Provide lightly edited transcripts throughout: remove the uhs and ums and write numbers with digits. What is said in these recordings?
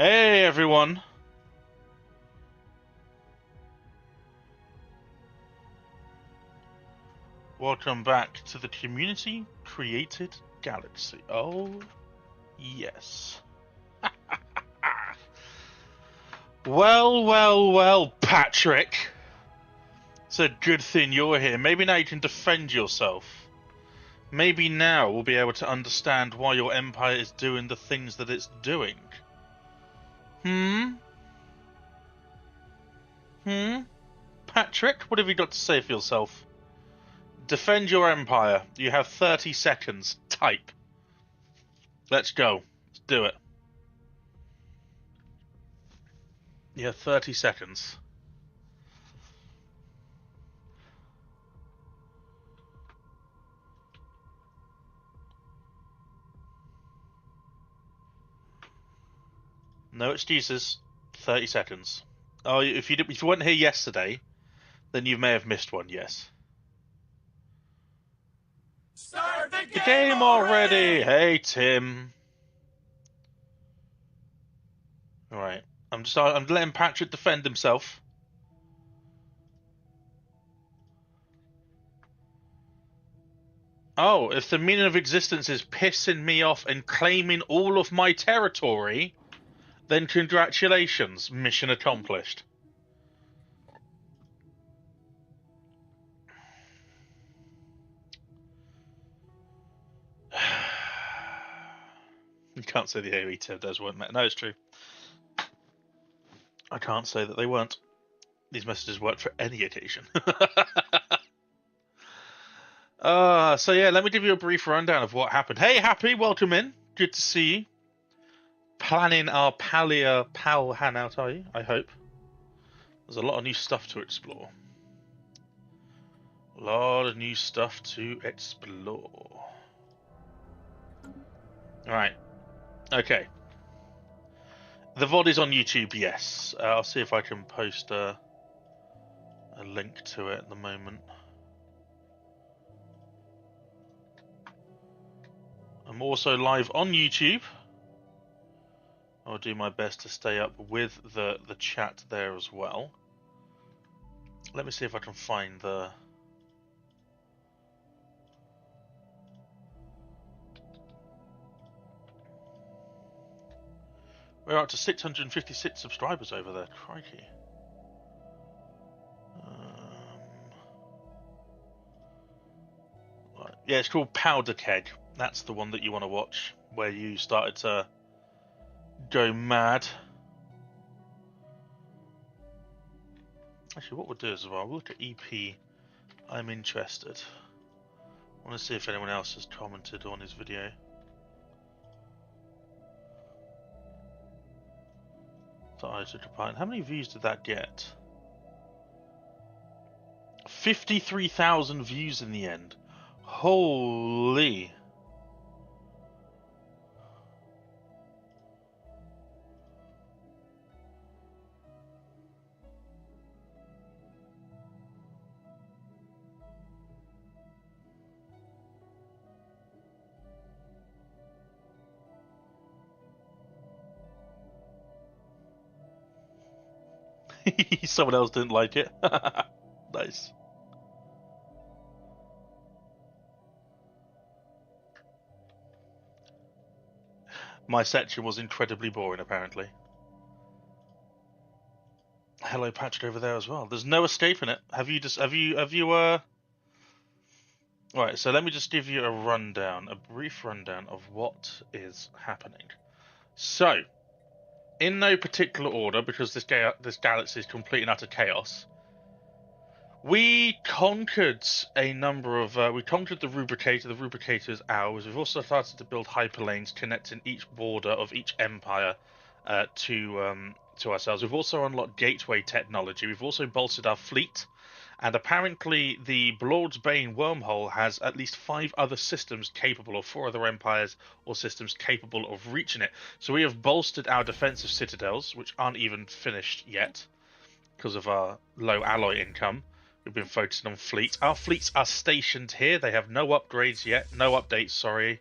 Hey everyone! Welcome back to the community created galaxy. Oh, yes. Well, Patrick. It's a good thing you're here. Maybe now you can defend yourself. Maybe now we'll be able to understand why your empire is doing the things that it's doing. Patrick, what have you got to say for yourself? Defend your empire. You have 30 seconds. Type. Let's go. Let's do it. You have 30 seconds. No excuses. 30 seconds. Oh, if you weren't here yesterday, then you may have missed one. Yes. Start the game already! Hey, Tim. All right. I'm letting Patrick defend himself. Oh, if the meaning of existence is pissing me off and claiming all of my territory, then congratulations, mission accomplished. You can't say the AoE turtles weren't met. No, it's true. I can't say that they weren't. These messages worked for any occasion. So yeah, let me give you a brief rundown of what happened. Hey, Happy, welcome in. Good to see you. Planning our Pal hangout, are you? I hope. There's a lot of new stuff to explore. A lot of new stuff to explore. Alright. Okay. The VOD is on YouTube, yes. I'll see if I can post a link to it at the moment. I'm also live on YouTube. I'll do my best to stay up with the chat there as well. Let me see if I can find the... We're up to 656 subscribers over there. Crikey. Right. Yeah, it's called Powder Keg. That's the one that you want to watch, where you started to go mad. Actually, what we'll do is, well, we'll look at EP. I'm interested. I want to see if anyone else has commented on his video. How many views did that get? 53,000 views in the end. Holy. Someone else didn't like it. Nice. My section was incredibly boring, apparently. Hello, Patrick, over there as well. There's no escaping it. Right, so let me just give you a brief rundown of what is happening. So, in no particular order, because this galaxy is complete and utter chaos, we conquered a number of... we conquered the Rubricator. The Rubricator is ours. We've also started to build hyperlanes connecting each border of each empire to ourselves. We've also unlocked gateway technology. We've also bolstered our fleet. And apparently the Blord's Bane wormhole has at least 5 other systems capable, or 4 other empires or systems capable of reaching it. So we have bolstered our defensive citadels, which aren't even finished yet because of our low alloy income. We've been focusing on fleet. Our fleets are stationed here. They have no upgrades yet. No updates, sorry,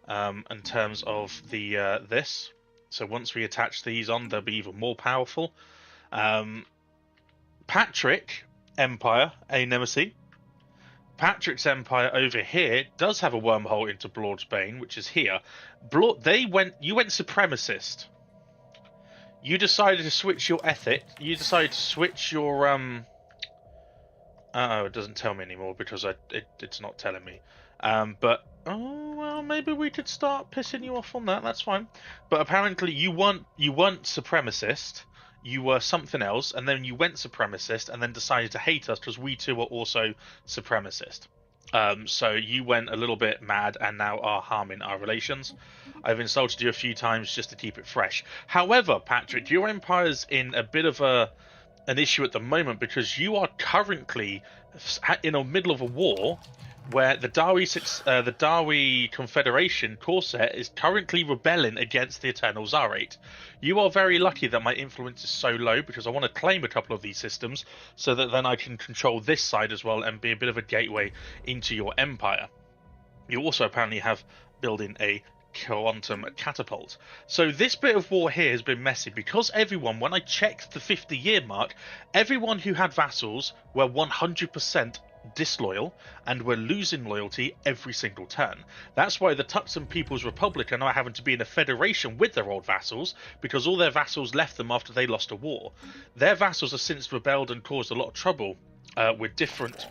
in terms of the this. So once we attach these on, they'll be even more powerful. Patrick Empire, a Nemesis. Patrick's Empire over here does have a wormhole into Blood's Bane, which is here. You went supremacist. You decided to switch your ethic. You decided to switch your it doesn't tell me anymore because it's not telling me. But oh well, maybe we could start pissing you off on that. That's fine. But apparently you weren't supremacist. You were something else, and then you went supremacist, and then decided to hate us because we too were also supremacist. So you went a little bit mad and now are harming our relations. I've insulted you a few times just to keep it fresh. However, Patrick, your empire's in a bit of an issue at the moment because you are currently in the middle of a war where the Dawi Confederation, Corset, is currently rebelling against the Eternal Zarate. You are very lucky that my influence is so low because I want to claim a couple of these systems so that then I can control this side as well and be a bit of a gateway into your empire. You also apparently have building a quantum catapult. So this bit of war here has been messy because everyone, when I checked the 50-year mark, everyone who had vassals were 100% disloyal and were losing loyalty every single turn. That's why the Tuxan People's Republic are now having to be in a federation with their old vassals because all their vassals left them after they lost a war. Their vassals have since rebelled and caused a lot of trouble with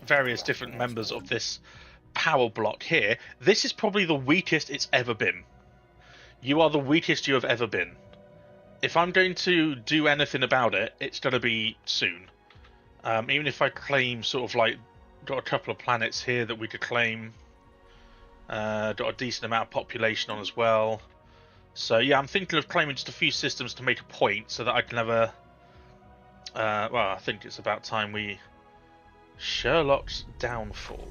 various different members of this power block here. This is probably the weakest it's ever been. You are the weakest you have ever been. If I'm going to do anything about it, it's going to be soon. Even if I claim sort of like got a couple of planets here that we could claim. Got a decent amount of population on as well. So yeah, I'm thinking of claiming just a few systems to make a point so that I can have a... well, I think it's about time we... Sherlock's Downfall.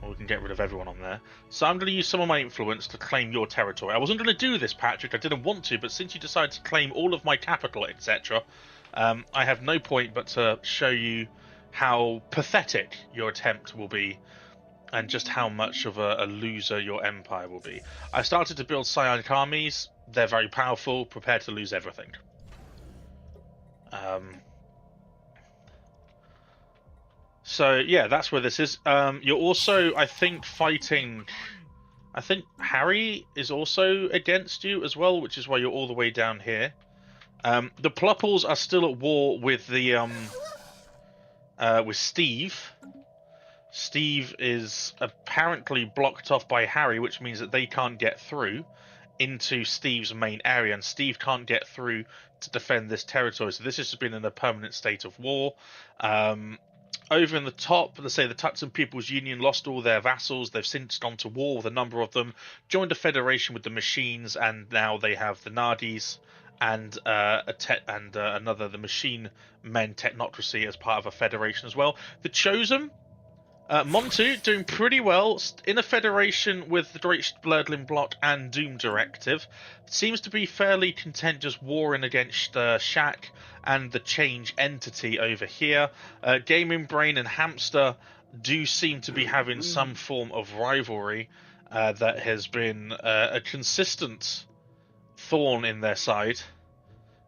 Or we can get rid of everyone on there. So I'm going to use some of my influence to claim your territory. I wasn't going to do this, Patrick. I didn't want to, but since you decided to claim all of my capital, etc., I have no point but to show you how pathetic your attempt will be and just how much of a loser your empire will be. I started to build psionic armies. They're very powerful, prepared to lose everything. So yeah, that's where this is. You're also, I think, fighting... I think Harry is also against you as well, which is why you're all the way down here. The Plupples are still at war with the with Steve. Steve is apparently blocked off by Harry, which means that they can't get through into Steve's main area, and Steve can't get through to defend this territory. So this has been in a permanent state of war. Over in the top, let's say the Tuxan People's Union lost all their vassals. They've since gone to war with a number of them, joined a federation with the Machines, and now they have the Nadis and another, the Machine Men Technocracy, as part of a federation as well. The Chosen, Montu, doing pretty well in a federation with the Deutsche Blödlin Block and Doom Directive. Seems to be fairly content just warring against Shaq and the Change entity over here. Gaming Brain and Hamster do seem to be having some form of rivalry that has been a consistent thorn in their side.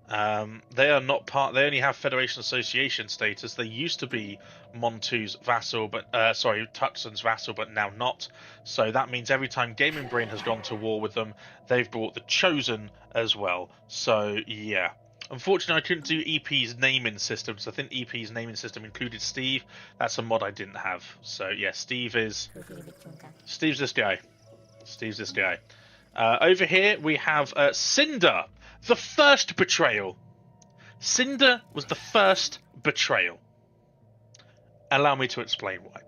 They are not part. They only have Federation Association status. They used to be Montu's vassal, but Tuxan's vassal, but now not. So that means every time Gaming Brain has gone to war with them, they've brought the Chosen as well. So yeah, unfortunately, I couldn't do EP's naming system. So I think EP's naming system included Steve. That's a mod I didn't have. So yeah, Steve's this guy. Steve's this guy. Over here we have Cinder. The first betrayal. Cinder was the first betrayal. Allow me to explain why.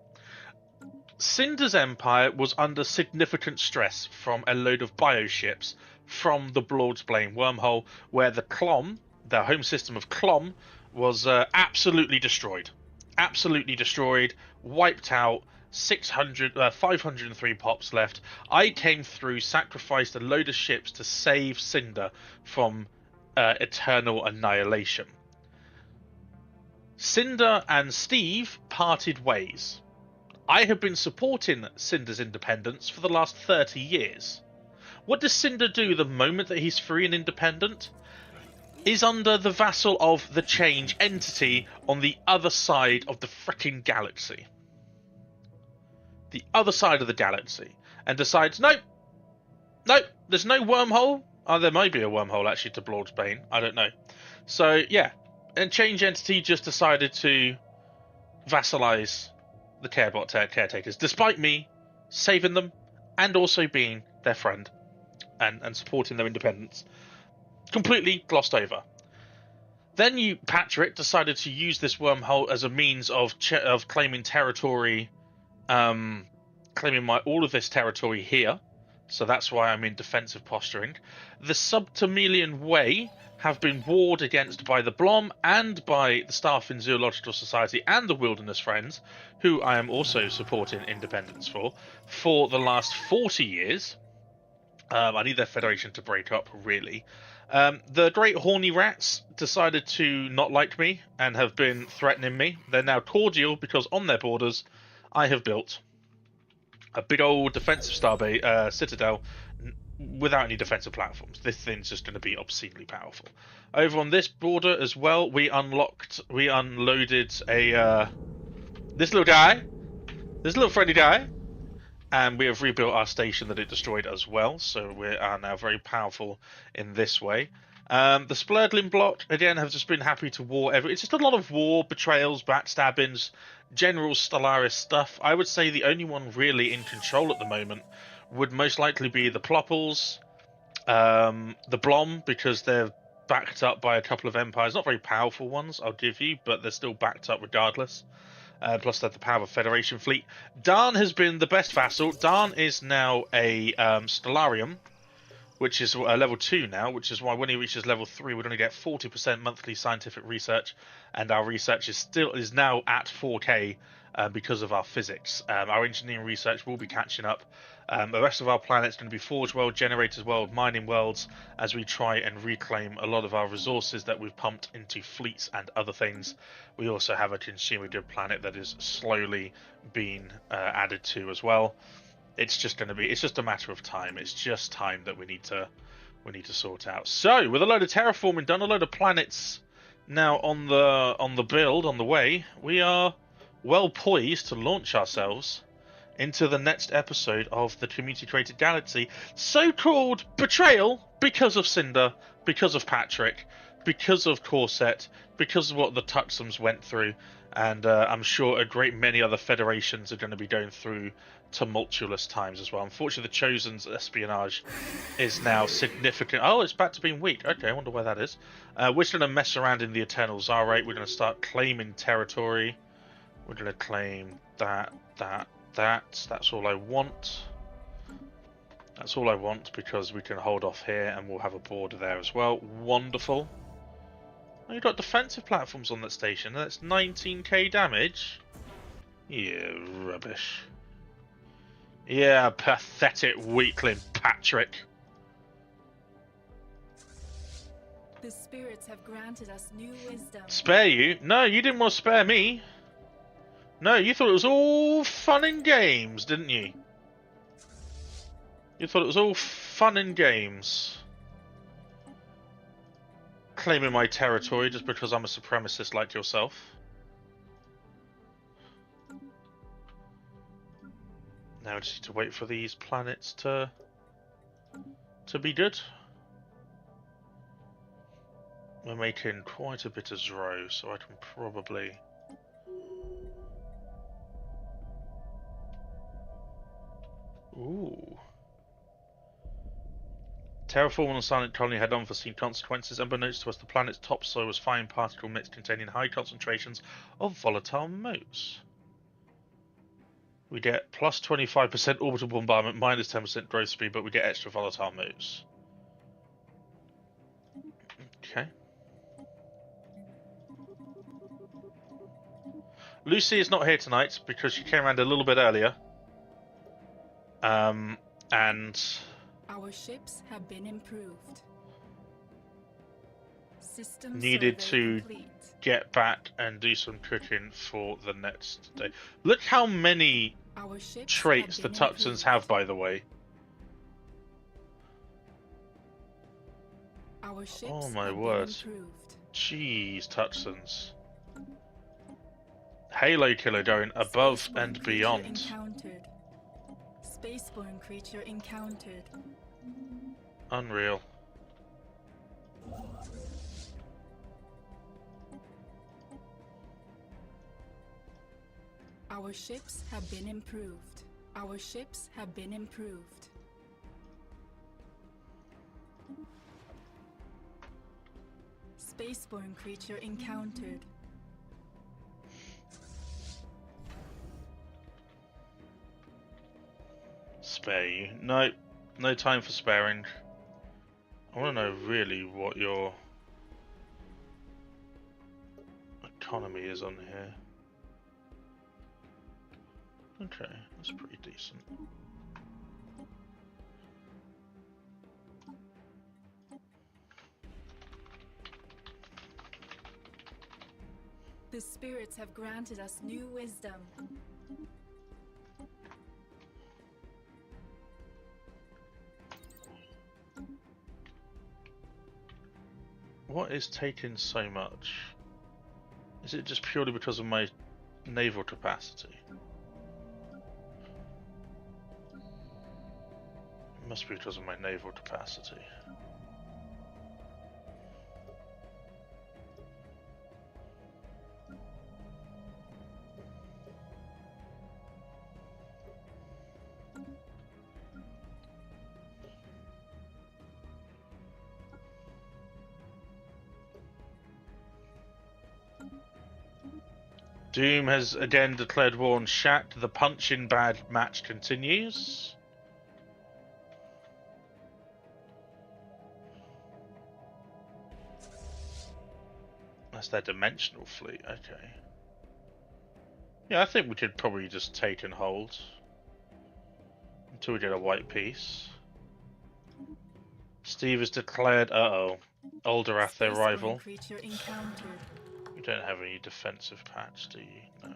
Cinder's empire was under significant stress from a load of bioships from the Blood's Bane wormhole, where the Clom, their home system of Clom, was absolutely destroyed. Absolutely destroyed, wiped out. 503 pops left. I came through, sacrificed a load of ships to save Cinder from eternal annihilation. Cinder and Steve parted ways. I have been supporting Cinder's independence for the last 30 years. What does Cinder do the moment that he's free and independent? Is under the vassal of the change entity on the other side of the frickin' galaxy. The other side of the galaxy. And decides, nope, there's no wormhole. Oh, there may be a wormhole actually to Blord's Bane. I don't know. So, yeah. And change entity just decided to vassalize the caretakers, despite me saving them and also being their friend and supporting their independence. Completely glossed over. Then Patrick, decided to use this wormhole as a means of claiming territory, claiming all of this territory here. So that's why I'm in defensive posturing. The Subtermelian Way have been warred against by the Blom and by the staff in Zoological Society and the Wilderness Friends, who I am also supporting independence for the last 40 years. I need their federation to break up, really. The Great Horny Rats decided to not like me and have been threatening me. They're now cordial because on their borders I have built a big old defensive citadel without any defensive platforms. This thing's just going to be obscenely powerful. Over on this border as well, we unloaded this little friendly guy, and we have rebuilt our station that it destroyed as well, so we are now very powerful in this way. The Splurdling block, again, have just been happy to war it's just a lot of war, betrayals, backstabbings, general Stellaris stuff. I would say the only one really in control at the moment would most likely be the Plopples, the Blom, because they're backed up by a couple of empires. Not very powerful ones, I'll give you, but they're still backed up regardless. Plus they have the power of Federation fleet. Darn has been the best vassal. Darn is now a Stellarium, which is level 2 now, which is why when he reaches level 3 we'd only get 40% monthly scientific research, and our research is now at 4k because of our physics. Our engineering research will be catching up. The rest of our planet's going to be Forge World, Generators World, Mining Worlds, as we try and reclaim a lot of our resources that we've pumped into fleets and other things. We also have a consumer good planet that is slowly being added to as well. It's just a matter of time. It's just time that we need to sort out. So, with a load of terraforming done, a load of planets now on the way, we are well poised to launch ourselves into the next episode of the community created galaxy, so-called Betrayal, because of Cinder, because of Patrick, because of Corset, because of what the Tuxums went through, and I'm sure a great many other federations are going to be going through tumultuous times as well. Unfortunately, the Chosen's espionage is now significant. Oh, it's back to being weak. Okay, I wonder why that is. We're just going to mess around in the Eternal Zarate. We're going to start claiming territory. We're going to claim that. That's all I want. That's all I want, because we can hold off here and we'll have a border there as well. Wonderful. Oh, you've got defensive platforms on that station. That's 19k damage. Yeah, rubbish. Yeah, pathetic weakling, Patrick. The spirits have granted us new wisdom. Spare you? No, you didn't want to spare me. No, you thought it was all fun and games, didn't you? You thought it was all fun and games. Claiming my territory just because I'm a supremacist like yourself. Now I just need to wait for these planets to be good. We're making quite a bit of Zro, so I can probably... Ooh. Terraform on the Silent Colony had unforeseen consequences. Unbeknownst to us, the planet's topsoil was fine particle mix containing high concentrations of volatile motes. We get plus 25% orbital bombardment, minus 10% growth speed, but we get extra volatile motes. Okay. Lucy is not here tonight because she came around a little bit earlier. And our ships have been improved. System needed to complete. Get back and do some cooking for the next day. Look how many traits the Tuxans have, by the way. Our ships Oh my have word. been improved. Jeez, Touchstones. Halo Killer going above Spaceborne and creature beyond. encountered. Spaceborne creature encountered. Unreal. Our ships have been improved. Our ships have been improved. Spaceborne creature encountered. Spare you. No. No time for sparing. I want to know really what your economy is on here. Okay, that's pretty decent. The spirits have granted us new wisdom. What is taking so much? Is it just purely because of my naval capacity? It must be because of my naval capacity. Doom has again declared war on Shaq. The punching bag match continues. That's their dimensional fleet, okay. Yeah, I think we could probably just take and hold until we get a white piece. Steve has declared, Alderath their rival. Creature encountered. You don't have any defensive patch, do you? No.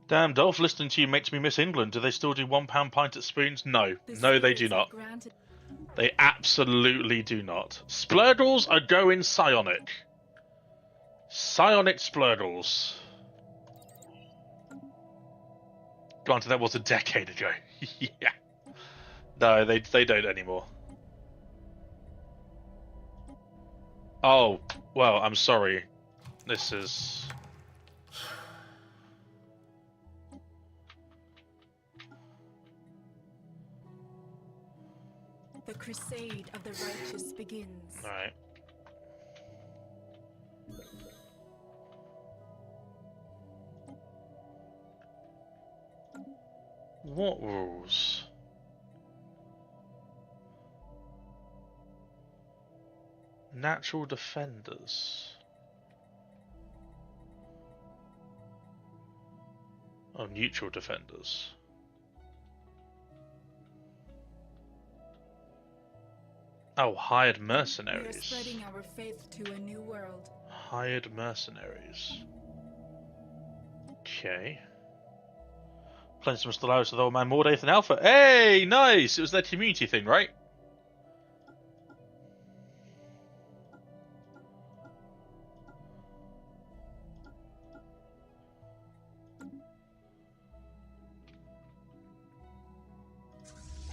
Damn, Dolph, listening to you makes me miss England. Do they still do £1 pint at Spoons? No. No, they do not. They absolutely do not. Splurgles are going psionic. Psionic Splurgles. Granted, that was a decade ago. Yeah. No, they don't anymore. Oh, well, I'm sorry. This is... The crusade of the righteous begins. Alright. What rules? Natural defenders. Oh, neutral defenders. Oh, hired mercenaries. We are spreading our faith to a new world. Hired mercenaries. Okay. Playing some Stellaris with old man Mordaith and Alpha. Hey, nice! It was that community thing, right?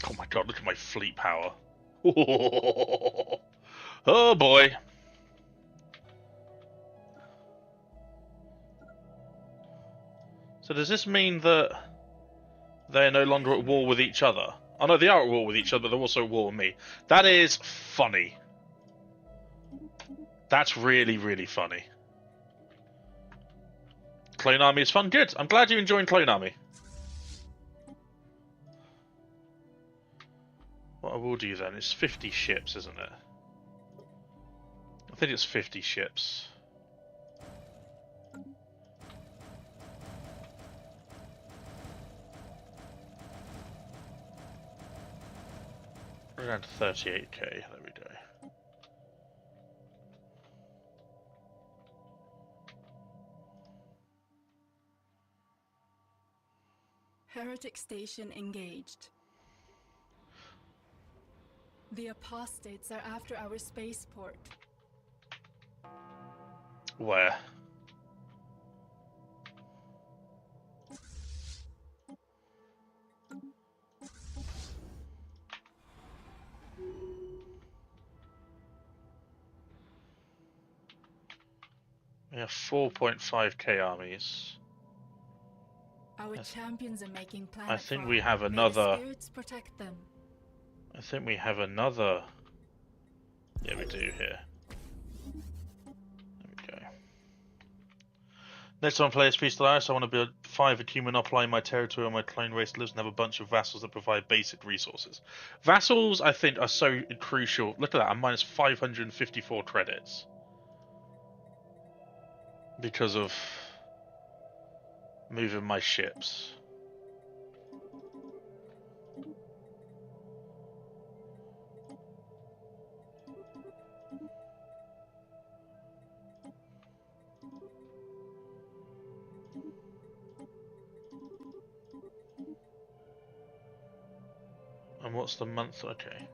Oh my god, look at my fleet power. Oh boy. So does this mean that they're no longer at war with each other? Oh no, they are at war with each other, but they're also at war with me. That is funny. That's really, really funny. Clone Army is fun. Good. I'm glad you're enjoying Clone Army. What I will do then is 50 ships, isn't it? I think it's 50 ships. We're down to 38k. There we go. Heretic station engaged. The apostates are after our spaceport. Where? We have 4.5k armies. Our champions are making planet. I think fall. we have May the another. spirits protect them. I think we have another. Yeah, we do here. There we go. Next time I play SP Stellaris, I want to build 5 a human occupying my territory where my clone race lives and have a bunch of vassals that provide basic resources. Vassals, I think, are so crucial. Look at that, I'm minus 554 credits. Because of moving my ships. And what's the month? Okay.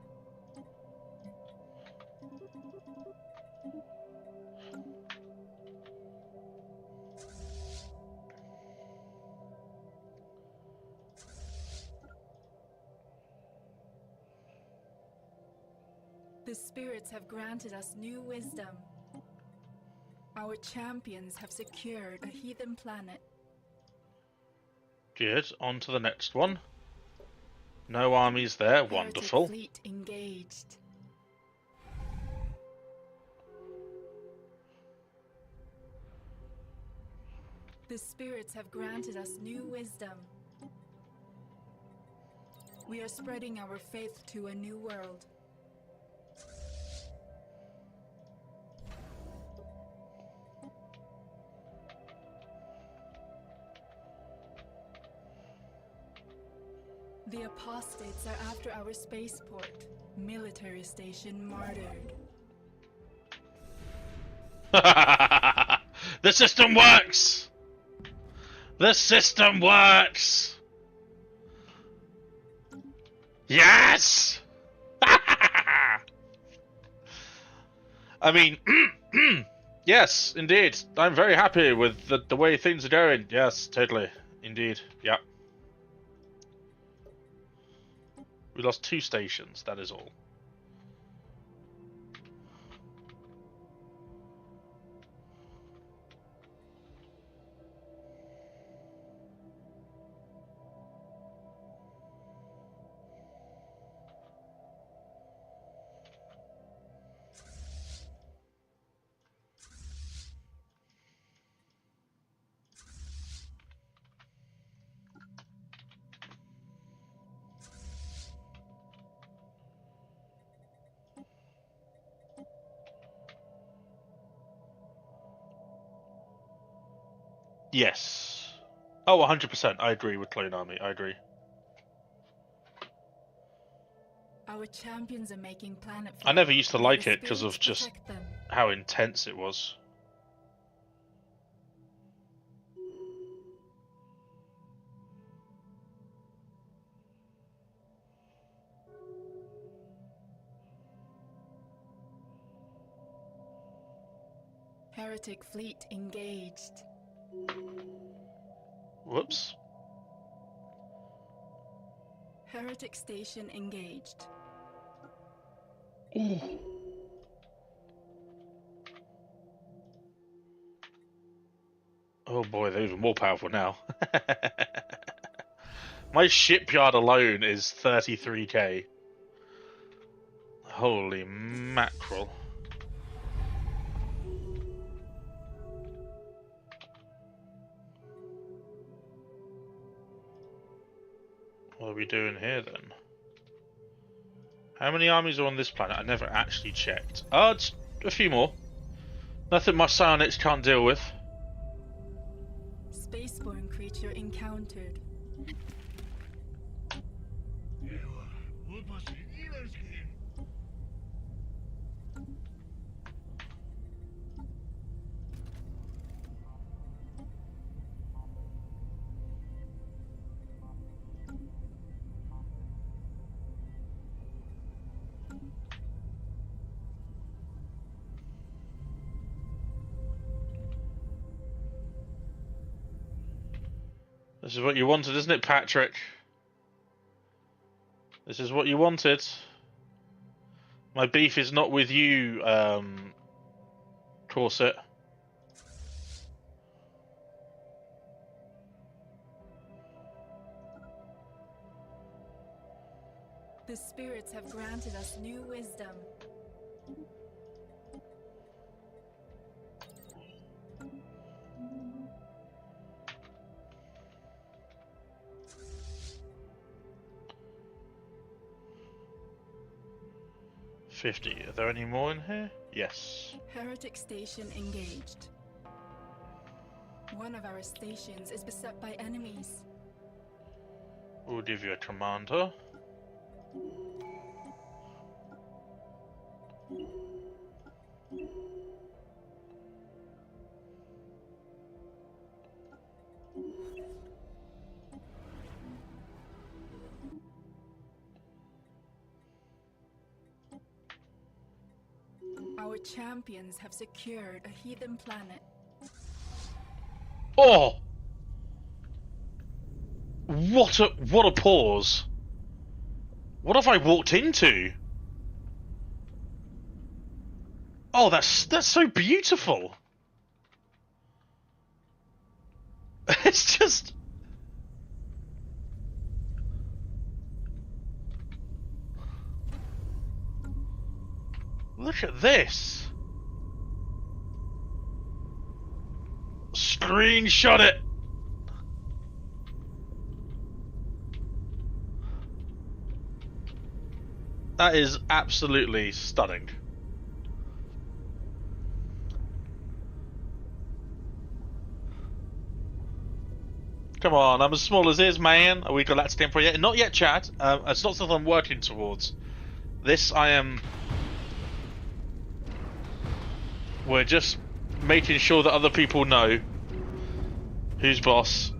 The spirits have granted us new wisdom. Our champions have secured a heathen planet. Good. On to the next one. No armies there. Heretic Wonderful. fleet engaged. The spirits have granted us new wisdom. We are spreading our faith to a new world. The apostates are after our spaceport. Military station martyred. The system works! The system works! Yes! I mean, yes, indeed. I'm very happy with the way things are going. Yes, totally. Indeed. Yeah. We lost 2 stations, that is all. Yes. Oh, 100%. I agree with Clone Army. I agree. Our champions are making planet. I never used to May like the it because of spirits just protect them. how intense it was. Heretic fleet engaged. Whoops. Heretic station engaged. Ooh. Oh boy, they're even more powerful now. My shipyard alone is 33k. Holy mackerel. What are we doing here then? How many armies are on this planet? I never actually checked. Oh, it's a few more. Nothing my psionics can't deal with. Spaceborne creature encountered. This is what you wanted, isn't it, Patrick? This is what you wanted. My beef is not with you, Corset. The spirits have granted us new wisdom. Are there any more in here? Yes. Heretic station engaged. One of our stations is beset by enemies. We'll give you a commander. Our champions have secured a heathen planet. Oh! What a pause. What have I walked into? Oh, that's so beautiful. It's just... Look at this. Screenshot it. That is absolutely stunning. Come on, I'm as small as is, man. Are we got that stamp for yet? Not yet, chat. It's not something I'm working towards. This I am... We're just making sure that other people know who's boss.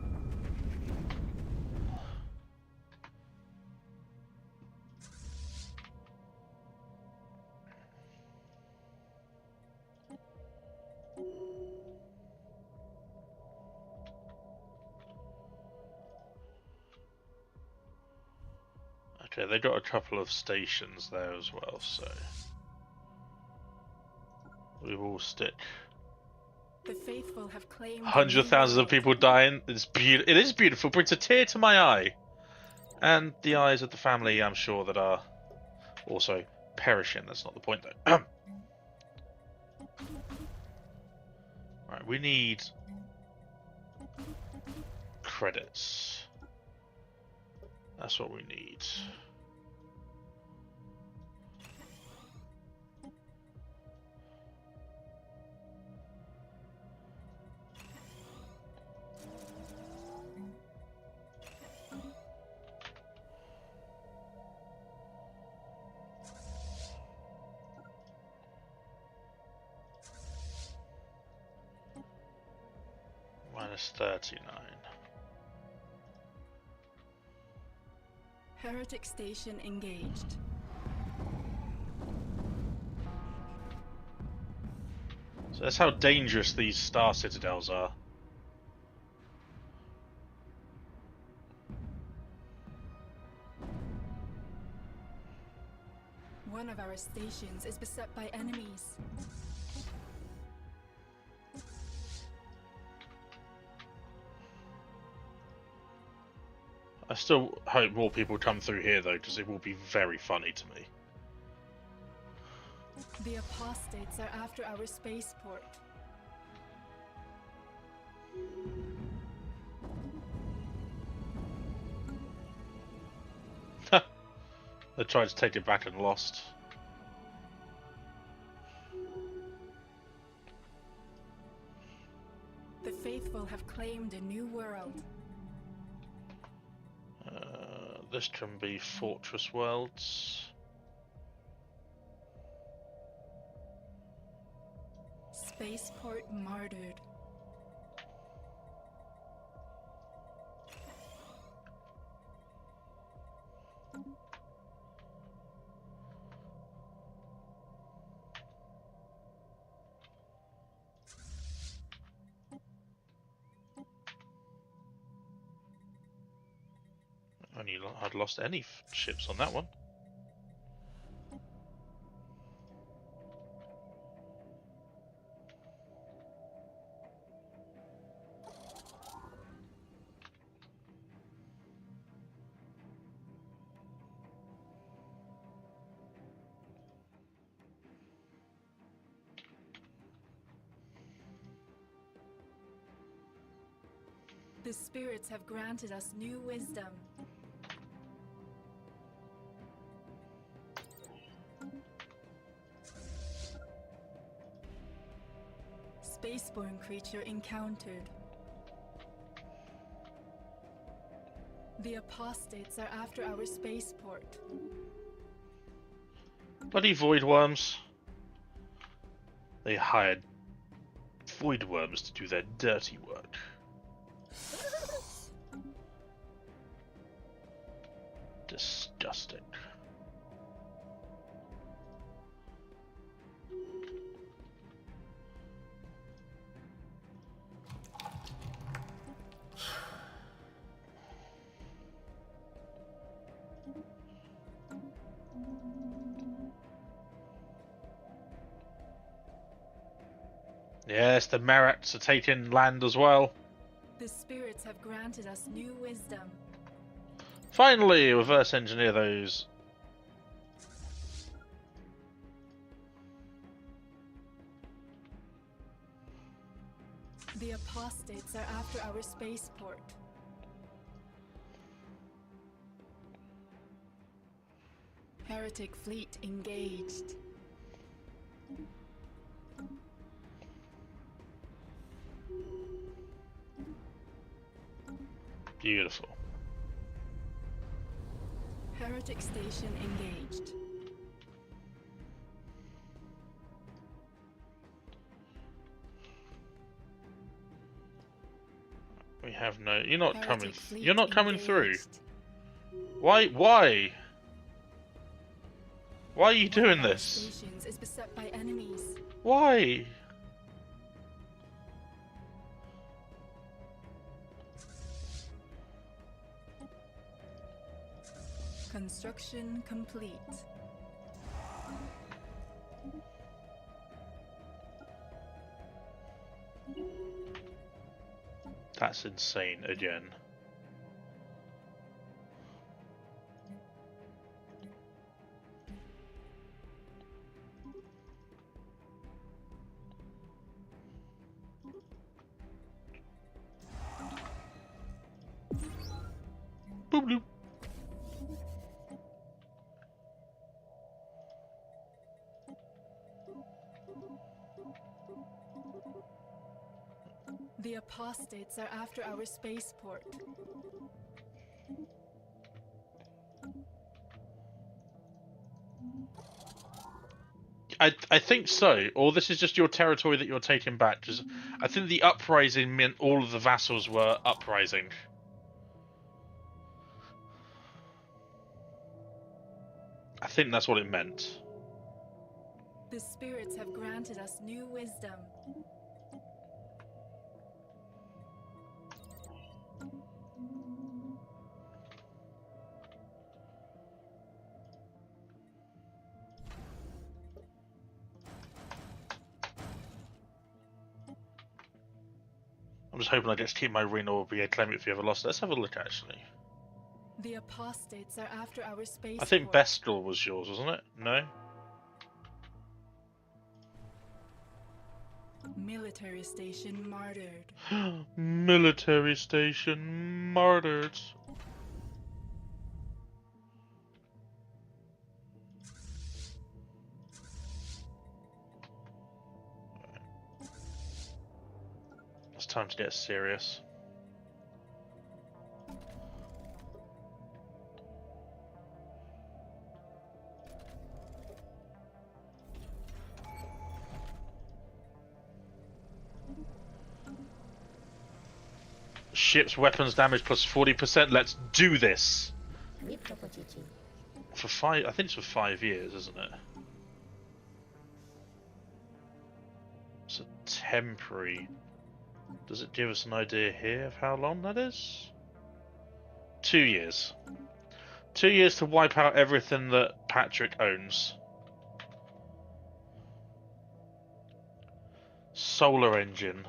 Okay, they got a couple of stations there as well, so we will stick. The faithful have claimed Hundreds of thousands of people dying. It is beautiful. Brings a tear to my eye, and the eyes of the family, I'm sure, that are also perishing. That's not the point, though. Right, we need credits. That's what we need. Minus 39. Heretic station engaged. So that's how dangerous these star citadels are. One of our stations is beset by enemies. I still hope more people come through here, though, because it will be very funny to me. The apostates are after our spaceport. They tried to take it back and lost. The faithful have claimed a new world. This can be Fortress Worlds. Spaceport martyred. Only I'd lost any ships on that one. The spirits have granted us new wisdom. Spaceborne creature encountered. The apostates are after our spaceport. Bloody void worms. They hired void worms to do their dirty work. Disgusting. Yes, the Merats are taking land as well. The spirits have granted us new wisdom. Finally, reverse engineer those. The apostates are after our spaceport. Heretic fleet engaged. Beautiful. Heretic station engaged. We have no. You're not Heretic coming. fleet You're not coming through. engaged. Why? Why? Why are you One doing of our this? stations is beset by enemies. Why? Construction complete. That's insane again. Boop bloop. The apostates are after our spaceport. I think so. Or this is just your territory that you're taking back. Just, I think the uprising meant all of the vassals were uprising. I think that's what it meant. The spirits have granted us new wisdom. I'm just hoping I get to keep my ring or be able to claim it if you ever lost it. Let's have a look, actually. The apostates are after our spaceport. I think Bestial was yours, wasn't it? No? Military station martyred. Military station martyred. It's time to get serious. Ship's weapons damage plus 40%. Let's do this. For 5, I think it's for 5 years, isn't it? It's a temporary. Does it give us an idea here of how long that is? 2 years. 2 years to wipe out everything that Patrick owns. Solar engine.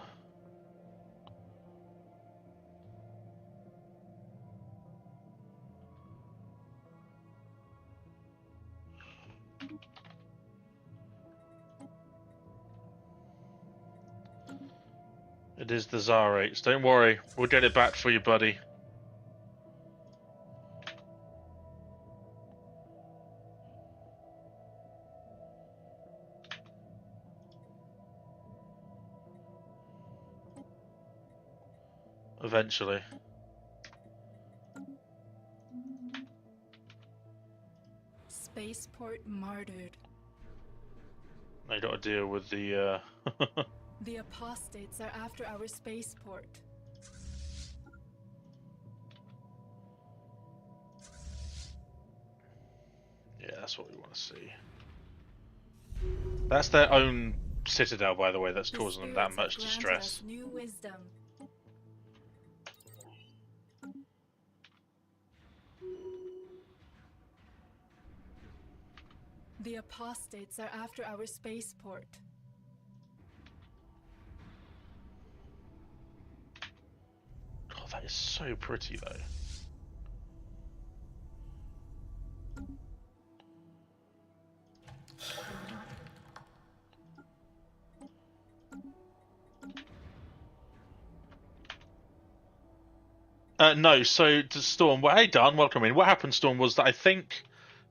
It is the Zarates. Don't worry, we'll get it back for you, buddy. Eventually. Spaceport martyred. I got to deal with the The apostates are after our spaceport. Yeah, that's what we want to see. That's their own citadel, by the way, that's causing them that much distress. New wisdom. The apostates are after our spaceport. Oh, that is so pretty, though. No, so to Storm, well, hey Dan, welcome in. What happened, Storm, was that I think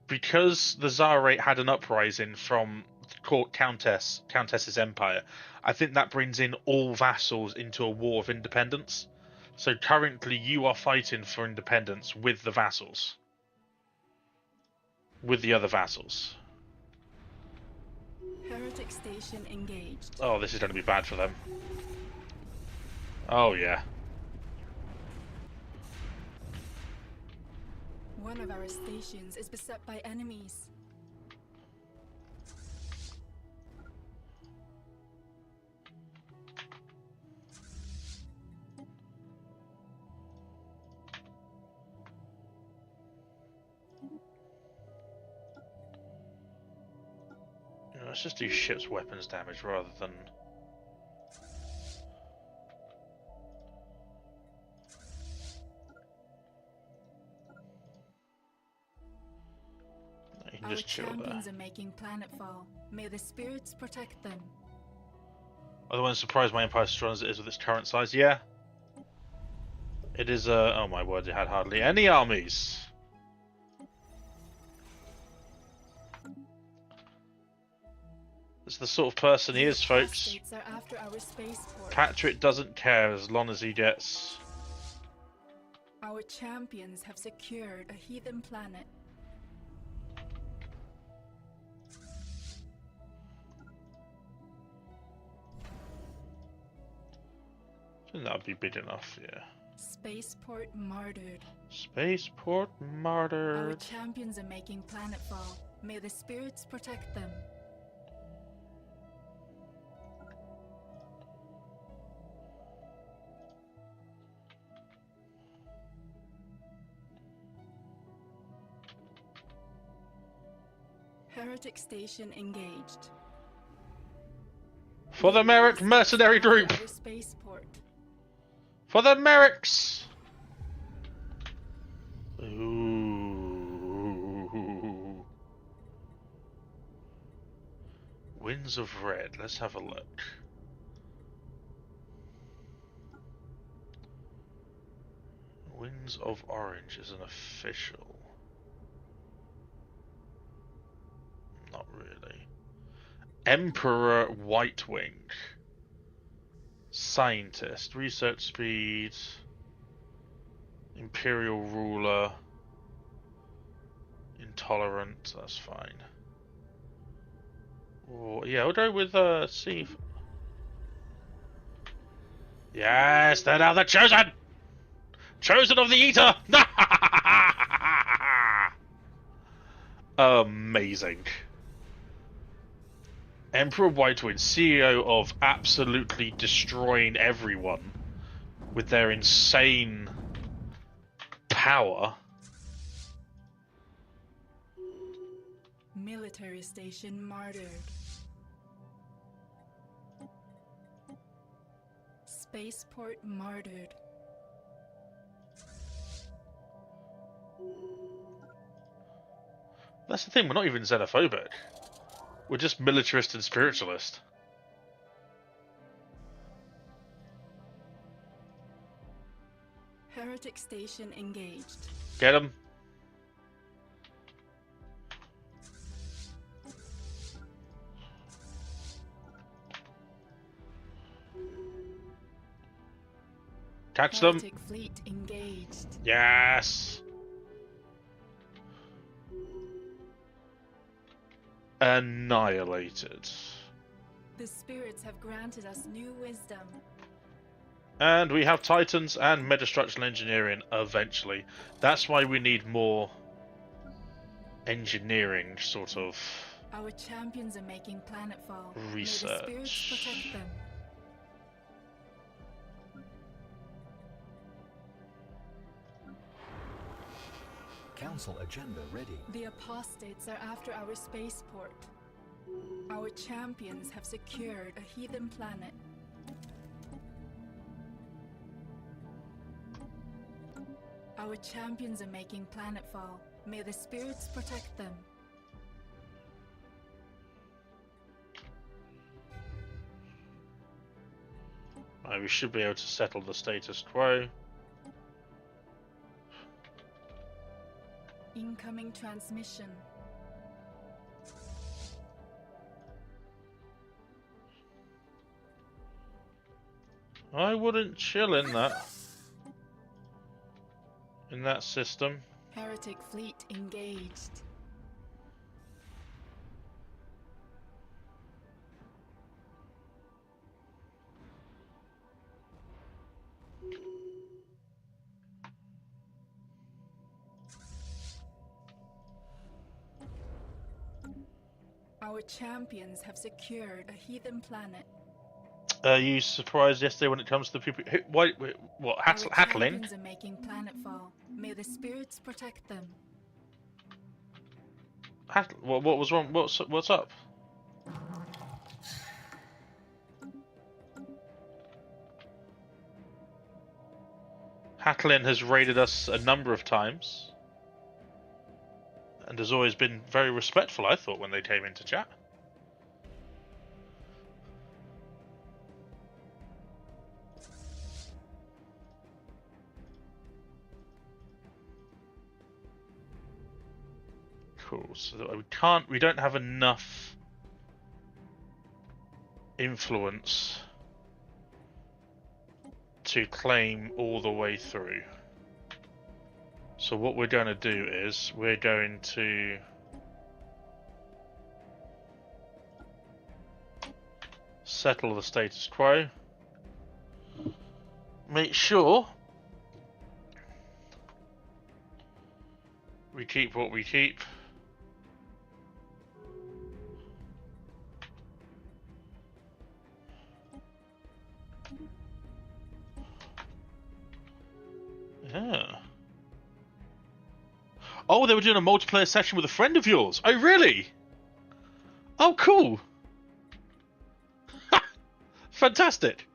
because the Zarate had an uprising from Countess's empire, I think that brings in all vassals into a war of independence. So currently you are fighting for independence with the vassals. With the other vassals. Heretic station engaged. Oh, this is going to be bad for them. Oh, yeah. One of our stations is beset by enemies. You know, let's just do ship's weapons damage rather than... You can just chill there. Our champions are making planetfall. May the spirits protect them. Otherwise, surprised my empire is as strong as it is with its current size. Yeah. It is, oh my word, it had hardly any armies. It's the sort of person he is, folks. Are after our spaceport. Patrick doesn't care as long as he gets... Our champions have secured a heathen planet. I think that would be big enough, yeah. Spaceport martyred. Spaceport martyred. Our champions are making planetfall. May the spirits protect them. Heretic station engaged. For the Merrick mercenary group! Our spaceport. For the Merricks! Ooh. Winds of Red, let's have a look. Winds of Orange is an official. Not really. Emperor Whitewing. Scientist. Research speed. Imperial ruler. Intolerant. That's fine. Oh, yeah, we'll go with C. Yes, they're now the chosen! Chosen of the Eater! Amazing. Emperor Whitewing, CEO of absolutely destroying everyone with their insane power. Military station martyred. Spaceport martyred. That's the thing, we're not even xenophobic. We're just militarist and spiritualist. Heretic station engaged. Get him. Catch them. Heretic fleet engaged. Yes. Annihilated. The spirits have granted us new wisdom. And we have Titans and metastructural engineering eventually. That's why we need more engineering sort of Our champions are making planetfall. research. May the spirits protect them. Council agenda ready. The apostates are after our spaceport. Our champions have secured a heathen planet. Our champions are making planetfall. May the spirits protect them. We should be able to settle the status quo. Incoming transmission. I wouldn't chill in that system. Heretic fleet engaged. Our champions have secured a heathen planet. Are you surprised yesterday when it comes to the people? What? Our Hatlin? champions are making planetfall. May the spirits protect them. What was wrong? What's up? Hatlin has raided us a number of times, and has always been very respectful, I thought, when they came into chat. Cool, so we don't have enough influence to claim all the way through. So what we're going to do is we're going to settle the status quo. Make sure we keep what we keep. Yeah. Oh, they were doing a multiplayer session with a friend of yours. Oh, really? Oh, cool. Fantastic.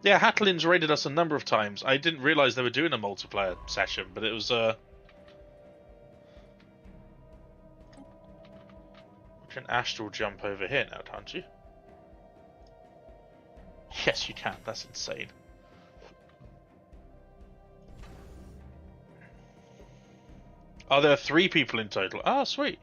Yeah, Hatlin's raided us a number of times. I didn't realize they were doing a multiplayer session, but it was we can astral jump over here now, can't you? Yes, you can. That's insane. Oh, there are 3 people in total. Ah, sweet.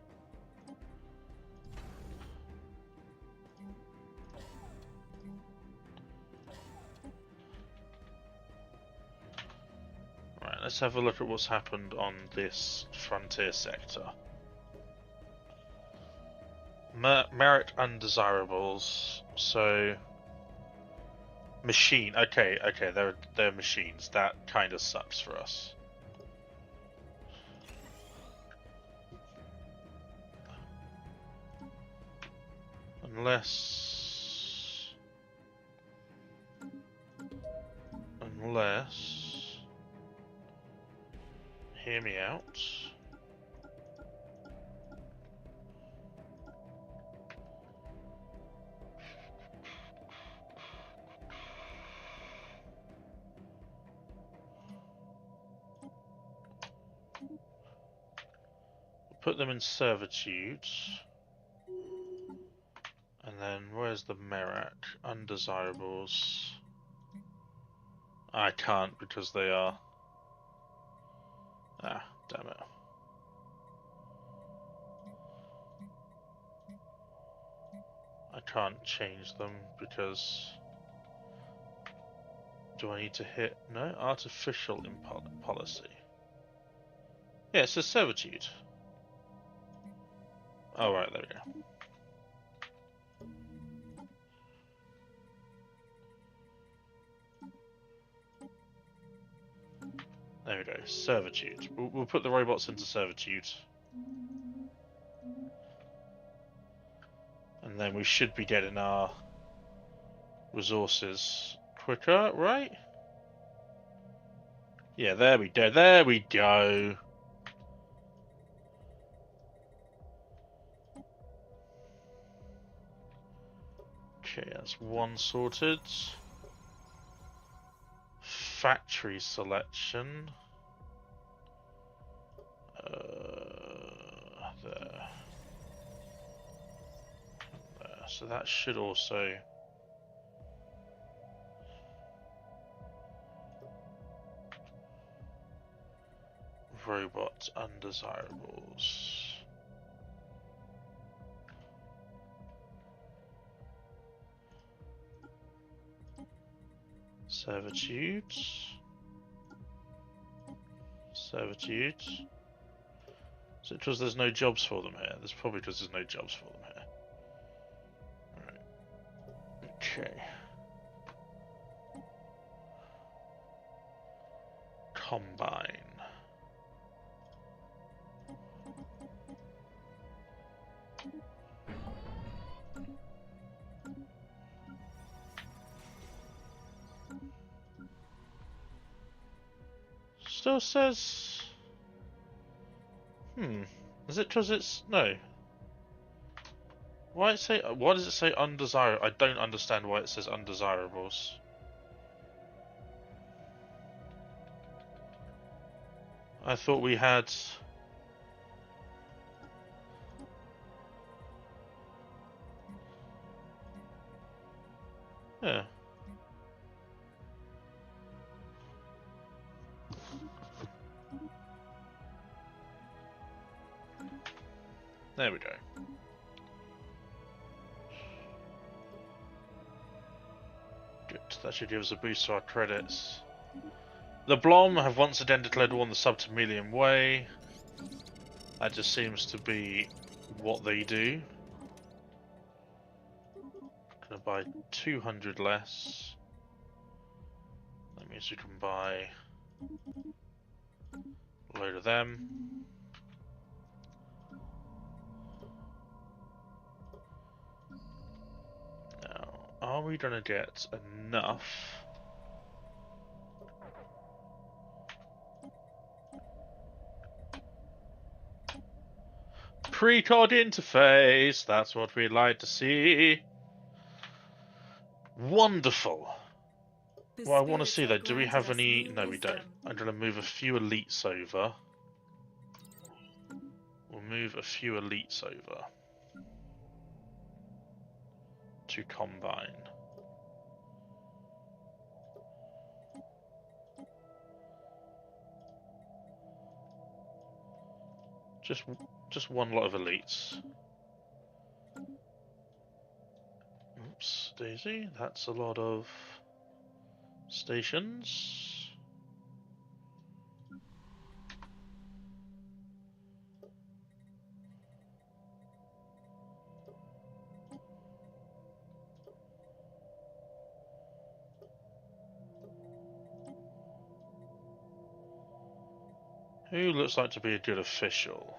Right, let's have a look at what's happened on this frontier sector. Merit undesirables. So machine. Okay, they're machines. That kind of sucks for us. Unless... Hear me out. Put them in servitude. And then where's the Merak? Undesirables. I can't because they are... Ah, damn it. I can't change them because... Do I need to hit... No? Artificial policy. Yeah, it says servitude. Oh, right, there we go. There we go, servitude. We'll put the robots into servitude. And then we should be getting our resources quicker, right? Yeah, there we go, there we go. Okay, that's one sorted. Factory selection. There. There. So that should also... Robot undesirables. Servitude. Servitude. Is it because there's no jobs for them here? There's probably because there's no jobs for them here. Right. Okay. Combine. Still says... Is it because it's... No. Why does it say undesirable? I don't understand why it says undesirables. I thought we had... Yeah. There we go. Good. That should give us a boost to our credits. The Blom have once again declared war on the Subtermelian Way. That just seems to be what they do. Gonna buy 200 less. That means we can buy a load of them. Now, are we gonna get enough? Precog interface, that's what we'd like to see. Wonderful. Well, I want to see though, do we have any... No, we don't. I'm going to move a few elites over. We'll move a few elites over. To combine. Just one lot of elites. Oops, Daisy, that's a lot of stations. Who looks like to be a good official?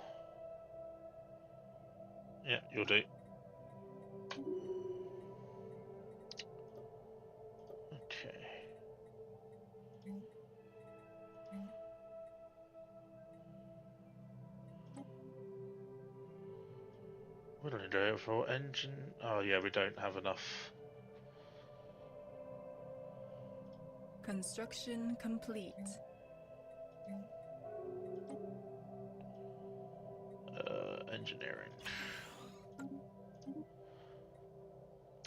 Yeah, you'll do. Okay. We don't do it for engine. Oh yeah, we don't have enough. Construction complete. Engineering.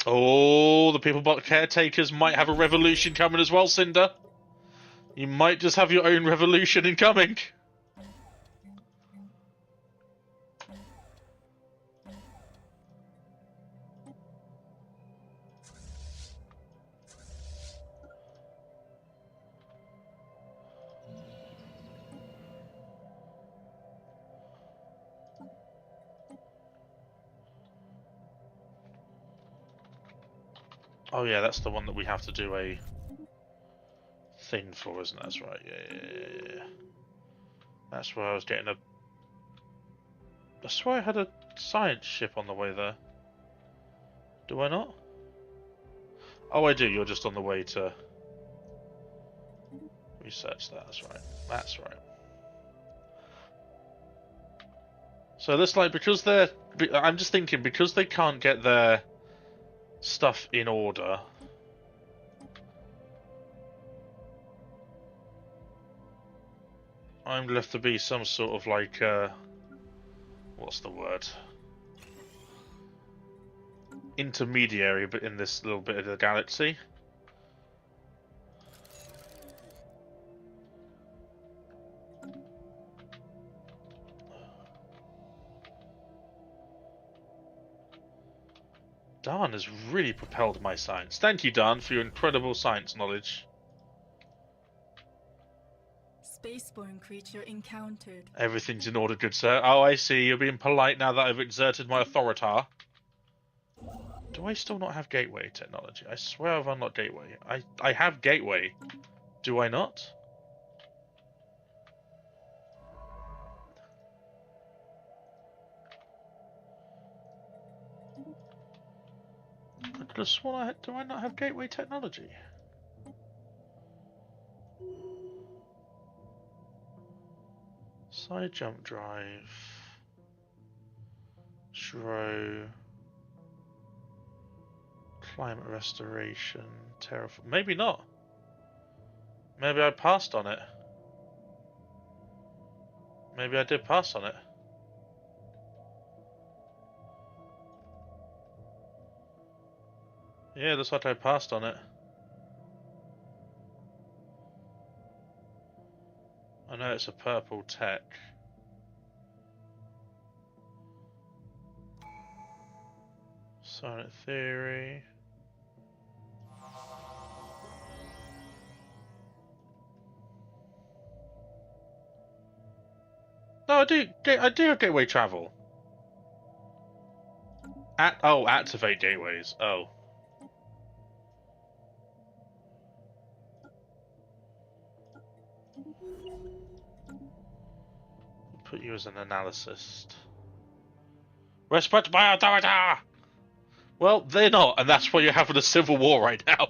Oh, the people bot caretakers might have a revolution coming as well, Cinder. You might just have your own revolution incoming. Oh yeah, that's the one that we have to do a thing for, isn't it? That's right. Yeah. That's where I was getting a. I swear I had a science ship on the way there. Do I not? Oh, I do. You're just on the way to research that. That's right. That's right. So this, like, because they're. I'm just thinking, because they can't get their stuff in order. I'm left to be some sort of like, what's the word? Intermediary, but in this little bit of the galaxy. Dan has really propelled my science. Thank you, Dan, for your incredible science knowledge. Spaceborne creature encountered. Everything's in order, good sir. Oh, I see. You're being polite now that I've exerted my authority. Do I still not have gateway technology? I swear I've unlocked gateway. I have gateway. Do I not? I could have sworn do I not have gateway technology? Side jump drive. Shro. Climate restoration. Terraform. Maybe not. Maybe I passed on it. Maybe I did pass on it. Yeah, looks like I passed on it. I know it's a purple tech. Silent theory. No, I do have gateway travel. Activate gateways. Oh. Put you as an analyst. Respect my authority! Well, they're not, and that's why you're having a civil war right now.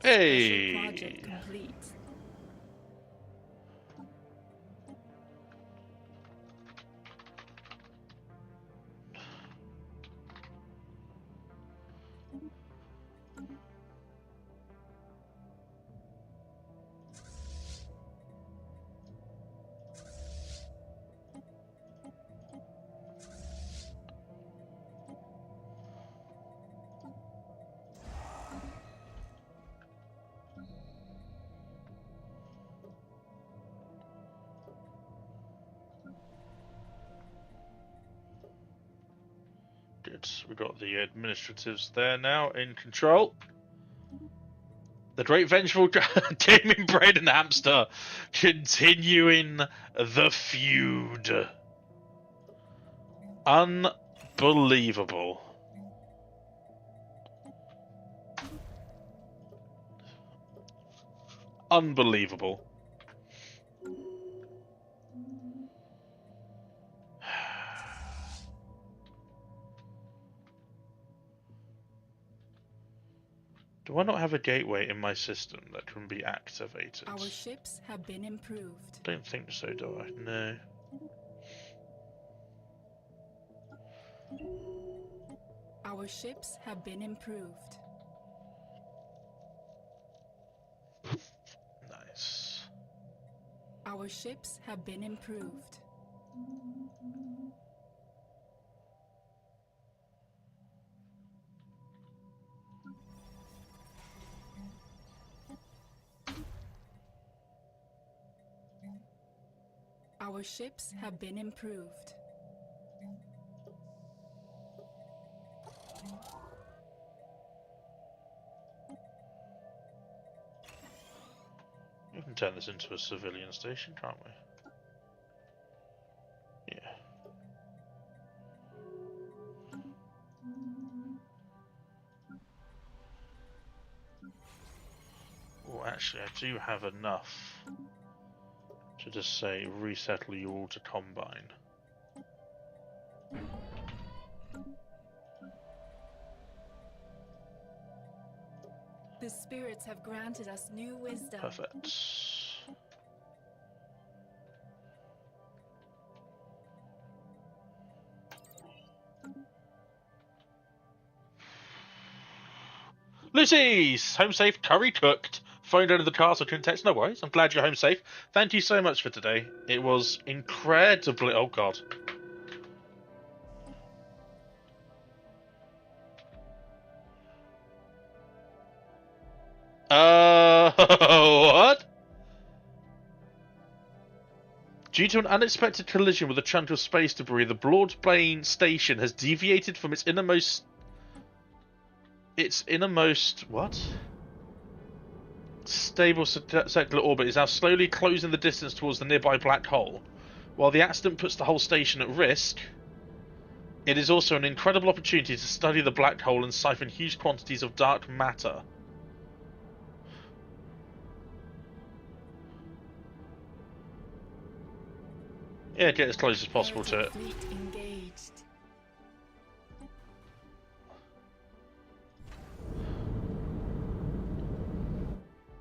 Hey! Special project complete. Good. We got the administratives there now in control. The Great Vengeful Gaming Brain and Hamster continuing the feud. Unbelievable. Unbelievable. Do I not have a gateway in my system that can be activated? Our ships have been improved. Don't think so, do I? No. Our ships have been improved. Nice. Our ships have been improved. Our ships have been improved. We can turn this into a civilian station, can't we? Yeah. Oh, actually, I do have enough to just say resettle you all to combine. The spirits have granted us new wisdom. Perfect. Lucy's home safe, curry cooked. Phoned out of the castle, couldn't text. No worries. I'm glad you're home safe. Thank you so much for today. It was incredibly. Oh god. What? Due to an unexpected collision with a chunk of space debris, the Broadbane station has deviated from its innermost. What? Stable circular orbit is now slowly closing the distance towards the nearby black hole. While the accident puts the whole station at risk, it is also an incredible opportunity to study the black hole and siphon huge quantities of dark matter. Yeah, get as close as possible to it. Fleet engaged.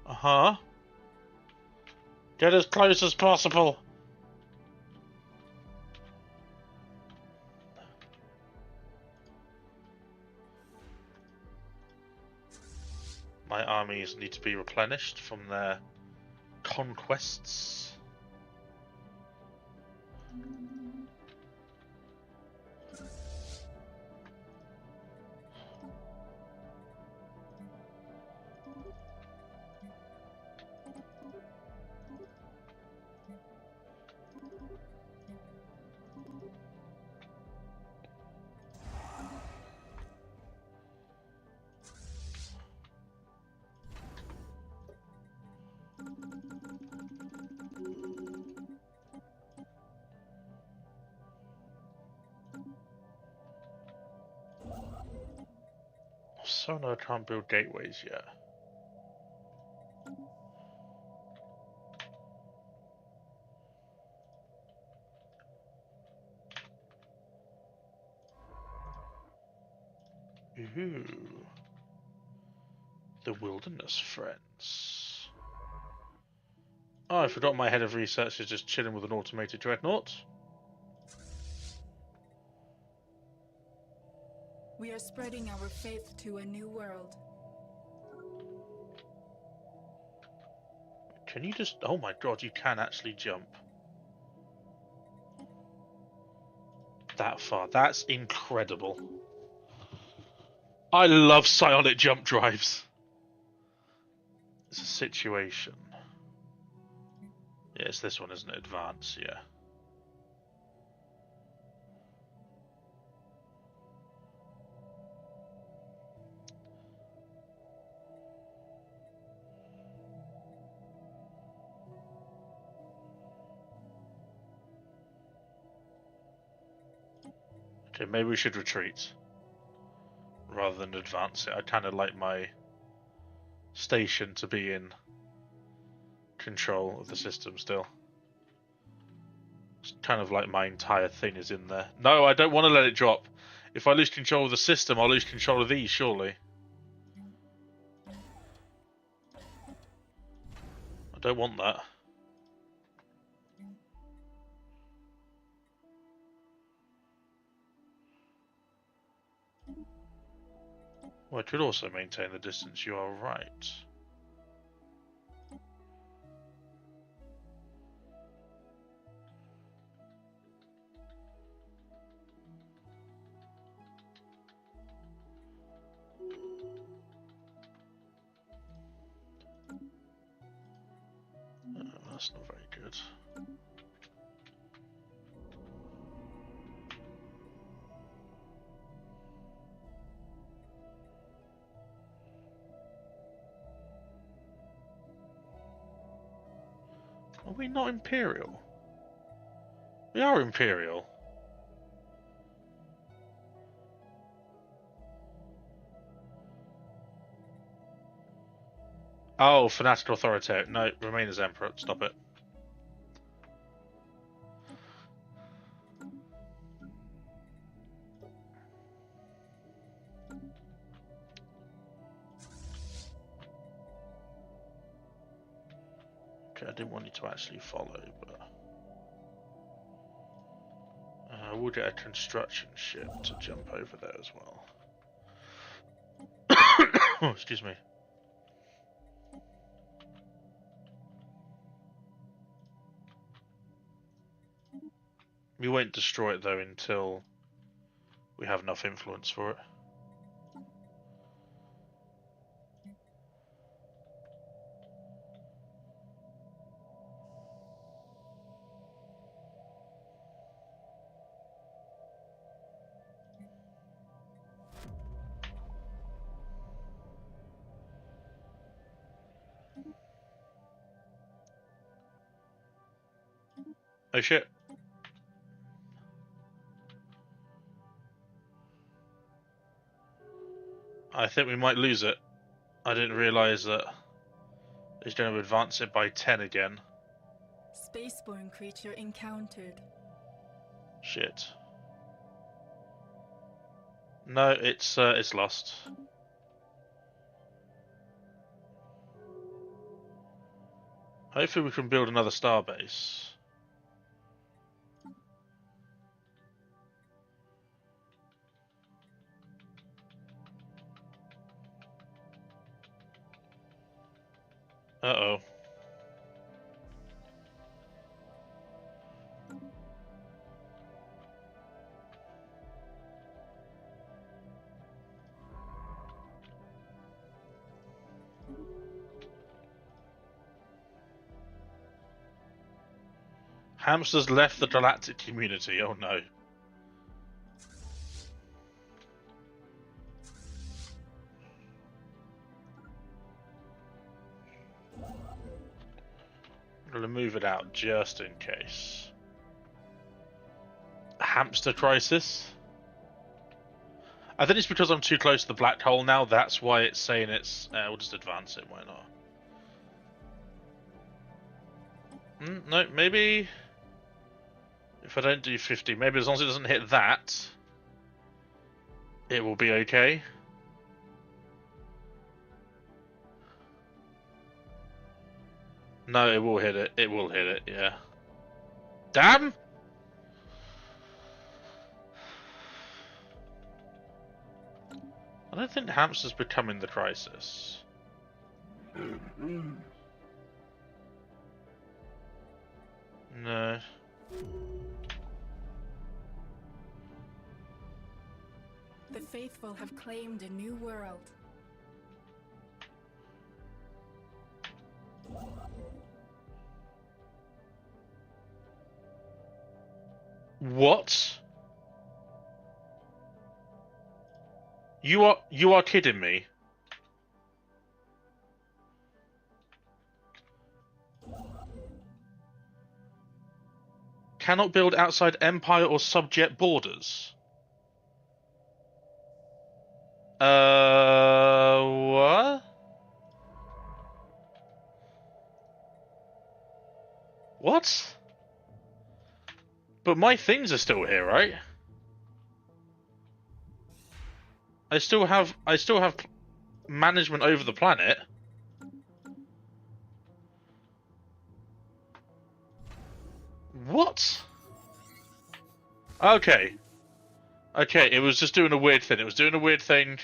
Uh-huh. Get as close as possible. My armies need to be replenished from their conquests. So no, I can't build gateways yet. Ooh. The Wilderness Friends. Oh, I forgot my head of research is just chilling with an automated dreadnought. We are spreading our faith to a new world. Can you just... Oh my god, you can actually jump. That far. That's incredible. I love psionic jump drives. It's a situation. Yeah, it's this one, isn't it? Advance, yeah. Okay, maybe we should retreat rather than advance it. I kind of like my station to be in control of the system still. It's kind of like my entire thing is in there. No, I don't want to let it drop. If I lose control of the system, I'll lose control of these, surely. I don't want that. Well, I could also maintain the distance, you are right. That's not very good. Are we not Imperial? We are Imperial. Oh, fanatical authoritarian. No, remain as Emperor. Stop it. Okay, I didn't want you to actually follow, but... we'll get a construction ship to jump over there as well. Oh, excuse me. We won't destroy it though until we have enough influence for it. Oh shit. I think we might lose it. I didn't realise that it's going to advance it by 10 again. Spaceborne creature encountered. Shit. No, it's lost. Hopefully we can build another starbase. Uh-oh. Hamsters left the galactic community, oh no. I'm going to move it out just in case. Hamster crisis? I think it's because I'm too close to the black hole now, that's why it's saying it's... we'll just advance it, why not? No, maybe... If I don't do 50, maybe as long as it doesn't hit that, it will be okay. No, it will hit it. It will hit it, yeah. Damn! I don't think hamsters becoming the crisis. No. The faithful have claimed a new world. What? You are kidding me. Cannot build outside empire or subject borders. What? What? But my things are still here, right? I still have management over the planet. What? Okay. Okay, it was just doing a weird thing. It was doing a weird thing.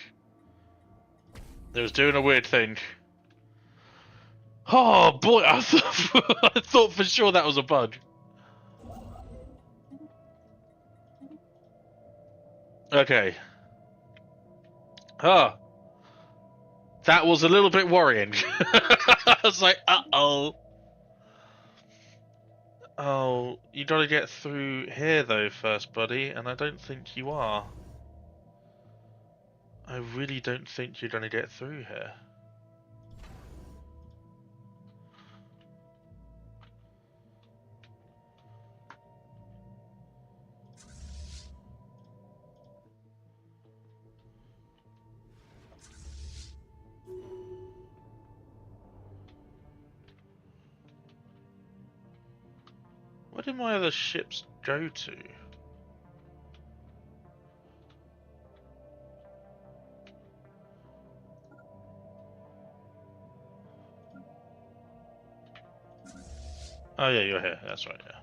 It was doing a weird thing. Oh boy, I thought for sure that was a bug. Okay. Oh. That was a little bit worrying. I was like, uh-oh. Oh, you gotta get through here though first, buddy, and I don't think you are. I really don't think you're gonna get through here. Where did my other ships go to? Oh yeah, you're here. That's right, yeah.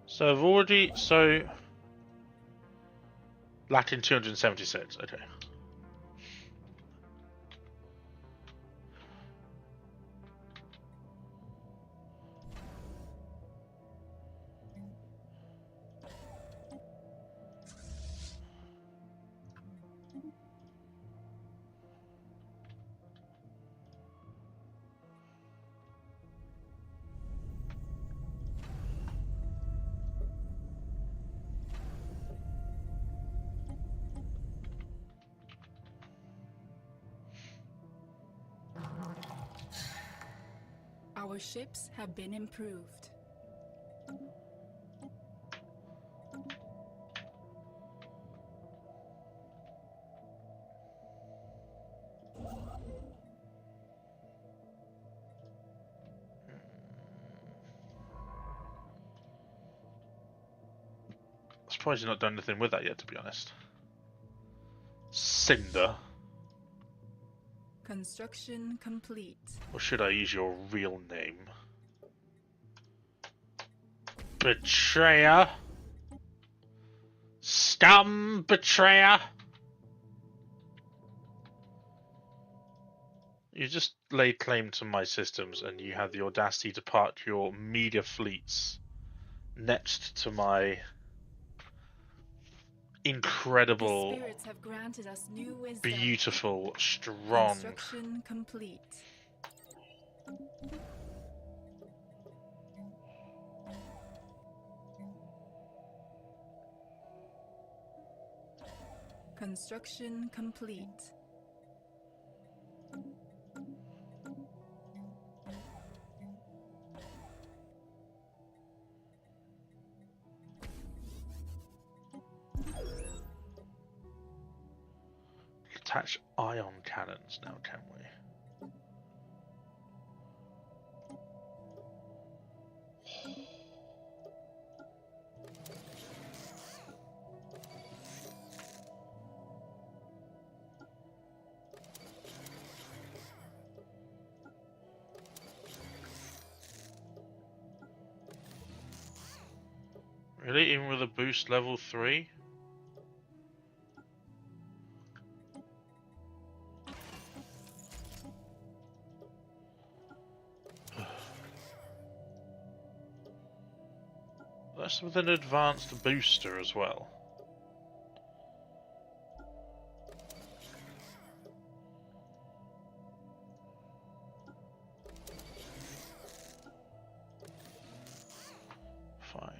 So I've already... So... Lacking 276, okay. Our ships have been improved. I'm surprised you've not done anything with that yet, to be honest. Cinder. Construction complete. Or should I use your real name? Betrayer. Scum betrayer. You just laid claim to my systems and you have the audacity to park your media fleets next to my incredible, The spirits have granted us new wisdom. beautiful, strong. Construction complete. Construction complete. Attach ion cannons now, can we? Really? Even with a boost level 3? That's with an advanced booster as well. Fine.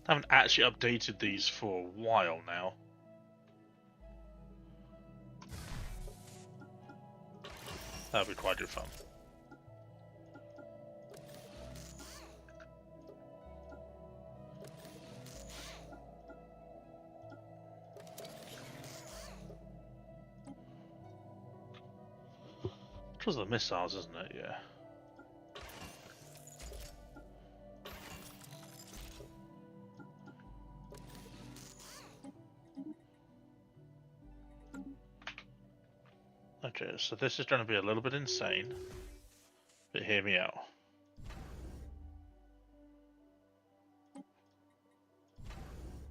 I haven't actually updated these for a while now. That'd be quite good fun. It was the missiles, isn't it? Yeah. Okay, so this is going to be a little bit insane, but hear me out.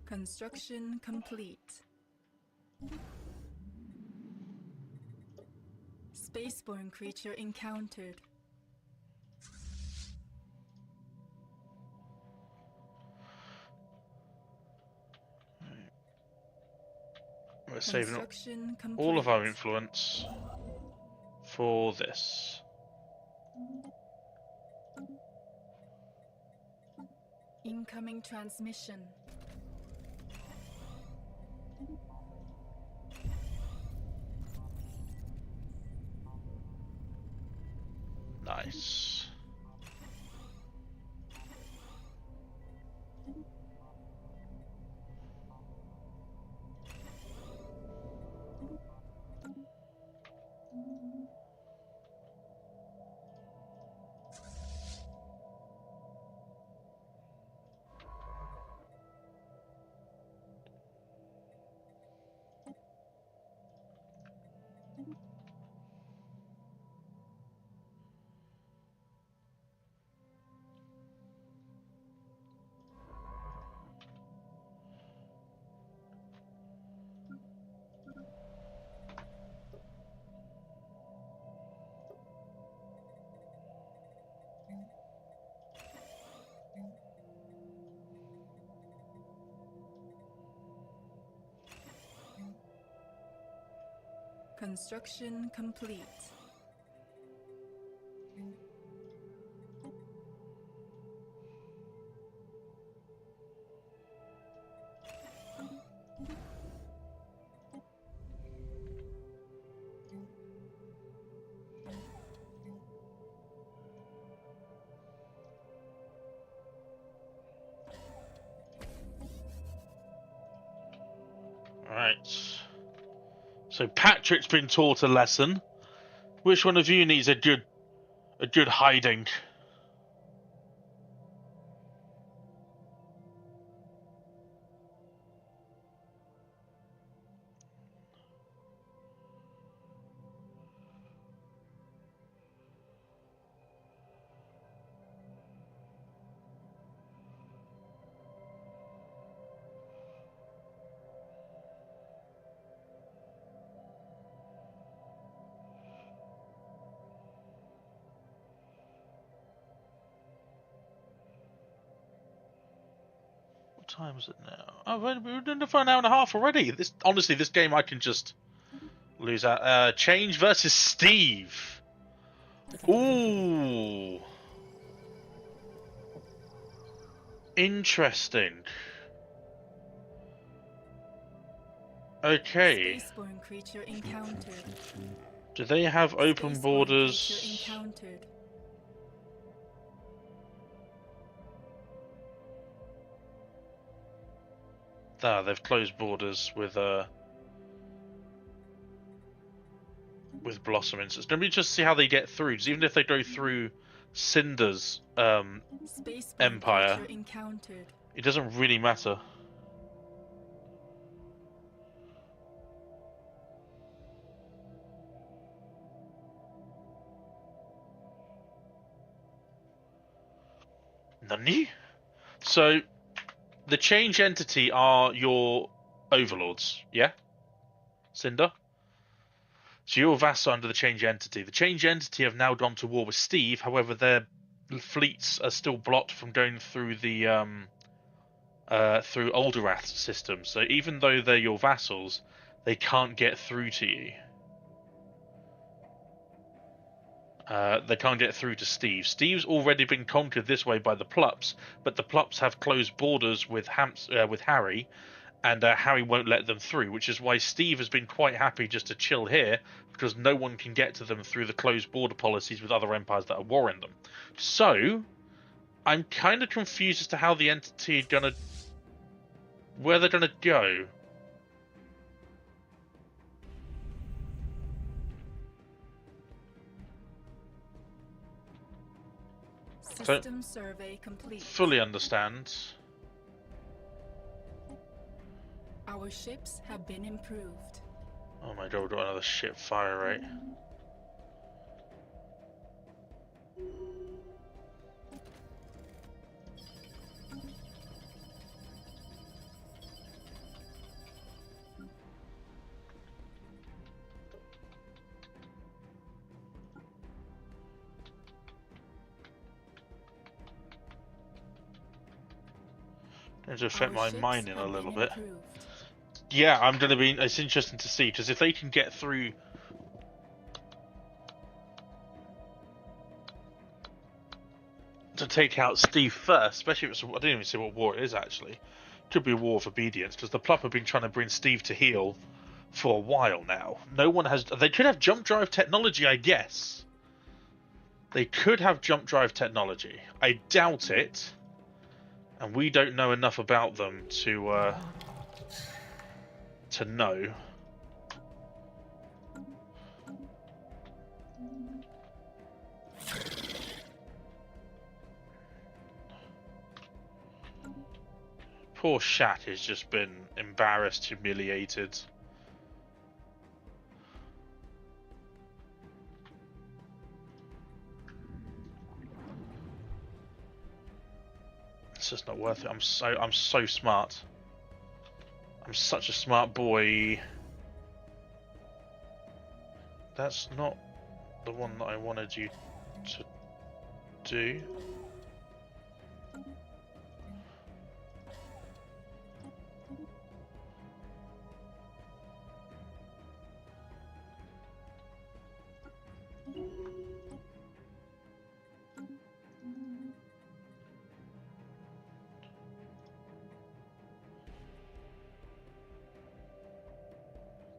Construction complete. Spaceborne creature encountered. We're saving up Construction complete. all of our influence for this. Incoming transmission. Nice. Construction complete. Alright. So Patrick's been taught a lesson. Which one of you needs a good hiding? What time is it now? Oh, we're done for an hour and a half already. Honestly, this game I can just lose out. Change versus Steve. Ooh. Interesting. Okay. Spaceborne creature encountered. Do they have open Spaceborne borders? creature encountered. They've closed borders with Blossom Instance. Let me just see how they get through. Because even if they go through Cinder's Spaceborne empire, creature encountered. it doesn't really matter. Nani? So, the change entity are your overlords, yeah? Cinder? So you're a vassal under the change entity. The change entity have now gone to war with Steve, however their fleets are still blocked from going through the through Alderath's system. So even though they're your vassals, they can't get through to you. They can't get through to Steve. Steve's already been conquered this way by the Plups, but the Plups have closed borders with Harry, and Harry won't let them through, which is why Steve has been quite happy just to chill here, because no one can get to them through the closed border policies with other empires that are warring them. So, I'm kind of confused as to how the entity are gonna... where they're gonna go. System survey complete. Fully understand. Our ships have been improved. Oh my god, we've got another ship fire rate. Going to affect my mining a little bit. Yeah, I'm going to be... it's interesting to see, because if they can get through... to take out Steve first, especially if it's... I didn't even see what war it is, actually. Could be a war of obedience, because the Plup have been trying to bring Steve to heel for a while now. No one has... they could have jump drive technology, I guess. They could have jump drive technology. I doubt it. And we don't know enough about them to know. Poor Shat has just been embarrassed, humiliated. It's just not worth it. I'm so smart. I'm such a smart boy. That's not the one that I wanted you to do.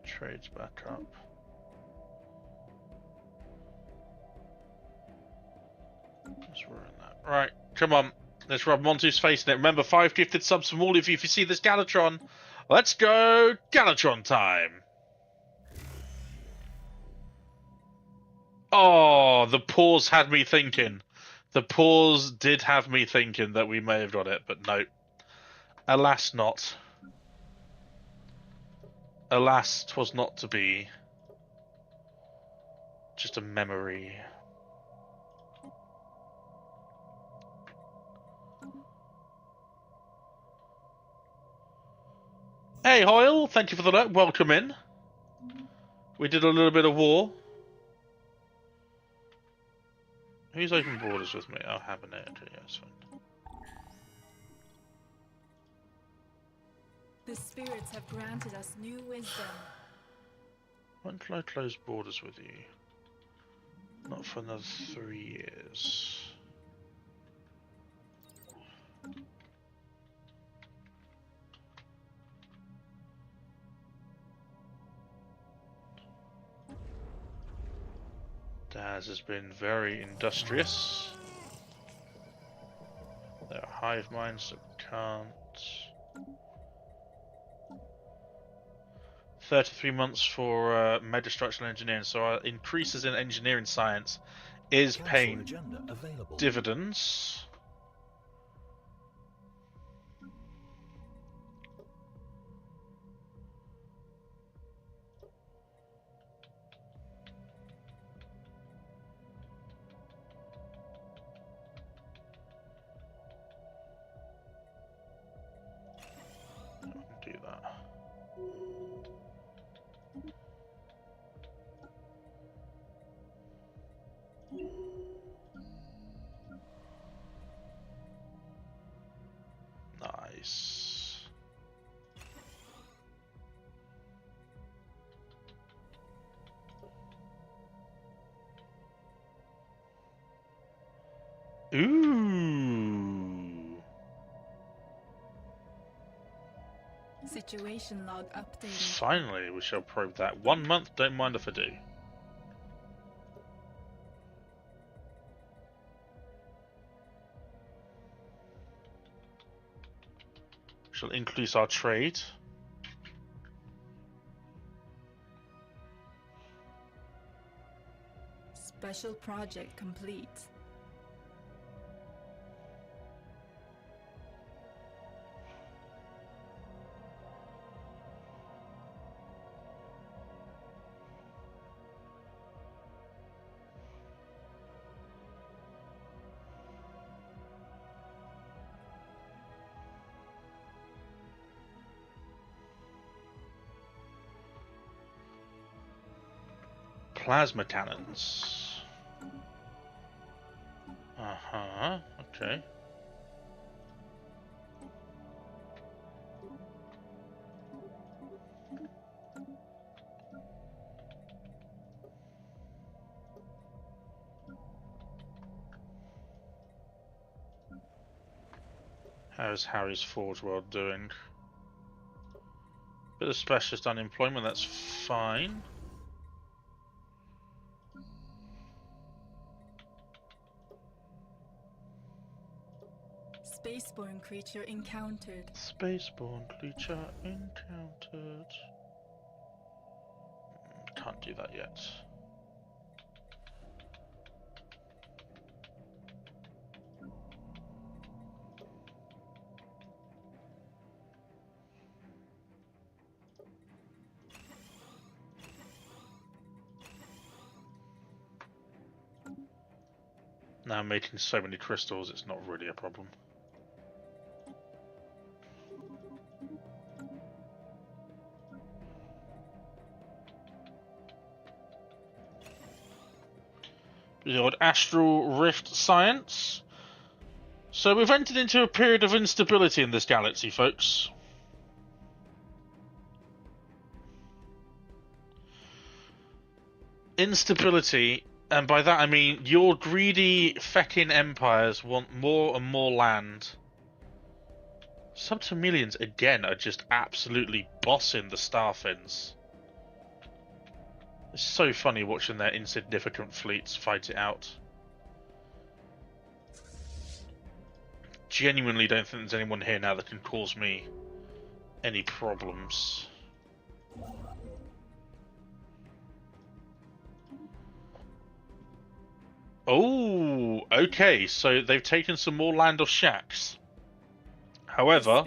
Trades back up. Let's ruin that. Right, come on. Let's rub Monty's face in it. Remember, 5 gifted subs from all of you if you see this Galatron. Let's go Galatron time. Oh, the pause had me thinking. The pause did have me thinking that we may have got it, but no. Alas not. Alas, 'twas not to be. Just a memory. Hey Hoyle, thank you for the note. Welcome in. We did a little bit of war. Who's open borders with me? I'll have an edge. Yeah, that's fine. The spirits have granted us new wisdom. When can I close borders with you? Not for another 3 years. Daz has been very industrious. There are hive minds that can't. 33 months for mega-structural engineering, so our increases in engineering science is paying dividends. Do that. Nice. Ooh. Situation log updated. Finally, we shall probe that. 1 month, don't mind if I do. Shall increase our trade. Special project complete. Plasma cannons. Uh-huh, okay. How's Harry's Forge World doing? Bit of specialist unemployment, that's fine. Spaceborne creature encountered. Spaceborne creature encountered. Can't do that yet. Now I'm making so many crystals, it's not really a problem. The old astral rift science. So we've entered into a period of instability in this galaxy, folks. Instability, and by that I mean your greedy feckin' empires want more and more land. Subtermilians again are just absolutely bossing the Starfins. It's so funny watching their insignificant fleets fight it out. Genuinely don't think there's anyone here now that can cause me any problems. Oh, okay, so they've taken some more land off Shaxx. However,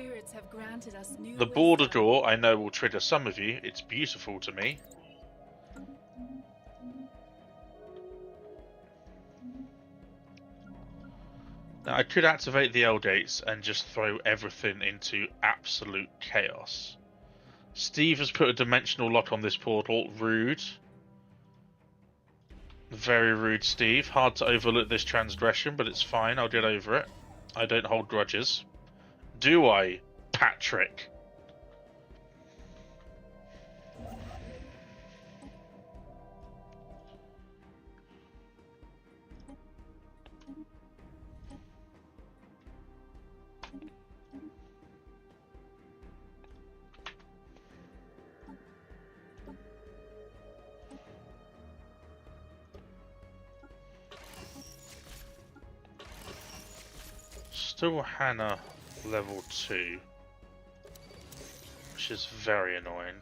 the border door I know will trigger some of you. It's beautiful to me. Now, I could activate the L gates and just throw everything into absolute chaos. Steve has put a dimensional lock on this portal. Rude. Very rude, Steve. Hard to overlook this transgression, but it's fine. I'll get over it. I don't hold grudges. Do I, Patrick? Still Hannah level 2, which is very annoying.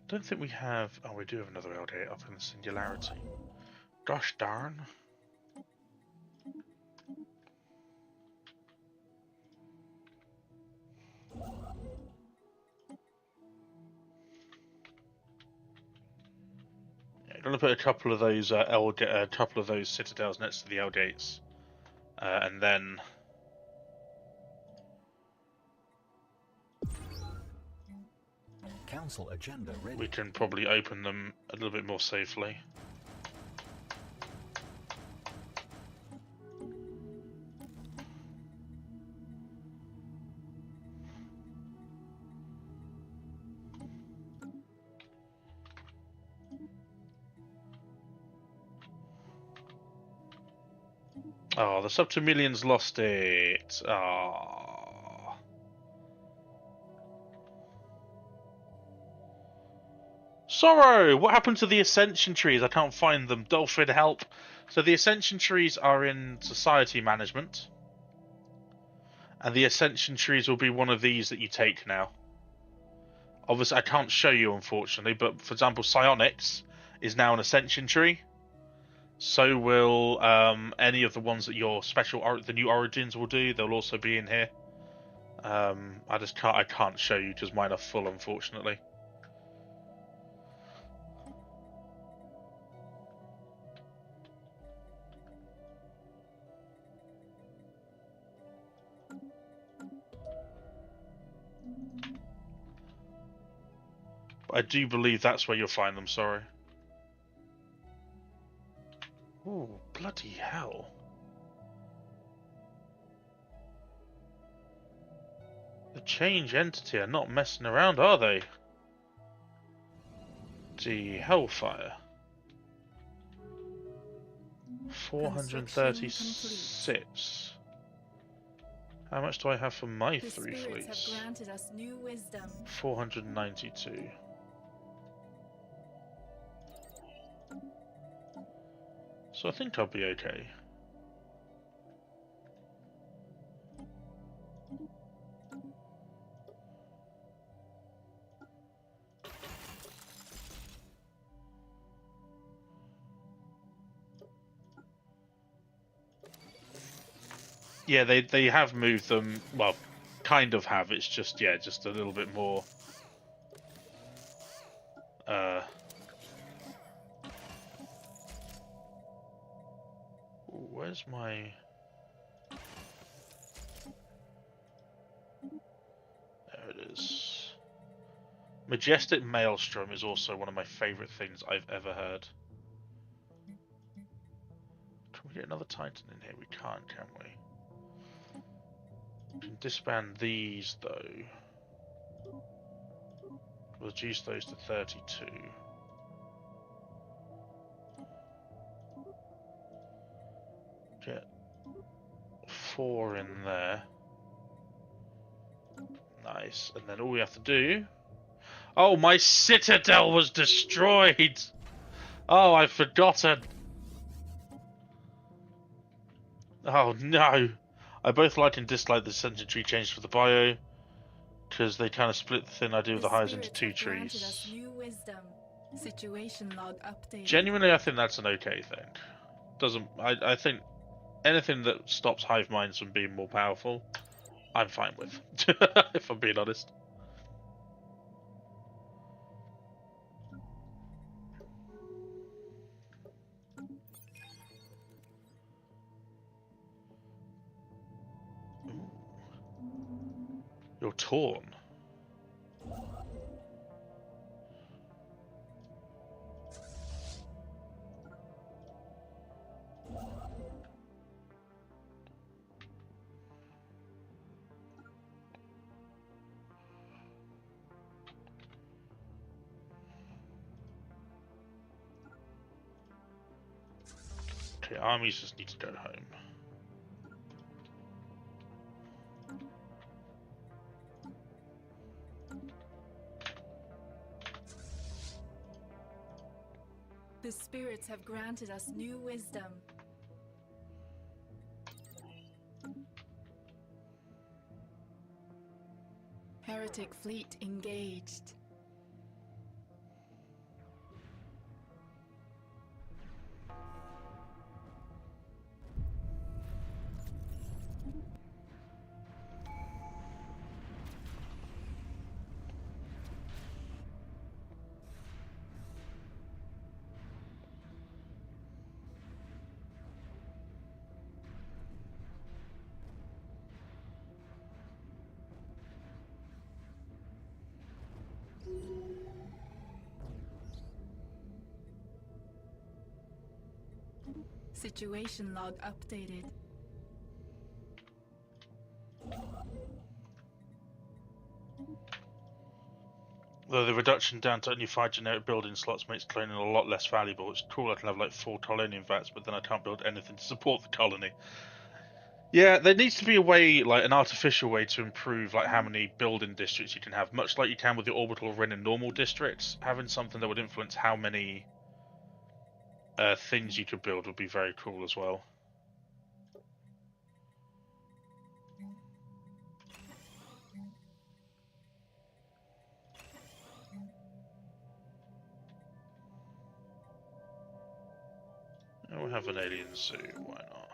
Don't think we have... Oh, we do have another LD up in the Singularity. Gosh darn. going to put a couple of those a couple of those citadels next to the L gates, and then Council agenda ready. we can probably open them a little bit more safely. Oh, the Subtermillions lost it. Oh. Sorrow! What happened to the Ascension trees? I can't find them. Dolphin, help! So the Ascension trees are in Society Management. And the Ascension trees will be one of these that you take now. Obviously, I can't show you, unfortunately, but for example, Psionics is now an Ascension tree. So will any of the ones that your the new Origins will do. They'll also be in here. I can't show you because mine are full, unfortunately. But I do believe that's where you'll find them. Sorry. Oh, bloody hell. The change entity are not messing around, are they? The Hellfire. 436. How much do I have for my The 3 spirits fleets? have granted us new wisdom. 492. So I think I'll be okay. Yeah, they have moved them. Well, kind of have. It's just just a little bit more. Where's my? There it is. Majestic Maelstrom is also one of my favourite things I've ever heard. Can we get another Titan in here? We can't, can we? We can disband these though. Reduce those to 32. Get 4 in there. Nice. And then all we have to do... Oh, my citadel was destroyed! Oh, I've forgotten. Oh, no. I both like and dislike the Ascension tree change for the bio, because they kind of split the thing I do with the highs into 2 trees. New wisdom. Situation log updated. Genuinely, I think that's an okay thing. I think anything that stops hive minds from being more powerful, I'm fine with, if I'm being honest. Ooh. You're torn. Okay, armies just need to go home. The spirits have granted us new wisdom. Heretic fleet engaged. Situation log updated. Though the reduction down to only 5 generic building slots makes cloning a lot less valuable. It's cool I can have like 4 colonium vats, but then I can't build anything to support the colony. Yeah, there needs to be a way, like an artificial way, to improve like how many building districts you can have, much like you can with the orbital ring and normal districts. Having something that would influence how many things you could build would be very cool as well. And we'll have an alien zoo, why not?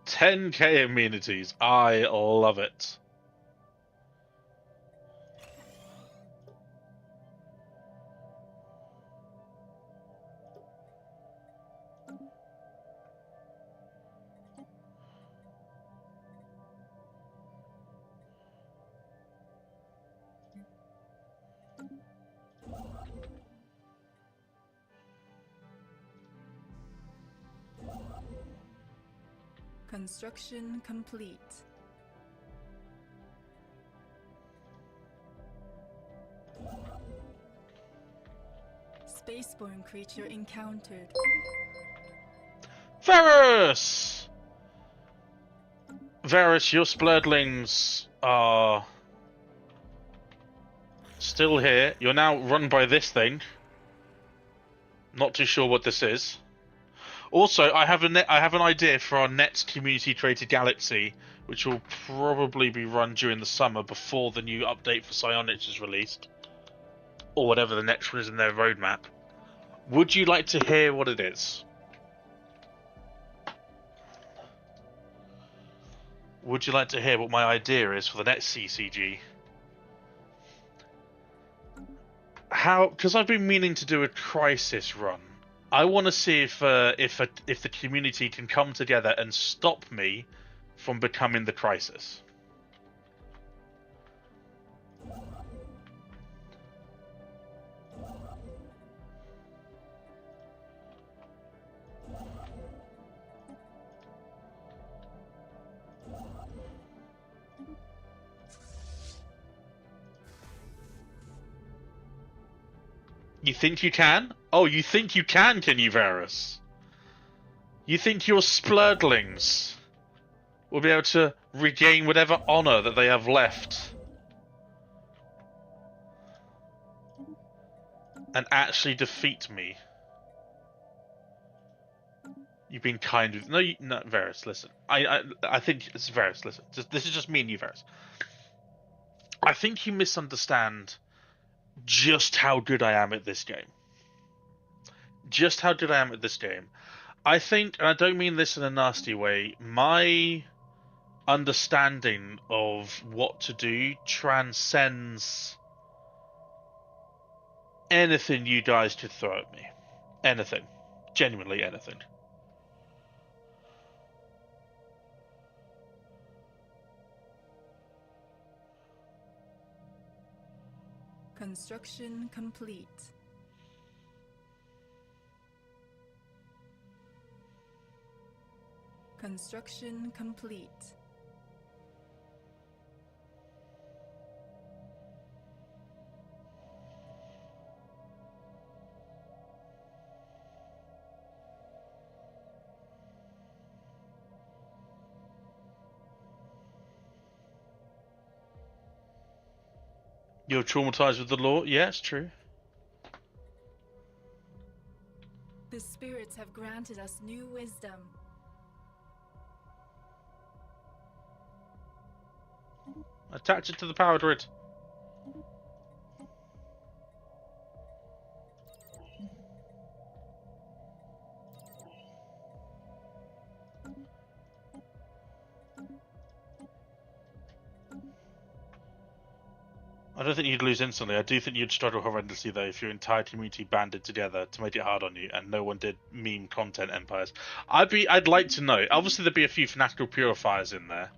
$10K amenities. I love it. Construction complete. Spaceborne creature encountered. Varus! Varus, your splurdlings are still here. You're now run by this thing. Not too sure what this is. Also, I have an idea for our next community-created galaxy, which will probably be run during the summer before the new update for Psionics is released, or whatever the next one is in their roadmap. Would you like to hear what it is? Would you like to hear what my idea is for the next CCG? Because I've been meaning to do a crisis run. I want to see if the community can come together and stop me from becoming the crisis. You think you can? Oh, you think you can you, Varus? You think your splurdlings will be able to regain whatever honor that they have left and actually defeat me? You've been kind of... No, Varus, listen. I think it's Varus, listen. This is just me and you, Varus. I think you misunderstand just how good I am at this game. Just how good I am at this game. I think, and I don't mean this in a nasty way, my understanding of what to do transcends anything you guys could throw at me. Anything. Genuinely anything. Construction complete. Construction complete. You're traumatized with the law? Yeah, it's true. The spirits have granted us new wisdom. Attach it to the power grid. I don't think you'd lose instantly. I do think you'd struggle horrendously though if your entire community banded together to make it hard on you and no one did meme content empires. I'd like to know. Obviously there'd be a few fanatical purifiers in there.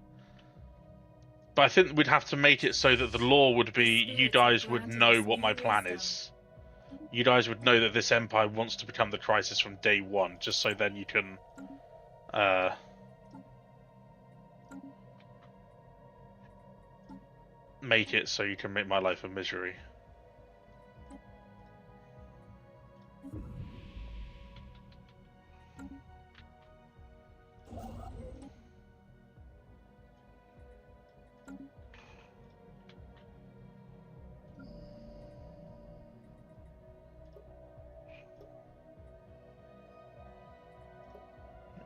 But I think we'd have to make it so that the law would be you guys would know what my plan is. You guys would know that this empire wants to become the crisis from day one, just so then you can make it so you can make my life a misery.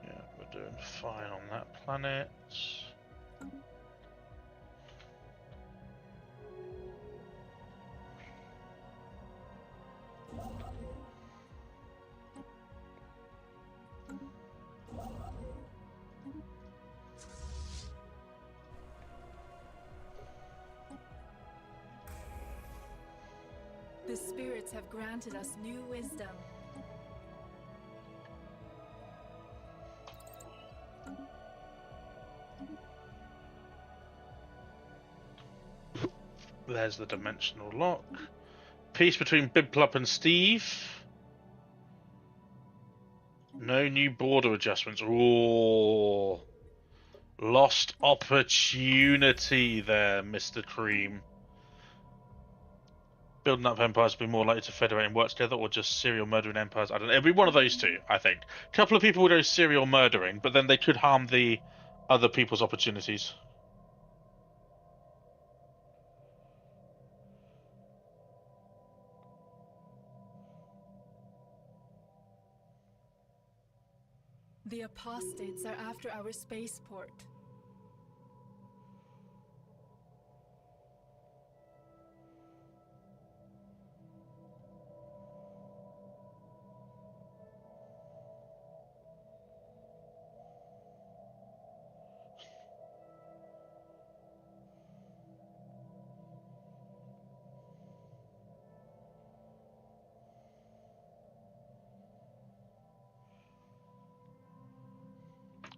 Yeah, we're doing fine on that planet. The spirits have granted us new wisdom. There's the dimensional lock. Peace between Bibplup and Steve. No new border adjustments. Ooh. Lost opportunity there, Mr. Cream. Building up empires would be more likely to federate and work together, or just serial murdering empires. I don't know. It'd be one of those two, I think. A couple of people would go serial murdering, but then they could harm the other people's opportunities. The apostates are after our spaceport.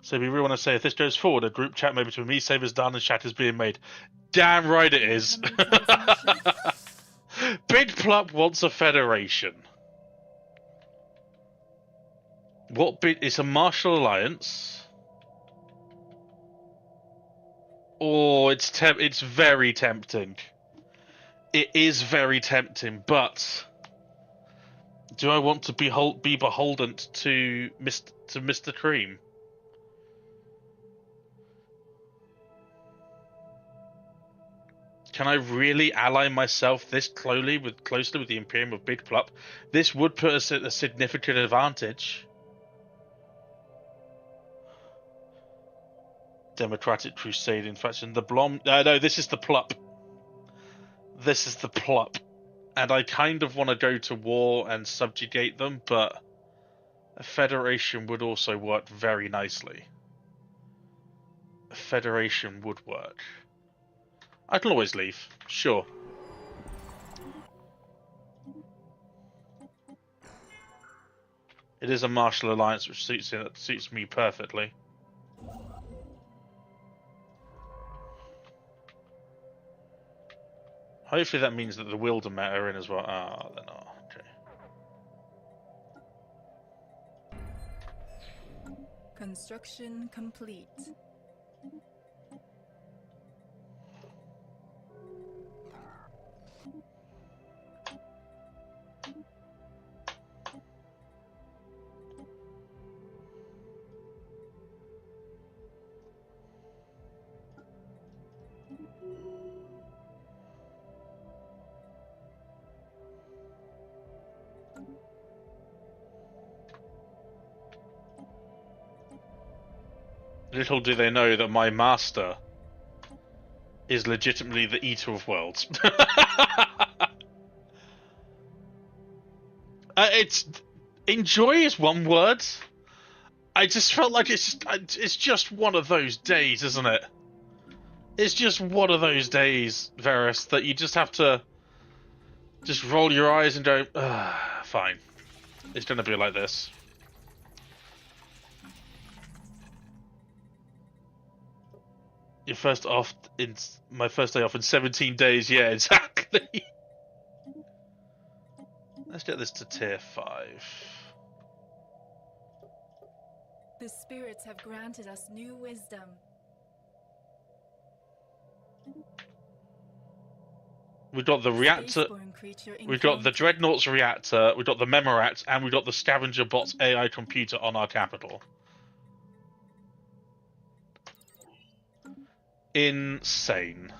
So we really want to say, if this goes forward, a group chat maybe between me, Savers, Dan, and Chat is being made. Damn right it is. Big Plup wants a federation. What bit? It's a martial alliance. Oh, it's very tempting. It is very tempting, but do I want to be beholden to Mr. Cream? Can I really ally myself this closely with the Imperium of Big Plup? This would put us at a significant advantage. Democratic Crusading faction. The Blom. No, this is the Plup. This is the Plup. And I kind of want to go to war and subjugate them, but a federation would also work very nicely. A federation would work. I can always leave, sure. It is a martial alliance which suits me perfectly. Hopefully that means that the Wildermet are in as well. Ah, they're not. Okay. Construction complete. Little do they know that my master is legitimately the Eater of Worlds. It's enjoy is one word. I just felt like it's just one of those days, isn't it? It's just one of those days, Varys, that you just have to just roll your eyes and go, fine. It's gonna be like this. Your first off in my first day off in 17 days. Yeah, exactly. Let's get this to tier 5. The spirits have granted us new wisdom. We've got the reactor. Spaceborne creature We've got the encountered. Dreadnought's reactor. We've got the Memorat, and we've got the Scavenger Bot's AI computer on our capital. Insane.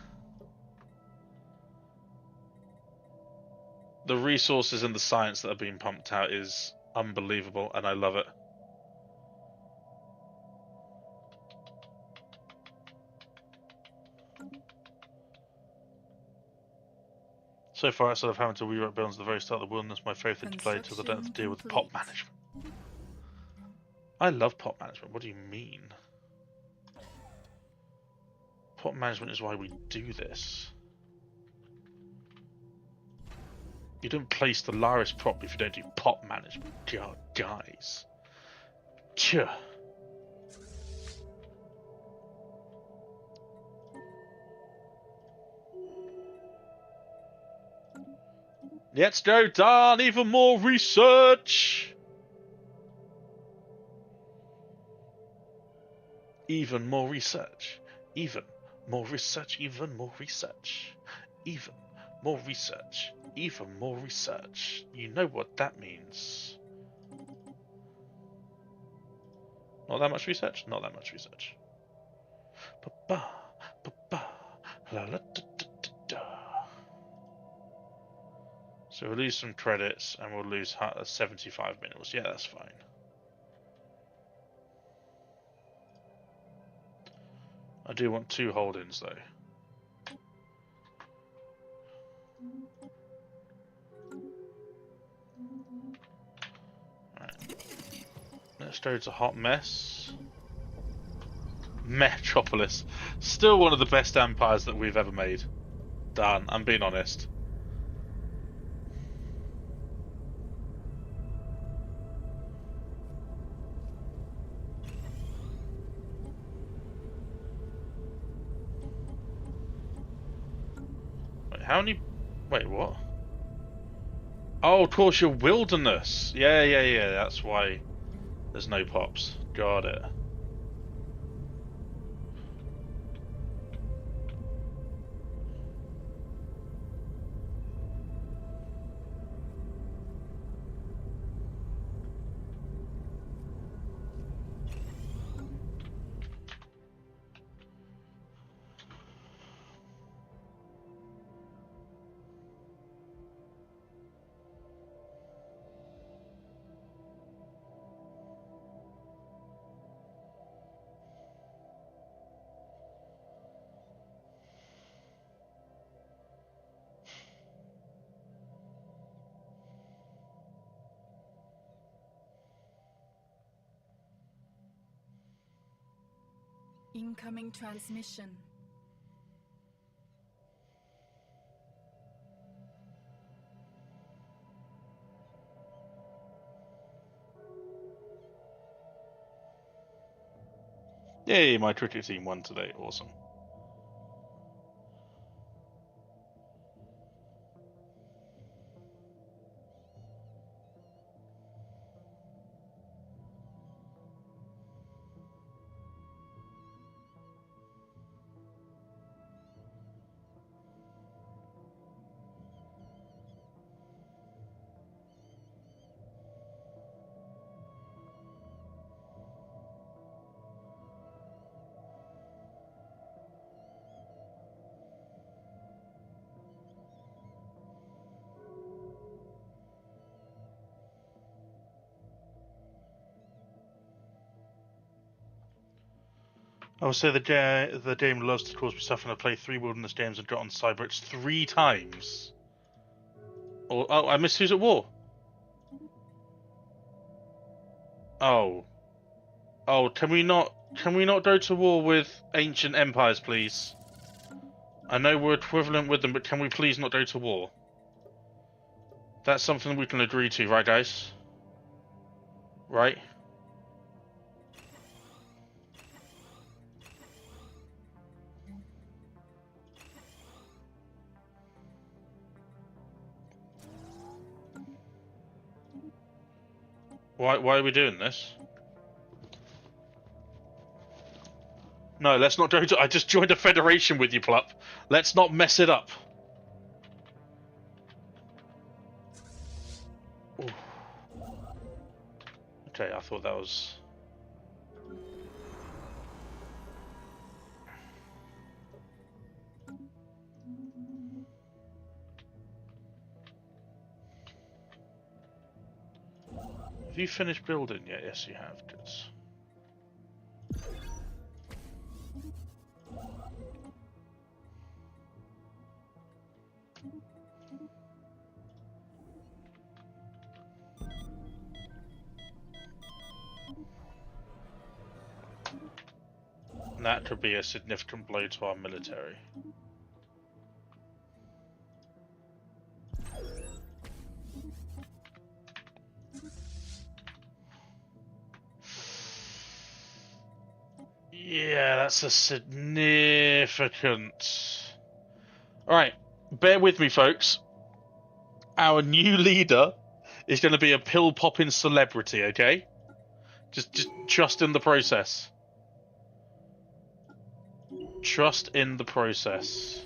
The resources and the science that are being pumped out is unbelievable, and I love it. So far, outside of having to rewrite buildings at the very start of the wilderness, my favourite thing to play till I don't have to deal with pop management. I love pop management. What do you mean? Pop management is why we do this. You don't play Stellaris properly if you don't do pop management. God, guys. Tch. Let's go down, even more research. Even more research. Even more research. Even more research. Even more research. Even more research. You know what that means. Not that much research? Not that much research. Ba-ba, ba-ba, la-la-da-da-da-da. So we'll lose some credits and we'll lose 75 minerals. Yeah, that's fine. I do want 2 hold-ins though. Right. Let's go to Hot Mess. Metropolis. Still one of the best empires that we've ever made. Done. I'm being honest. Wait, how many... Wait, what? Oh, of course, your wilderness. Yeah, that's why there's no pops. Got it. Incoming transmission. Yay, my cricket team won today. Awesome. I would say the game loves to cause me suffering. I played 3 wilderness games and got on Cyberx 3 times. Oh, I missed Who's at War. Oh, can we not go to war with ancient empires, please? I know we're equivalent with them, but can we please not go to war? That's something we can agree to, right, guys? Right? Why are we doing this? No, let's not go to... I just joined a federation with you, Plup. Let's not mess it up. Ooh. Okay, I thought that was... Have you finished building yet? Yes, you have. Good. That could be a significant blow to our military. Yeah, that's a significant... Alright, bear with me, folks. Our new leader is going to be a pill-popping celebrity, okay? Just trust in the process. Trust in the process.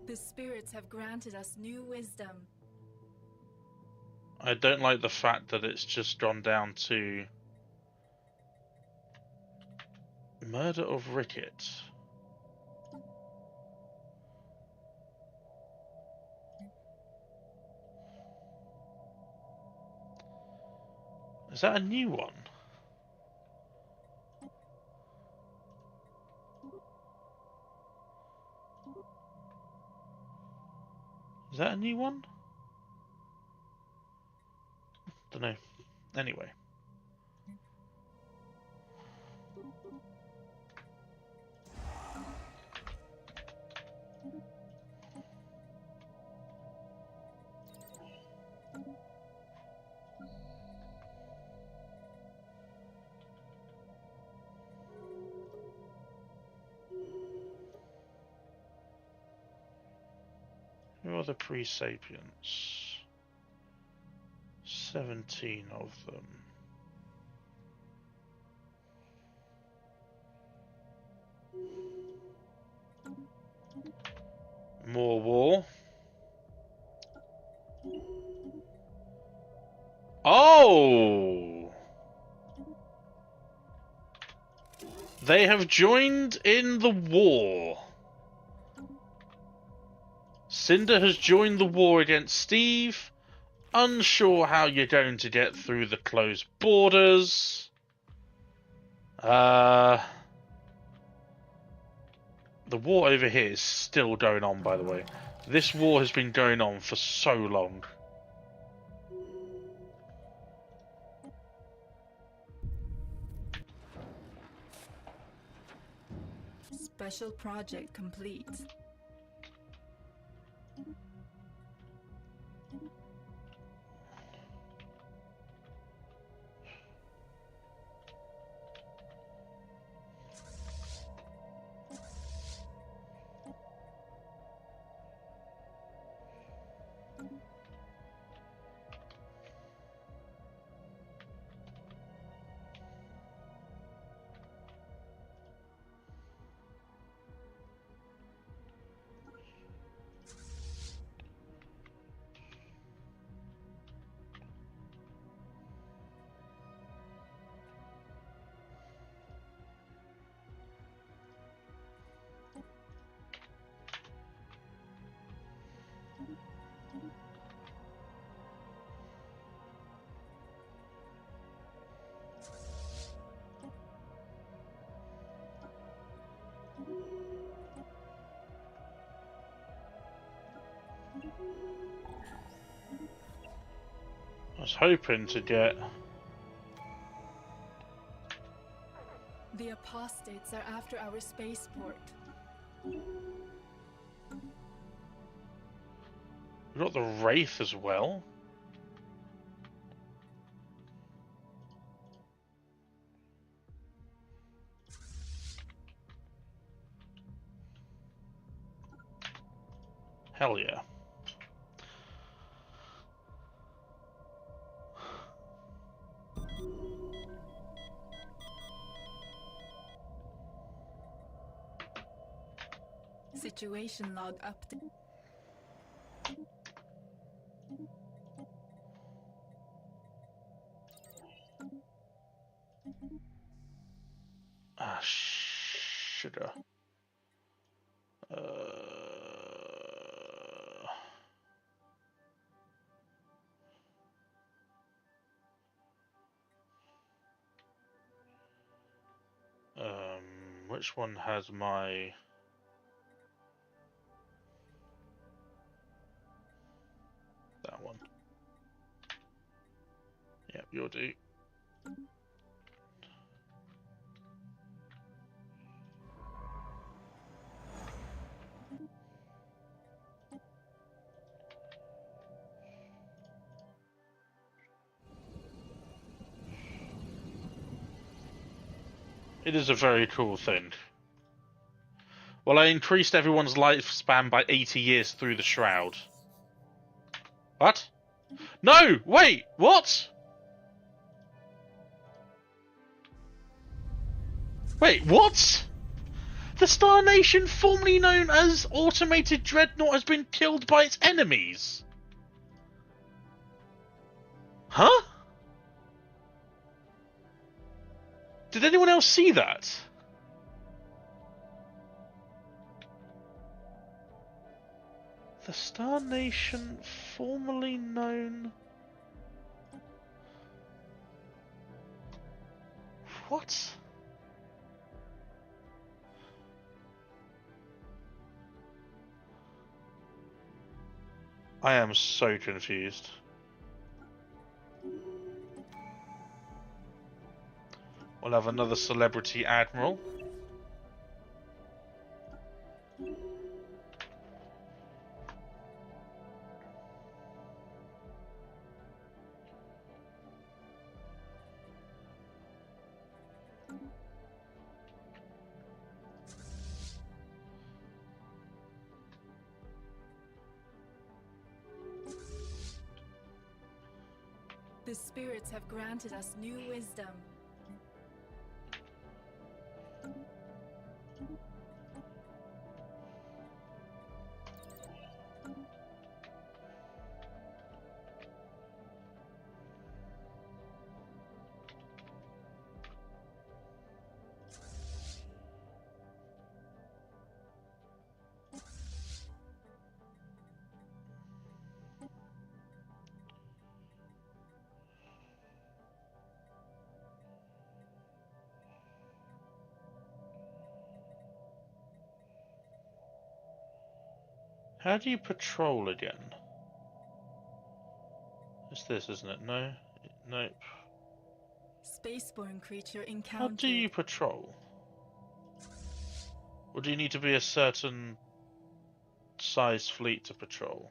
The spirits have granted us new wisdom. I don't like the fact that it's just gone down to... Murder of Rickett. Is that a new one? Is that a new one? Don't know. Anyway. Who are the pre-sapients? 17 of them. More war. Oh! They have joined in the war. Cinder has joined the war against Steve. Unsure how you're going to get through the closed borders. The war over here is still going on, by the way. This war has been going on for so long. Special project complete. I was hoping to get... The apostates are after our spaceport. We've got the Wraith as well. Hell yeah. Situation log update. Ah, sugar. Which one has my... That one. Yep, you'll do. It is a very cool thing. Well, I increased everyone's lifespan by 80 years through the shroud. What? No! Wait! What? Wait, what? The Star Nation, formerly known as Automated Dreadnought, has been killed by its enemies. Huh? Did anyone else see that? The Star Nation, formerly known... What? I am so confused. We'll have another celebrity admiral. The spirits have granted us new wisdom. How do you patrol again? It's this, isn't it? No? Nope. Spaceborne creature encountered. How do you patrol? Or do you need to be a certain size fleet to patrol?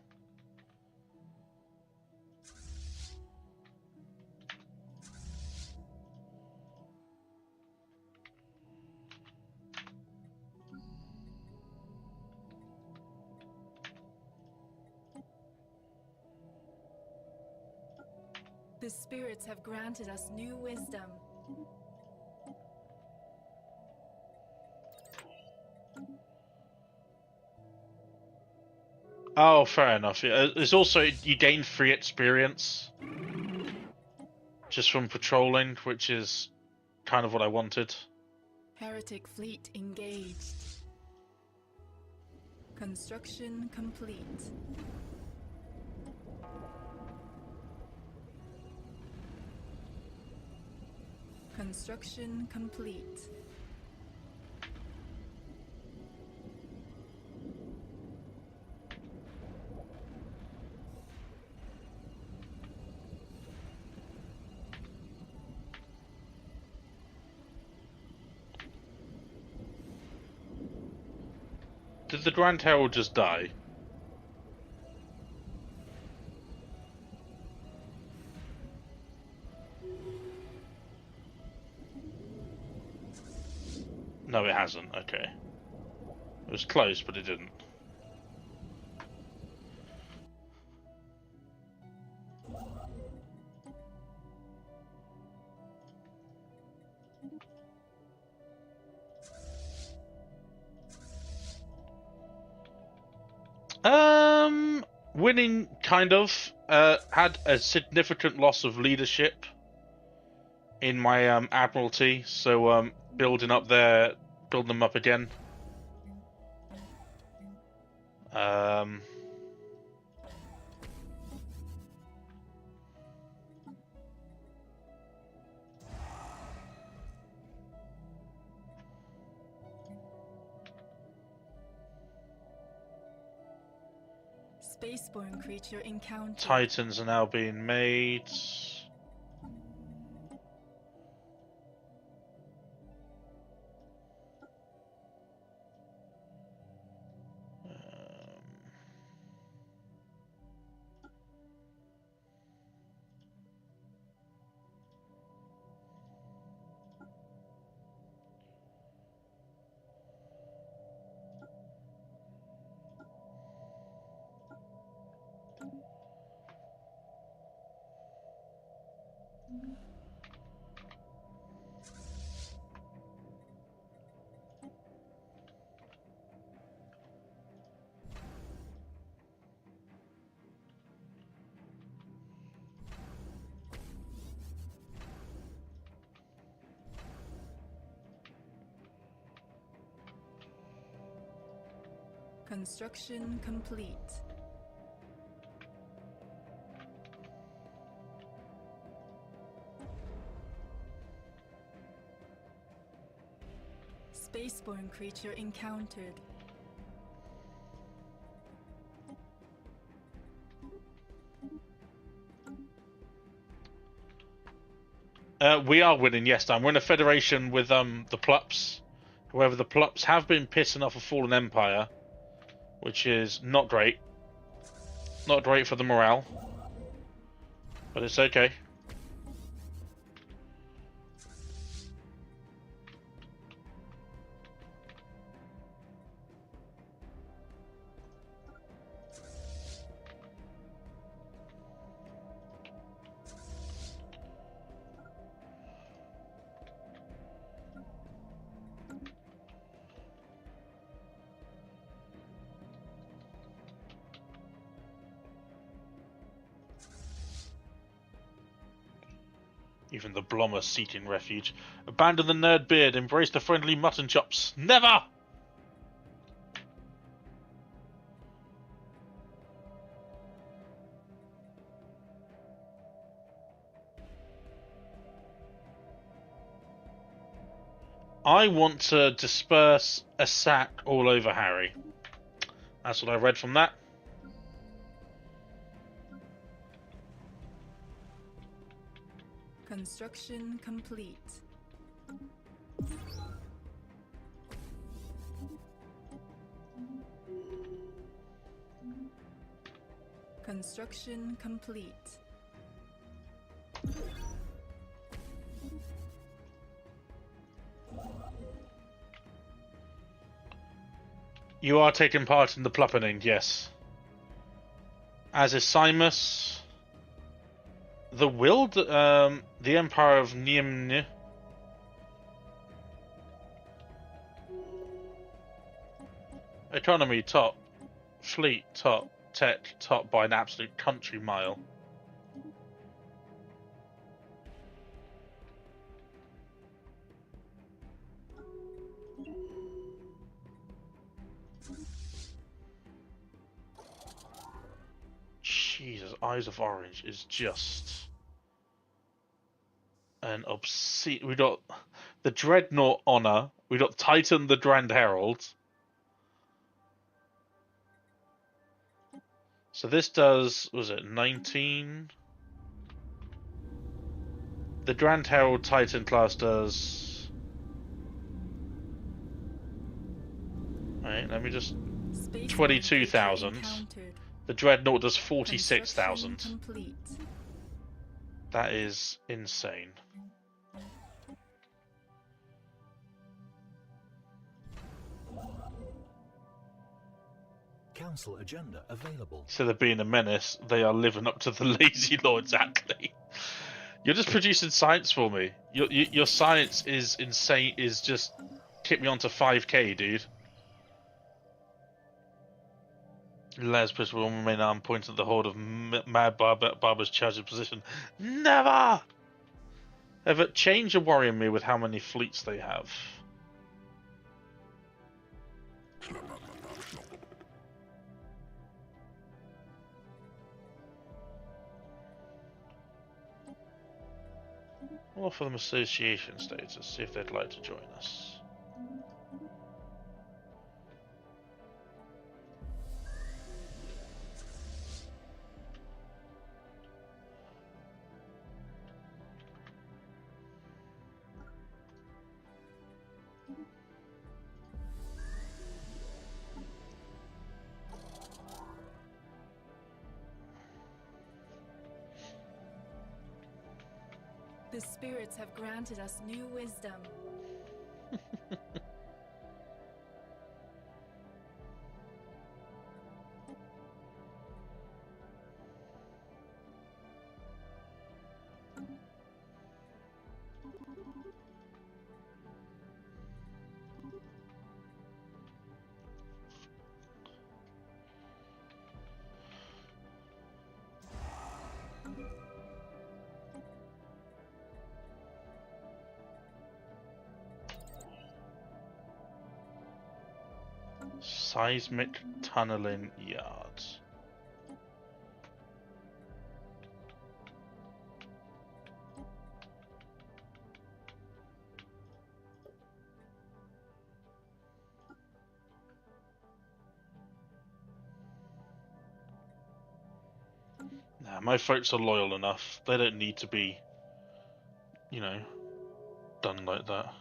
The spirits have granted us new wisdom. Oh, fair enough. Yeah, it's also, you gain free experience just from patrolling, which is kind of what I wanted. Heretic fleet engaged. Construction complete. Construction complete. Did the Grand Herald just die? No, it hasn't. Okay. It was close, but it didn't. Winning kind of had a significant loss of leadership in my admiralty, so building them up again. Spaceborne creature encountered. Titans are now being made. Construction complete. Spaceborne creature encountered. We are winning, yes, Dan. We're in a federation with the Plups. However, the Plups have been pissing off a fallen empire, which is not great. Not great for the morale. But it's okay. Even the Blommer seeking refuge. Abandon the nerd beard, embrace the friendly mutton chops. Never! I want to disperse a sack all over Harry. That's what I read from that. Construction complete. Construction complete. You are taking part in the pluppening, yes. As is Simus. The Wild, the Empire of Niemne. Economy top. Fleet top. Tech top by an absolute country mile. Jesus, Eyes of Orange is just an obscene. We got the Dreadnought Honor. We got Titan the Grand Herald. So this does, was it 19? The Grand Herald Titan class does. Right, let me just Baseline 22,000. feature encountered. The Dreadnought does Construction 46,000. complete. That is insane. Council agenda available. So they're being a menace. They are living up to the lazy law exactly. You're just producing science for me. Your science is insane. Is just kick me onto 5k, dude. Les push will remain arm pointing at the horde of mad barbers charged in position. Never! Ever change are worrying me with how many fleets they have. We'll offer them association status, see if they'd like to join us. The spirits have granted us new wisdom. Seismic tunneling yards. Nah, my folks are loyal enough. They don't need to be, you know, done like that.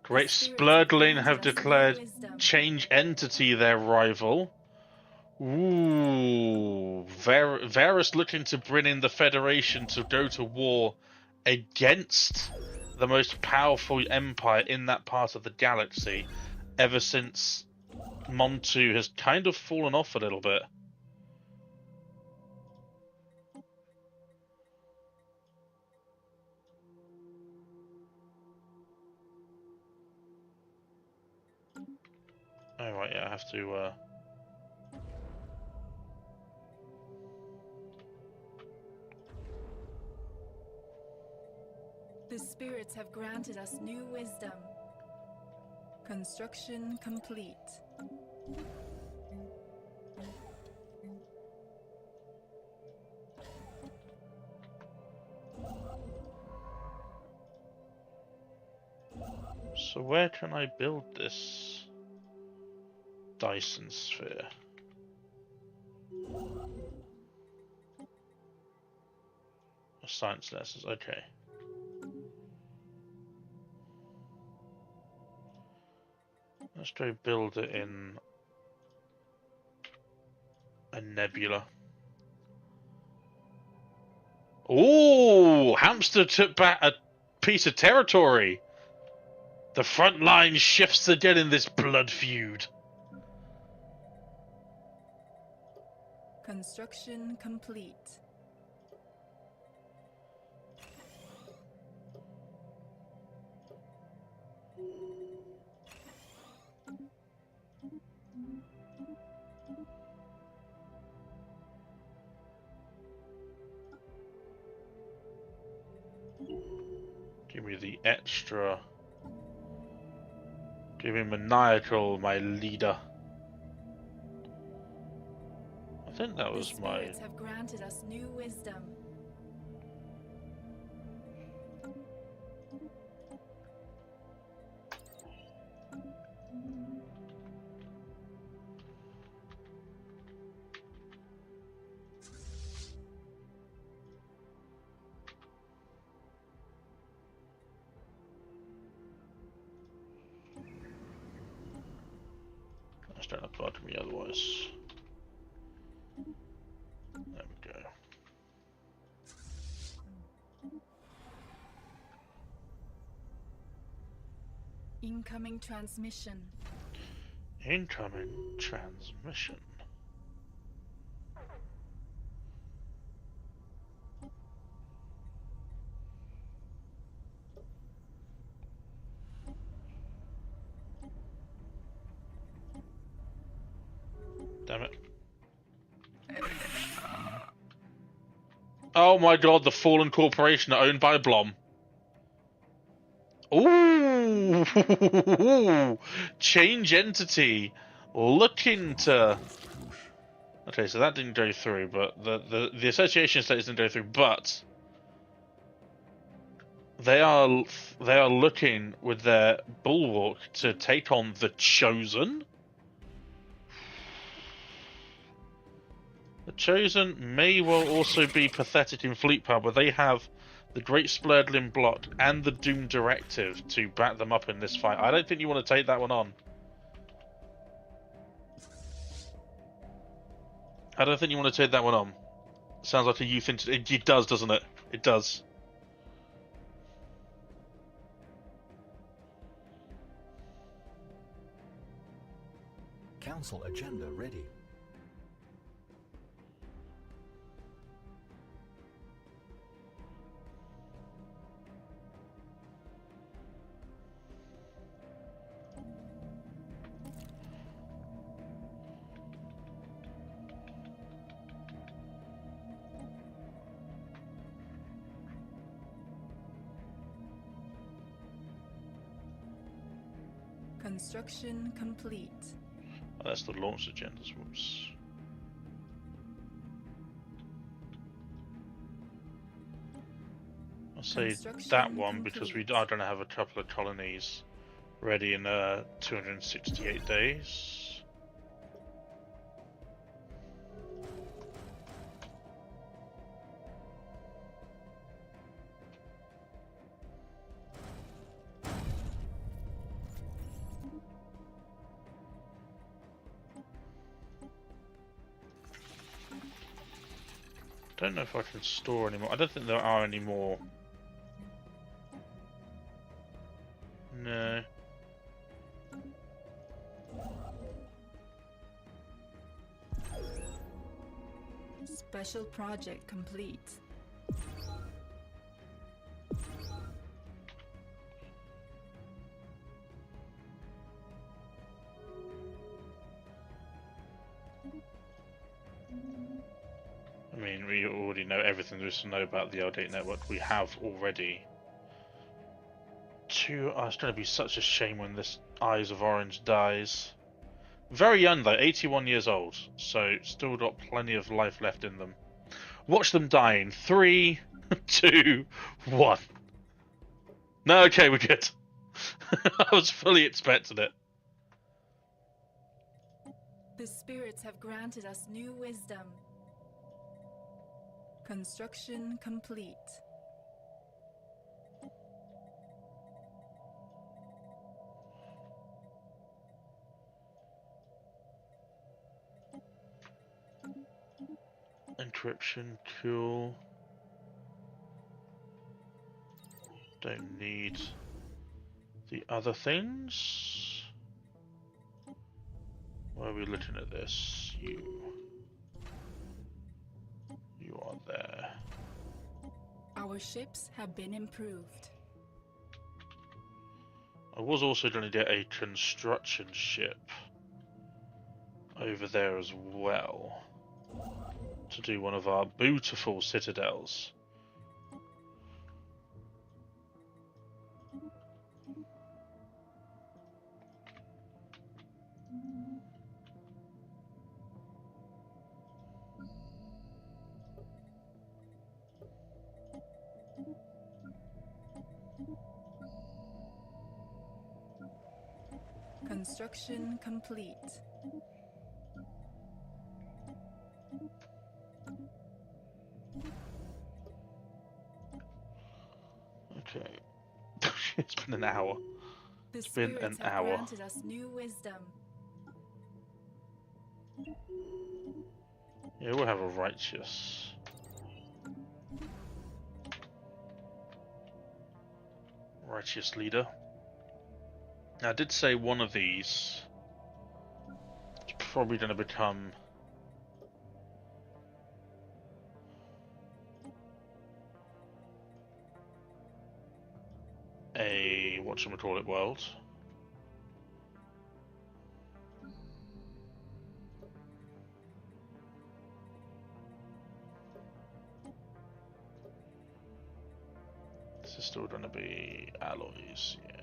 Great Splurdling have declared change entity their rival. Ooh, Varus looking to bring in the Federation to go to war against the most powerful empire in that part of the galaxy ever since Montu has kind of fallen off a little bit. Oh right, yeah, I have to The spirits have granted us new wisdom. Construction complete. So where can I build this Dyson sphere? Science lessons, okay. Let's go build it in a nebula. Ooh, Hamster took back a piece of territory. The front line shifts again in this blood feud. Construction complete. Give me the extra. Give me maniacal, my leader. I think that was The my. spirits have granted us new wisdom. bug me otherwise. There we go. Incoming transmission. Incoming transmission. Damn it. Oh my god, the Fallen Corporation are owned by Blom. Ooh! Change entity. Looking to... Okay, so that didn't go through, but the association status didn't go through, but they are looking with their bulwark to take on the Chosen. The Chosen may well also be pathetic in fleet power, but they have the Great Splurdling Blot and the Doom Directive to back them up in this fight. I don't think you want to take that one on. I don't think you want to take that one on. Sounds like a youth it does, doesn't it? It does. Council agenda ready. Construction complete. Oh, that's the launch agendas. Whoops. I'll say that one because we are going to have a couple of colonies ready in 268 days. I don't know if I can store anymore. I don't think there are any more. No. Special project complete. I mean, we already know everything there is to know about the L8 network. We have already. Oh, it's going to be such a shame when this Eyes of Orange dies. Very young though, 81 years old, so still got plenty of life left in them. Watch them die in 3, 2, 1. No, okay, we're good. I was fully expecting it. The spirits have granted us new wisdom. Construction complete. Encryption, cool. Don't need the other things. Why are we looking at this? You are there. Our ships have been improved. I was also going to get a construction ship over there as well to do one of our beautiful citadels. Construction complete. Okay. It's been an hour. The It's been an spirits have hour. granted us new wisdom. Yeah, we'll have a righteous leader. Now, I did say one of these is probably going to become a whatchamacallit world. This is still going to be alloys, yeah.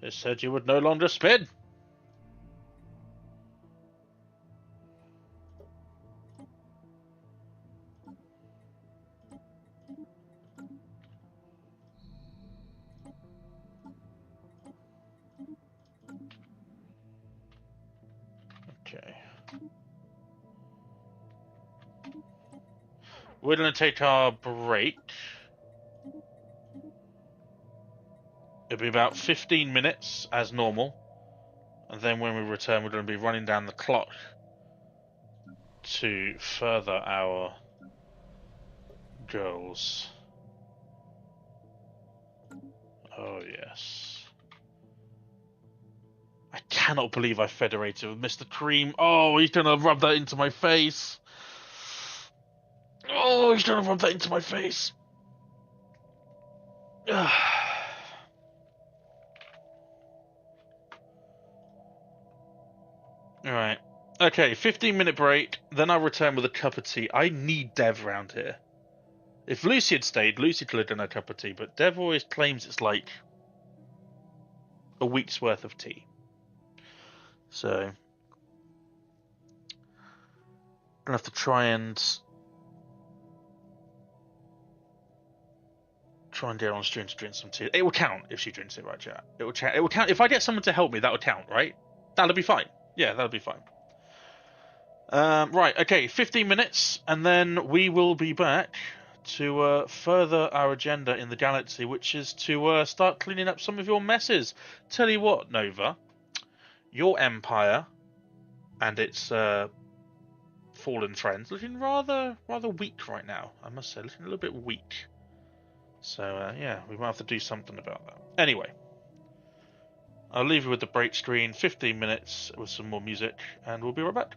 It said you would no longer spin. Okay. We're going to take our break. It'll be about 15 minutes as normal. And then when we return, we're going to be running down the clock to further our goals. Oh, yes. I cannot believe I federated with Mr. Cream. Oh, he's going to rub that into my face. Oh, he's going to rub that into my face. Alright. Okay, 15-minute break. Then I'll return with a cup of tea. I need Dev around here. If Lucy had stayed, Lucy could have done a cup of tea, but Dev always claims it's like a week's worth of tea. So, gonna have to try and get on stream to drink some tea. It will count if she drinks it, right, chat? It will count. It will count if I get someone to help me. That will count, right? That'll be fine. Yeah, that'll be fine. Right. Okay. 15 minutes, and then we will be back to further our agenda in the galaxy, which is to start cleaning up some of your messes. Tell you what, Nova, your empire and its fallen friends looking rather weak right now. I must say, looking a little bit weak. So yeah, we might have to do something about that. Anyway, I'll leave you with the break screen. 15 minutes with some more music, and we'll be right back.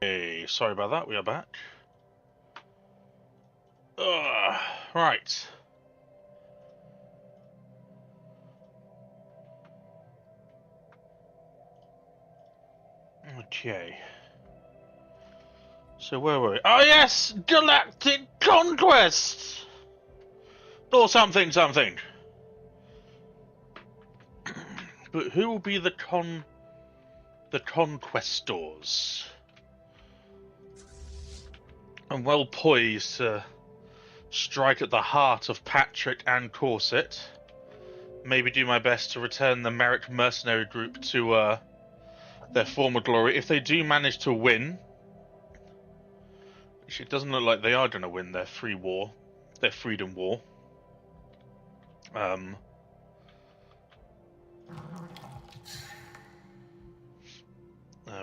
Hey, sorry about that, we are back. Right. Okay. So where were we? Oh yes! Galactic Conquest! Or something. But who will be the conquestors? I'm well poised to strike at the heart of Patrick and Corset. Maybe do my best to return the Merrick mercenary group to their former glory. If they do manage to win, which it doesn't look like they are going to win their freedom war.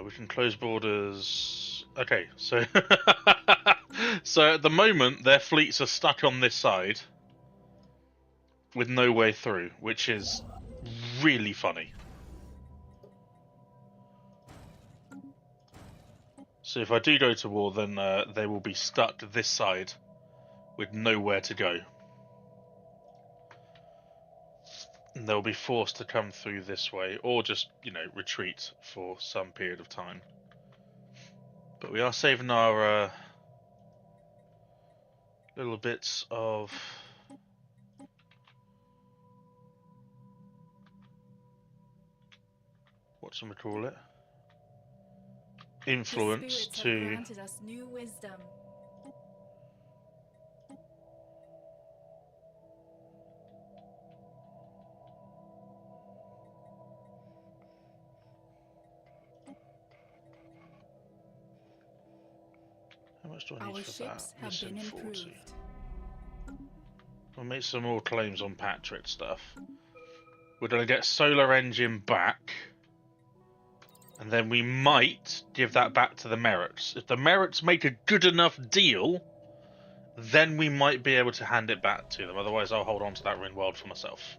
We can close borders. Okay, so so at the moment their fleets are stuck on this side with no way through, which is really funny. So if I do go to war, then they will be stuck this side with nowhere to go. And they'll be forced to come through this way, or just, retreat for some period of time. But we are saving our little bits of whatchamacallit? Influence the spirits to have granted us new wisdom. How much do I need Our for ships that? have Missing been 40. improved. We'll make some more claims on Patrick stuff. We're going to get Solar Engine back. And then we might give that back to the Merricks. If the Merricks make a good enough deal, then we might be able to hand it back to them. Otherwise, I'll hold on to that Ring World for myself.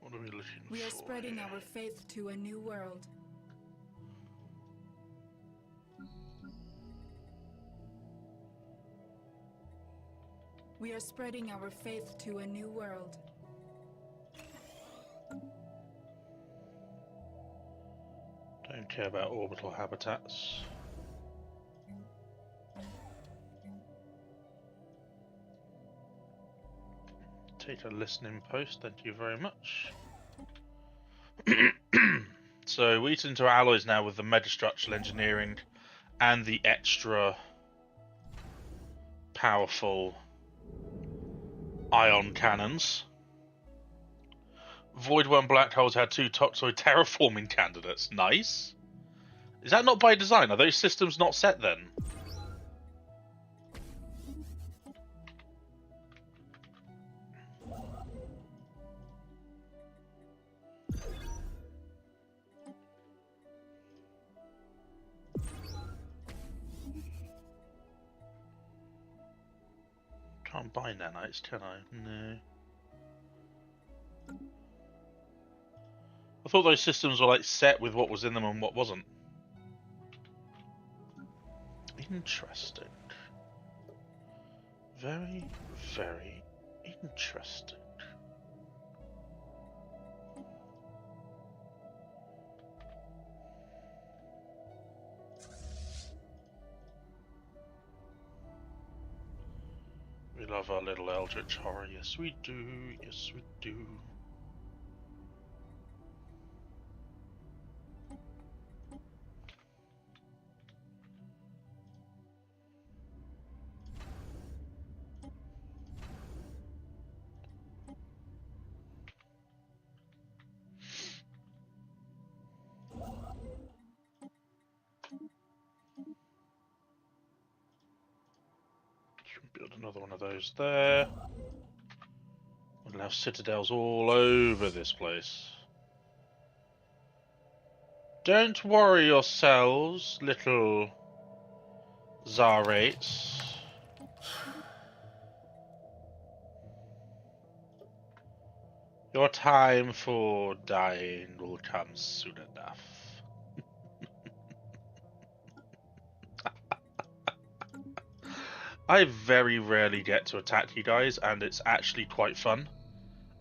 What are we looking for? We are spreading our faith to a new world. We are spreading our faith to a new world. Don't care about orbital habitats. Take a listening post, thank you very much. So we eat into our alloys now with the metastructural engineering and the extra powerful ion cannons. Void Worm black holes had 2 toxoid terraforming candidates. Nice. Is that not by design? Are those systems not set then? Can't buy nanites, can I? No. I thought those systems were like set with what was in them and what wasn't. Interesting. Very, very interesting. We love our little eldritch horror. Yes, we do. Yes, we do. Build another one of those there. We'll have citadels all over this place. Don't worry yourselves, little Zarates. Your time for dying will come soon enough. I very rarely get to attack you guys, and it's actually quite fun.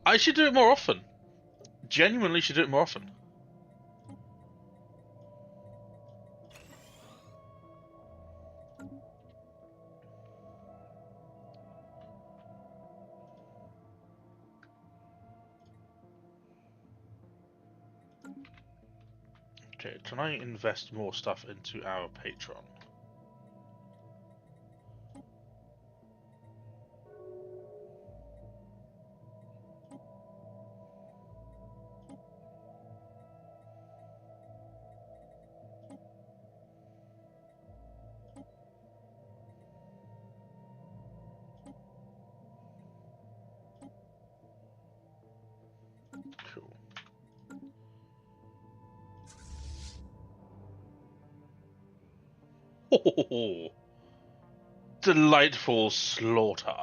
I should do it more often. Genuinely should do it more often. Okay, can I invest more stuff into our Patreon? Cool. Oh, delightful slaughter.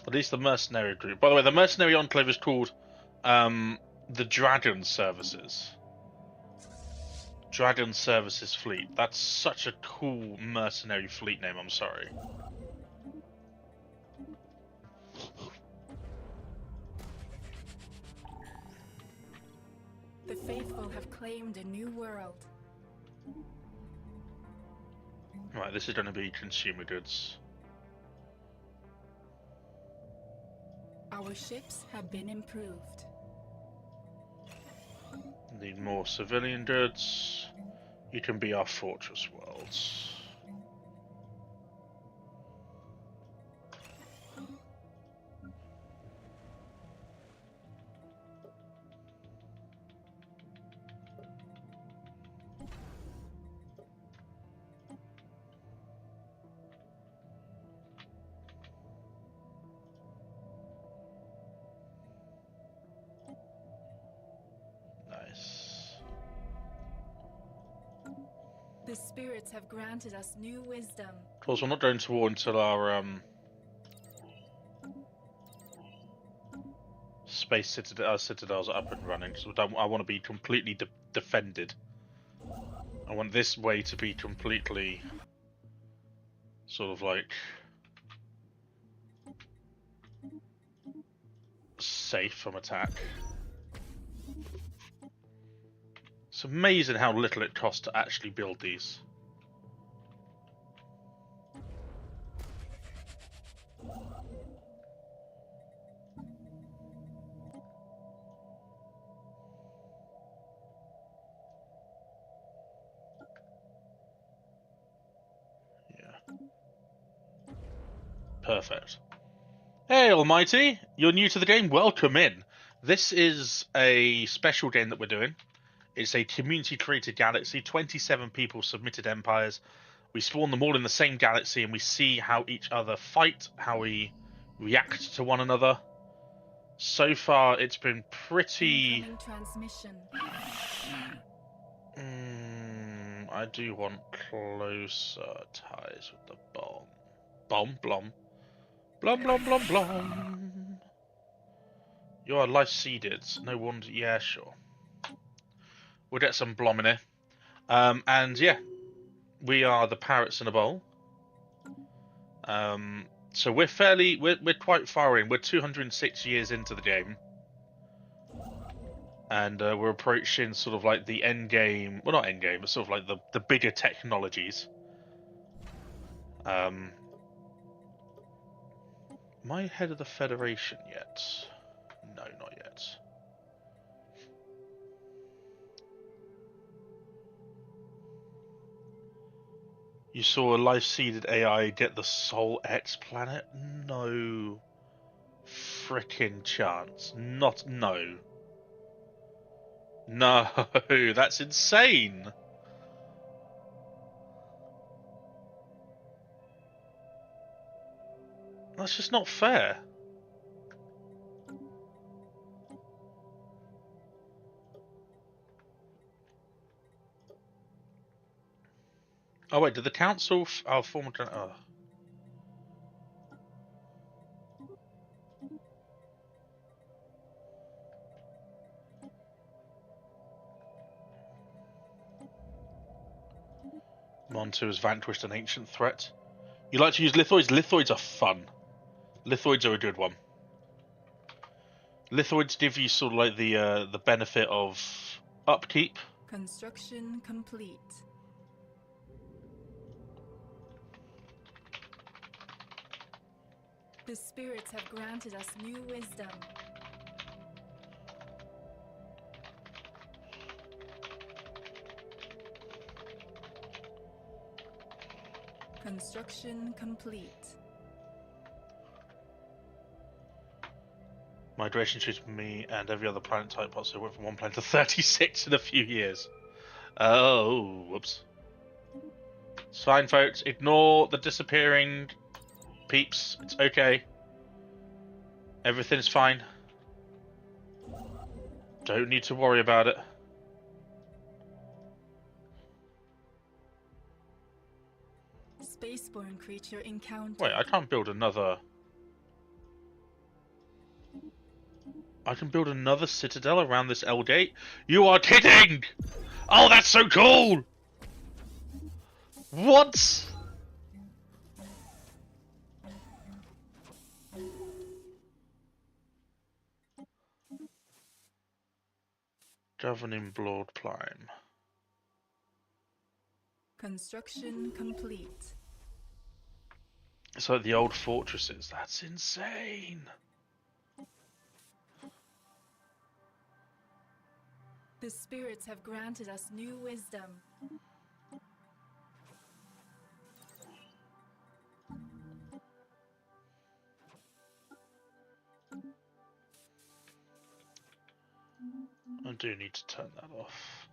At least the mercenary group. By the way, the mercenary enclave is called the Dragon Services. Dragon Services Fleet. That's such a cool mercenary fleet name, I'm sorry. The faithful have claimed a new world. Right, this is going to be consumer goods. Our ships have been improved. Need more civilian goods. You can be our fortress worlds. Nice. The spirits have granted us new wisdom. Of course, we're not going to war until our space citadels are up and running. So I want to be completely defended. I want this way to be completely sort of like safe from attack. It's amazing how little it costs to actually build these. Yeah. Perfect. Hey, Almighty! You're new to the game? Welcome in. This is a special game that we're doing. It's a community-created galaxy. 27 people submitted empires. We spawn them all in the same galaxy, and we see how each other fight, how we react to one another. So far, it's been pretty... Incoming transmission. I do want closer ties with the bomb. Bomb, blom. Blom, blom, blom, blom. You are life-seeded. No wonder... Yeah, sure. We'll get some blom in here. And yeah, we are the parrots in a bowl. So we're quite far in. We're 206 years into the game. And we're approaching sort of like the end game. Well, not end game, but sort of like the bigger technologies. Am I head of the Federation yet? No, not yet. You saw a life-seeded AI get the Sol X planet? No frickin' chance. No. No, that's insane. That's just not fair. Oh wait, did the council? Former. Oh. Montu has vanquished an ancient threat. You like to use lithoids? Lithoids are fun. Lithoids are a good one. Lithoids give you sort of like the benefit of upkeep. Construction complete. The spirits have granted us new wisdom. Construction complete. Migration shoots me and every other planet type also went from 1 planet to 36 in a few years. Oh, whoops. It's fine, folks. Ignore the disappearing peeps. It's okay. Everything's fine. Don't need to worry about it. Spaceborne creature encountered. Wait, I can't build another... I can build another citadel around this L gate? You are kidding! Oh, that's so cool! What? Governing Blood Climb. Construction complete. It's like the old fortresses. That's insane. The spirits have granted us new wisdom. I do need to turn that off.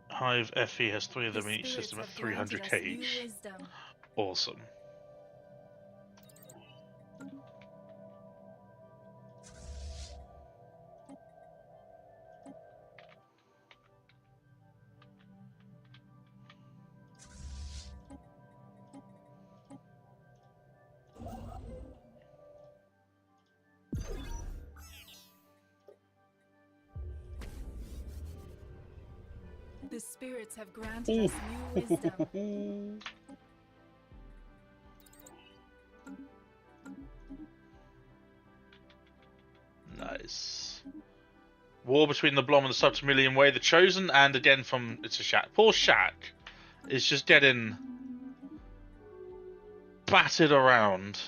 Hive FE has 3 of them in each system at 300 k each. Awesome. The spirits have granted us new wisdom. Nice. War between the Blom and the Subtermillion Way, the Chosen, and again from it's a Shack. Poor Shack is just getting battered around.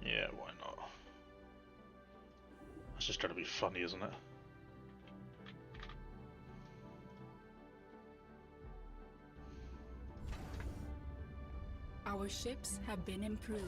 Yeah, why not? That's just gotta be funny, isn't it? Our ships have been improved.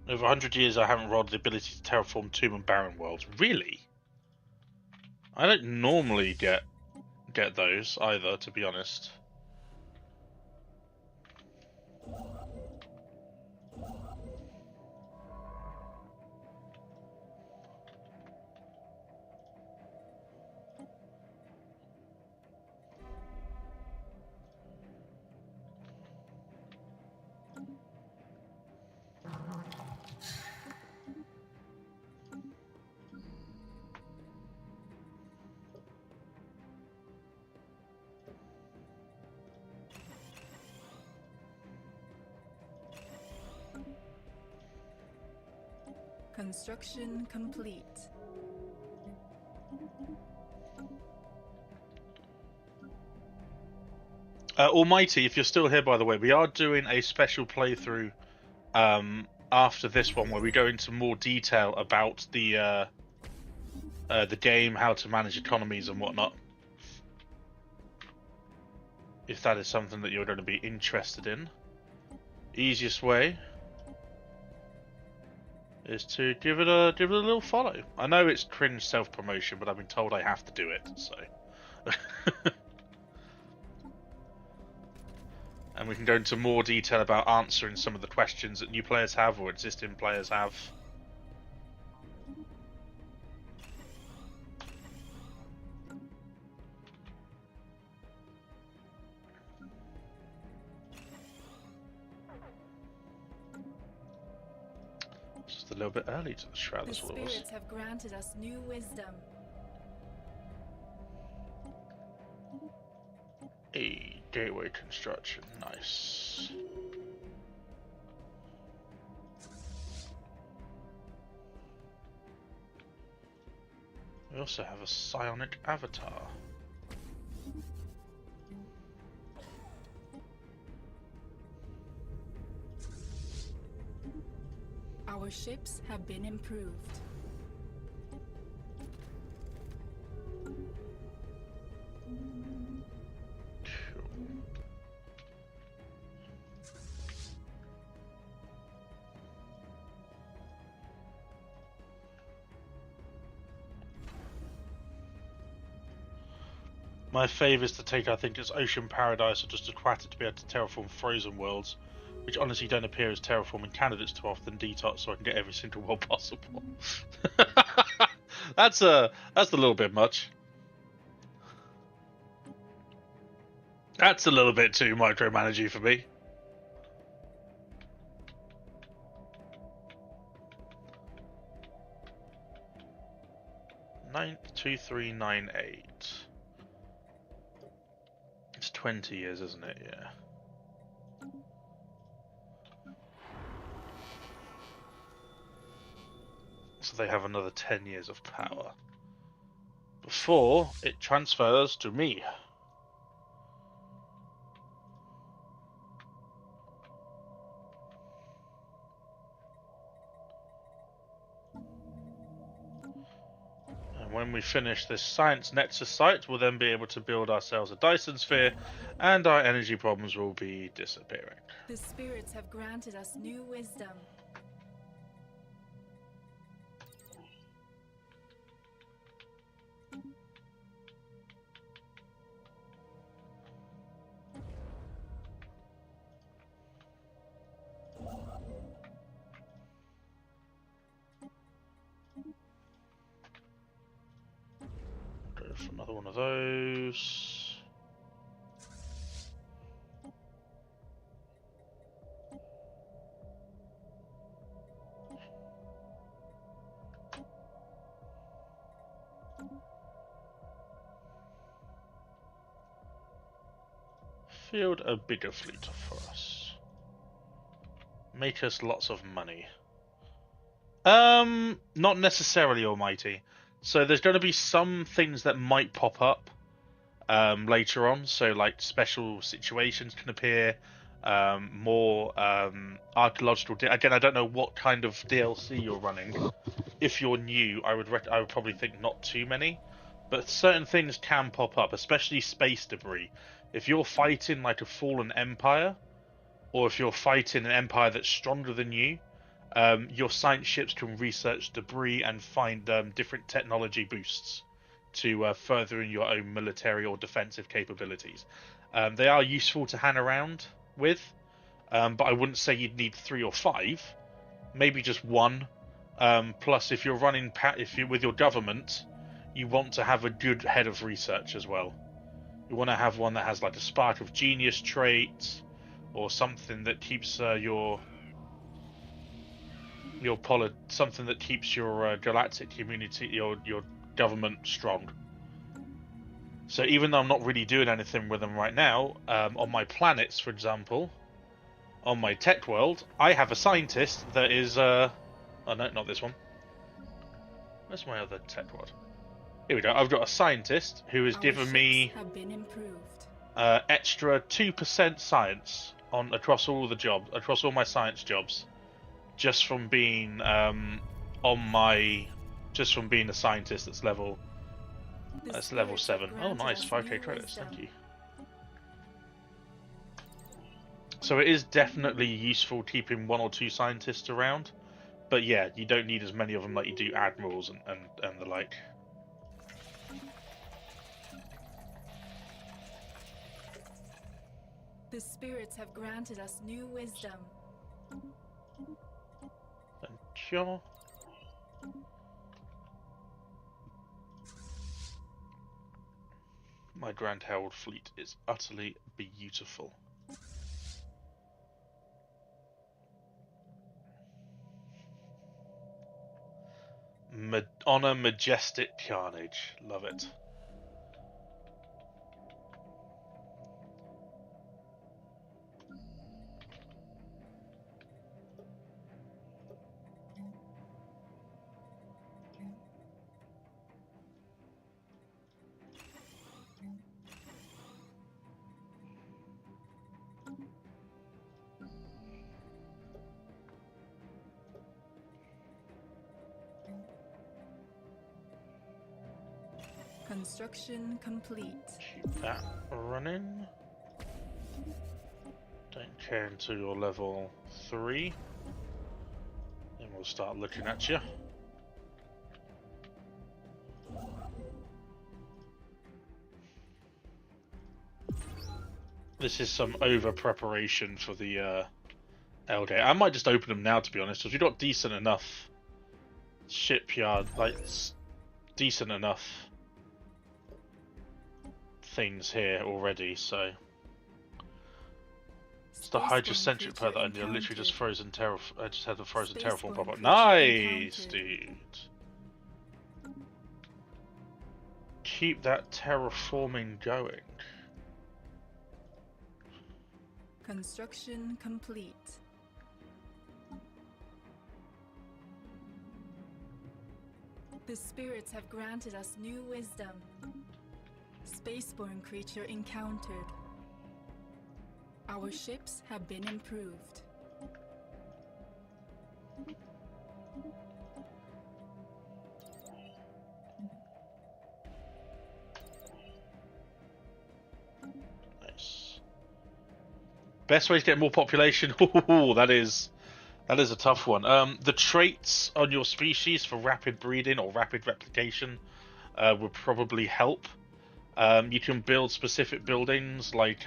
Over 100 years I haven't rolled the ability to terraform tomb and barren worlds. Really? I don't normally get those either, to be honest. Construction complete. Almighty, if you're still here, by the way, we are doing a special playthrough after this one where we go into more detail about the game, how to manage economies and whatnot. If that is something that you're going to be interested in, easiest way is to give it a little follow. I know it's cringe self-promotion, but I've been told I have to do it, so. And we can go into more detail about answering some of the questions that new players have or existing players have. Just a little bit early to the Shroud The of Laws. spirits have granted us new wisdom. A gateway construction, nice. We also have a psionic avatar. Our ships have been improved. My favour is to take, I think, it's Ocean Paradise or just Aquatic to be able to terraform frozen worlds, which honestly don't appear as terraforming candidates too often. Detox so I can get every single world possible. That's a little bit much. That's a little bit too micromanaging for me. Nine 2398. It's 20 years, isn't it? Yeah. So they have another 10 years of power before it transfers to me. And when we finish this Science Nexus site, we'll then be able to build ourselves a Dyson sphere, and our energy problems will be disappearing. The spirits have granted us new wisdom. Go for another one of those. Field a bigger fleet for us. Make us lots of money. Not necessarily, Almighty. So there's going to be some things that might pop up later on. So like special situations can appear, more archaeological. Again, I don't know what kind of DLC you're running. If you're new, I would probably think not too many, but certain things can pop up, especially space debris. If you're fighting like a fallen empire, or if you're fighting an empire that's stronger than you, your science ships can research debris and find different technology boosts to further in your own military or defensive capabilities. They are useful to hang around with, but I wouldn't say you'd need 3 or 5, maybe just 1. Plus, if you're running, with your government, you want to have a good head of research as well. You want to have one that has like a spark of genius trait, or something that keeps something that keeps your galactic community, your government strong. So even though I'm not really doing anything with them right now, on my planets, for example, on my tech world, I have a scientist that is oh no, not this one. Where's my other tech rod? Here we go. I've got a scientist who has Our given me ships have been improved. extra 2% science on across all the jobs, across all my science jobs, just from being just from being a scientist that's level The level spirits have 7. Oh, granted nice, us 5k new credits. wisdom. Thank you. So it is definitely useful keeping 1 or 2 scientists around, but yeah, you don't need as many of them like you do admirals and the like. The spirits have granted us new wisdom. Sure. My Grand Herald fleet is utterly beautiful. Honor majestic carnage. Love it. Construction complete. Keep that running. Don't care until you're level 3. Then we'll start looking at you. This is some over preparation for the L-gate. I might just open them now, to be honest, because we've got decent enough shipyard, like decent enough things here already. So it's the hydrocentric part that I literally just frozen I just had the frozen terraform pop up. Nice, dude. Keep that terraforming going. Construction complete. The spirits have granted us new wisdom. Spaceborne creature encountered. Our ships have been improved. Nice. Best way to get more population? Ooh, that is a tough one. The traits on your species for rapid breeding or rapid replication would probably help. You can build specific buildings, like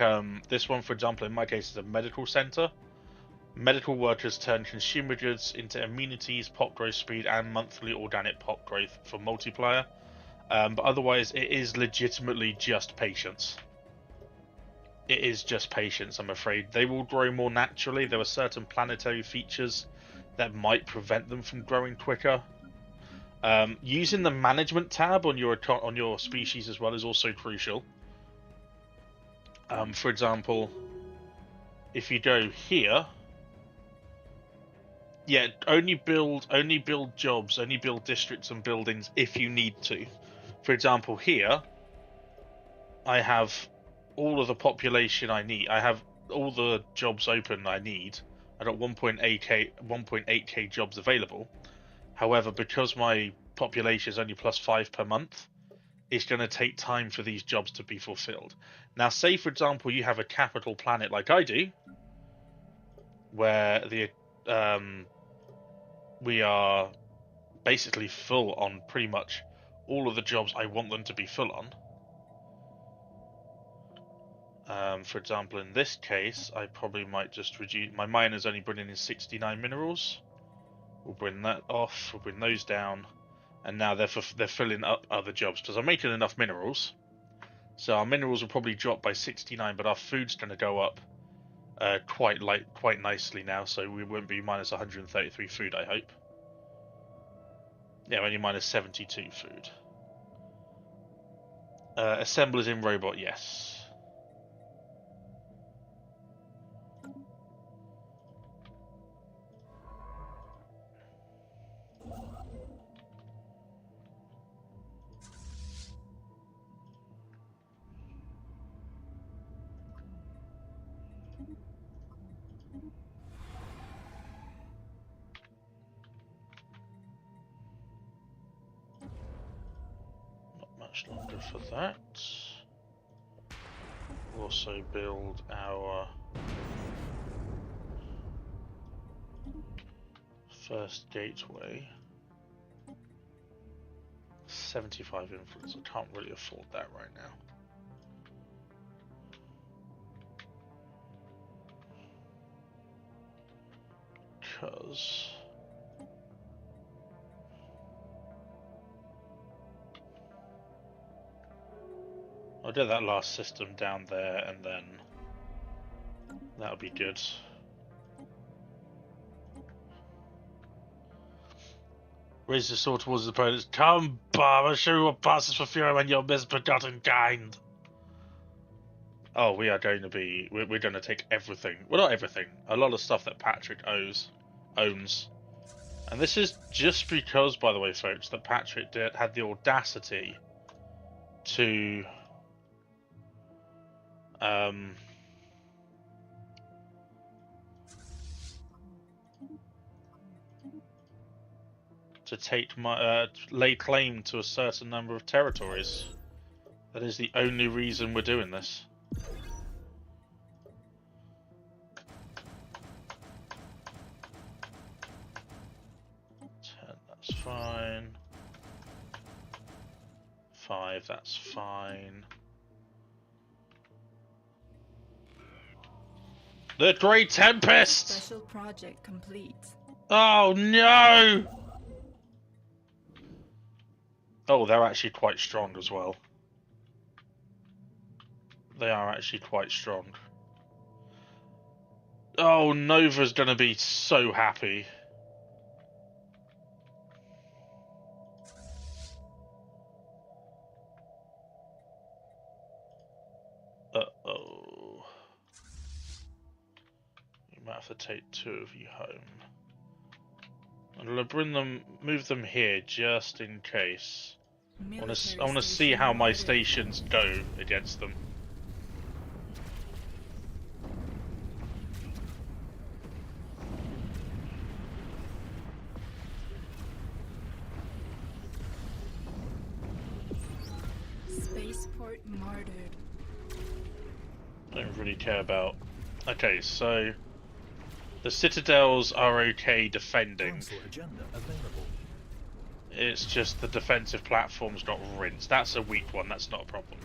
this one, for example, in my case, is a medical center. Medical workers turn consumer goods into amenities, pop growth speed, and monthly organic pop growth for multiplier. But otherwise, it is legitimately just patience. It is just patience, I'm afraid. They will grow more naturally. There are certain planetary features that might prevent them from growing quicker. Using the management tab on your species as well is also crucial. For example, if you go here, yeah, only build jobs, only build districts and buildings if you need to. For example, here I have all of the population I need. I have all the jobs open I need. I got 1.8k jobs available. However, because my population is only +5 per month, it's going to take time for these jobs to be fulfilled. Now, say for example you have a capital planet like I do, where we are basically full on pretty much all of the jobs I want them to be full on. For example, in this case, I probably might just reduce. My miner's only bringing in 69 minerals. We'll bring that off. We'll bring those down, and now they're filling up other jobs because I'm making enough minerals. So our minerals will probably drop by 69, but our food's going to go up quite nicely now. So we won't be minus 133 food, I hope. Yeah, only minus 72 food. Assemblers in robot, yes. much longer for that. We'll also build our first gateway. 75 influence. I can't really afford that right now. Because I'll do that last system down there, and then that'll be good. Raise the sword towards the opponents. Come, Bob, I'll show you what passes for fury when you're misbegotten kind. Oh, we are going to be... We're going to take everything. Well, not everything. A lot of stuff that Patrick owns. And this is just because, by the way, folks, that Patrick had the audacity to... to take my lay claim to a certain number of territories. That is the only reason we're doing this. 10, that's fine. 5, that's fine. The Great Tempest! Special project complete. Oh no! Oh, they're actually quite strong as well. They are actually quite strong. Oh, Nova's gonna be so happy. Uh-oh. You might have to take 2 of you home. I'm gonna bring them, move them here just in case. I want to see how my stations go against them. Spaceport martyred. I don't really care about. Okay, so the citadels are okay defending. Council agenda available. It's just the defensive platforms got rinsed. That's a weak one, that's not a problem.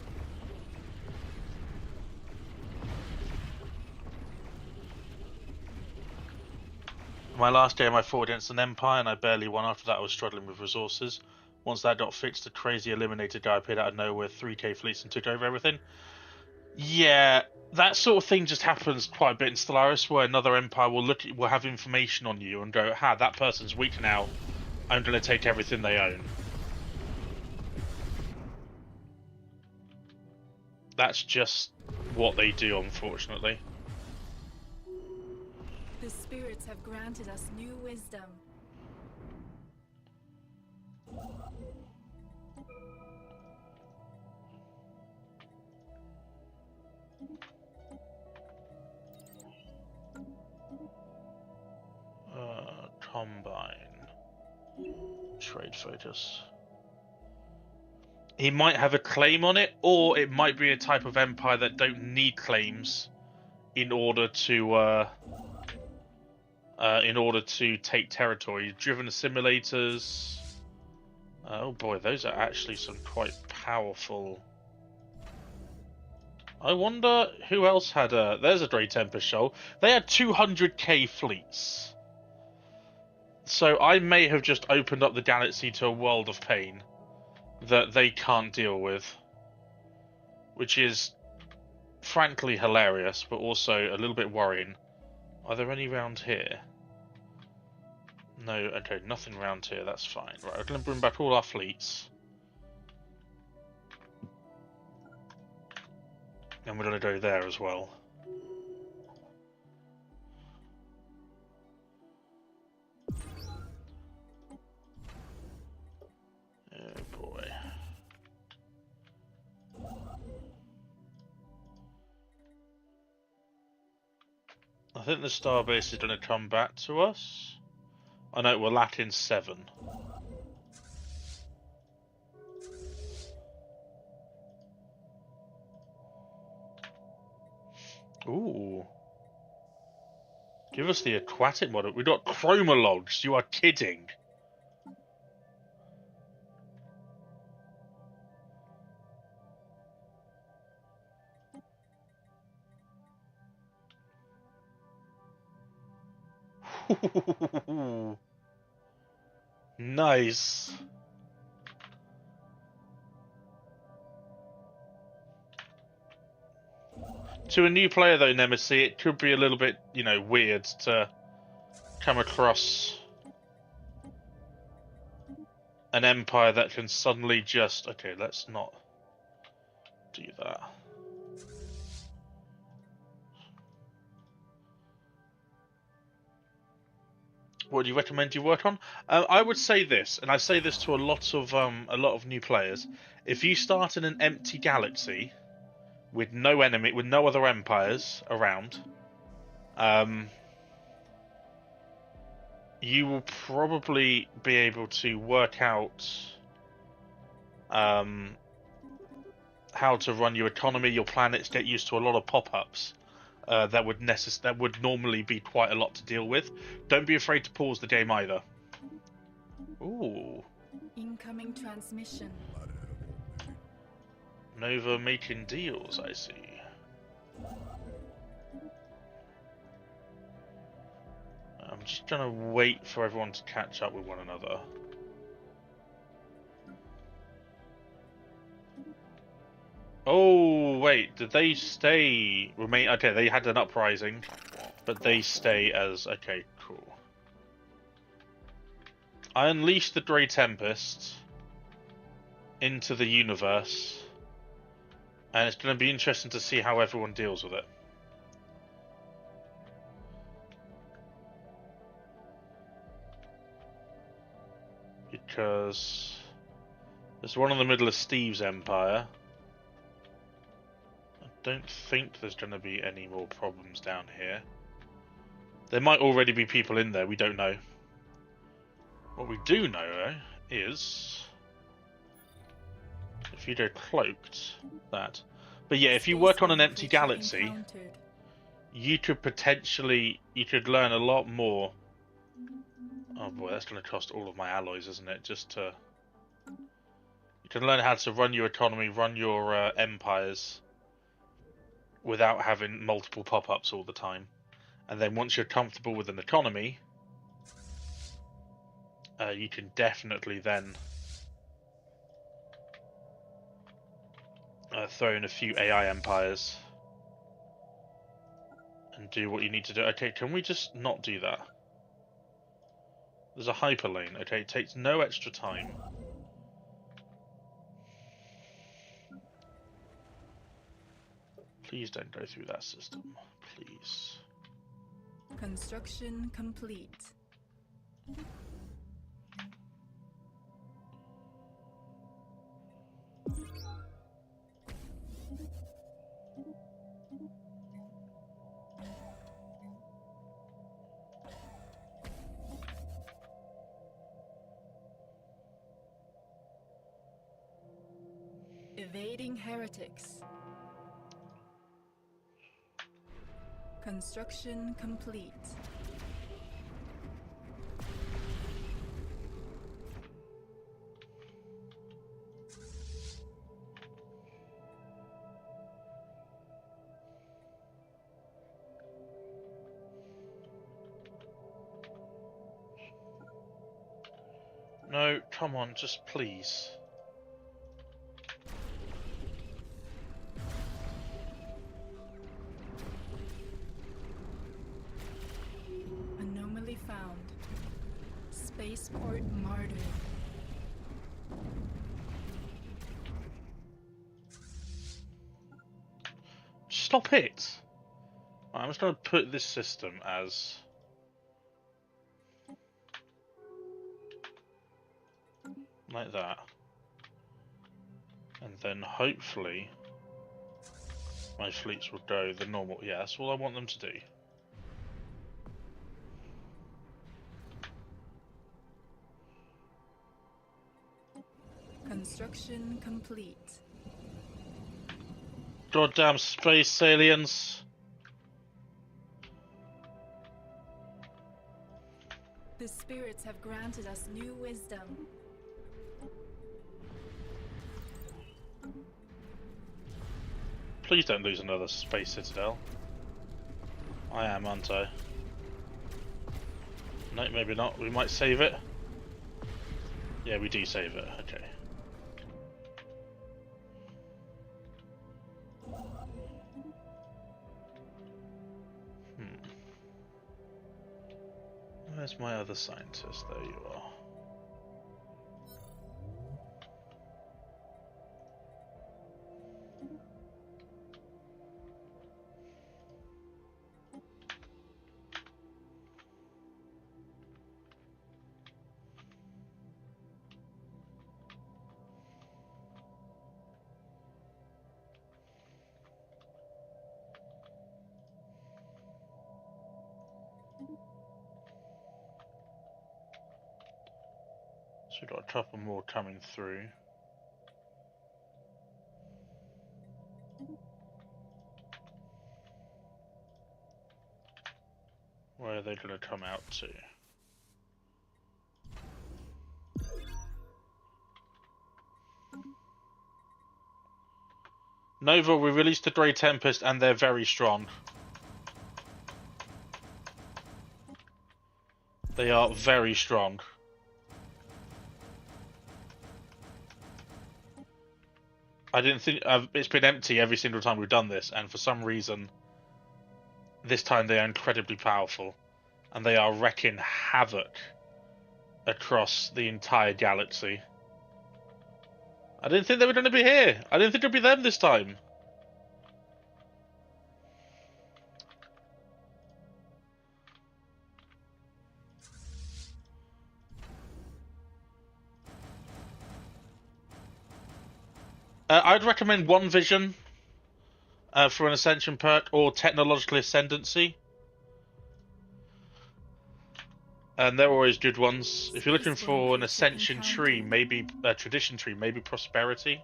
My last game I fought against an empire and I barely won. After that I was struggling with resources. Once that got fixed, the crazy eliminated guy appeared out of nowhere, 3k fleets and took over everything. Yeah, that sort of thing just happens quite a bit in Stellaris, where another empire will have information on you and go, "Ha, that person's weak now. I'm going to take everything they own." That's just what they do, unfortunately. The spirits have granted us new wisdom. Combine. Trade focus. He might have a claim on it, or it might be a type of empire that don't need claims in order to take territory. Driven simulators. Oh boy, those are actually some quite powerful. I wonder who else had a. There's a Great Tempest show. They had 200k fleets. So I may have just opened up the galaxy to a world of pain that they can't deal with, which is frankly hilarious, but also a little bit worrying. Are there any round here? No, okay, nothing round here, that's fine. Right, I'm going to bring back all our fleets. And we're going to go there as well. Oh boy. I think the starbase is going to come back to us. I know we're lacking 7. Ooh. Give us the aquatic model. We've got chromalogs. You are kidding. Nice. To a new player, though, Nemesis, it could be a little bit, you know, weird to come across an empire that can suddenly just... Okay, let's not do that. What do you recommend you work on? I would say this, and I say this to a lot of new players. If you start in an empty galaxy with no enemy, with no other empires around, you will probably be able to work out how to run your economy, your planets, get used to a lot of pop-ups that would normally be quite a lot to deal with. Don't be afraid to pause the game either. Ooh. Incoming transmission. Nova making deals, I see. I'm just gonna wait for everyone to catch up with one another. Oh, wait, did they stay... Remain? Okay, they had an uprising, but they stay as... Okay, cool. I unleashed the Grey Tempest into the universe, and it's going to be interesting to see how everyone deals with it. Because there's one in the middle of Steve's empire. I don't think there's going to be any more problems down here. There might already be people in there, we don't know. What we do know, though, is... If you go cloaked, that. But yeah, if you work on an empty galaxy, you could potentially... You could learn a lot more... Oh boy, that's going to cost all of my alloys, isn't it? Just to... You can learn how to run your economy, run your empires, without having multiple pop-ups all the time. And then once you're comfortable with an economy, you can definitely then throw in a few AI empires and do what you need to do. Okay, can we just not do that? There's a hyperlane. Okay, it takes no extra time. Please don't go through that system. Please. Construction complete. Evading heretics. Construction complete. No, come on, just please. Anomaly found. Spaceport martyr. Stop it! I'm just going to put this system as... like that. And then hopefully my fleets will go the normal... Yeah, that's all I want them to do. Construction complete. Goddamn space aliens! The spirits have granted us new wisdom. Please don't lose another space citadel. I am, aren't I? No, maybe not. We might save it. Yeah, we do save it. Okay. Where's my other scientist? There you are. So we've got a couple more coming through. Where are they going to come out to? Nova, we released the Grey Tempest and they're very strong. They are very strong. I didn't think it's been empty every single time we've done this, and for some reason, this time they are incredibly powerful, and they are wreaking havoc across the entire galaxy. I didn't think they were going to be here. I didn't think it'd be them this time. I'd recommend One Vision for an Ascension perk, or Technological Ascendancy. And they're always good ones. If you're looking for an Ascension tree, maybe a Tradition tree, maybe Prosperity.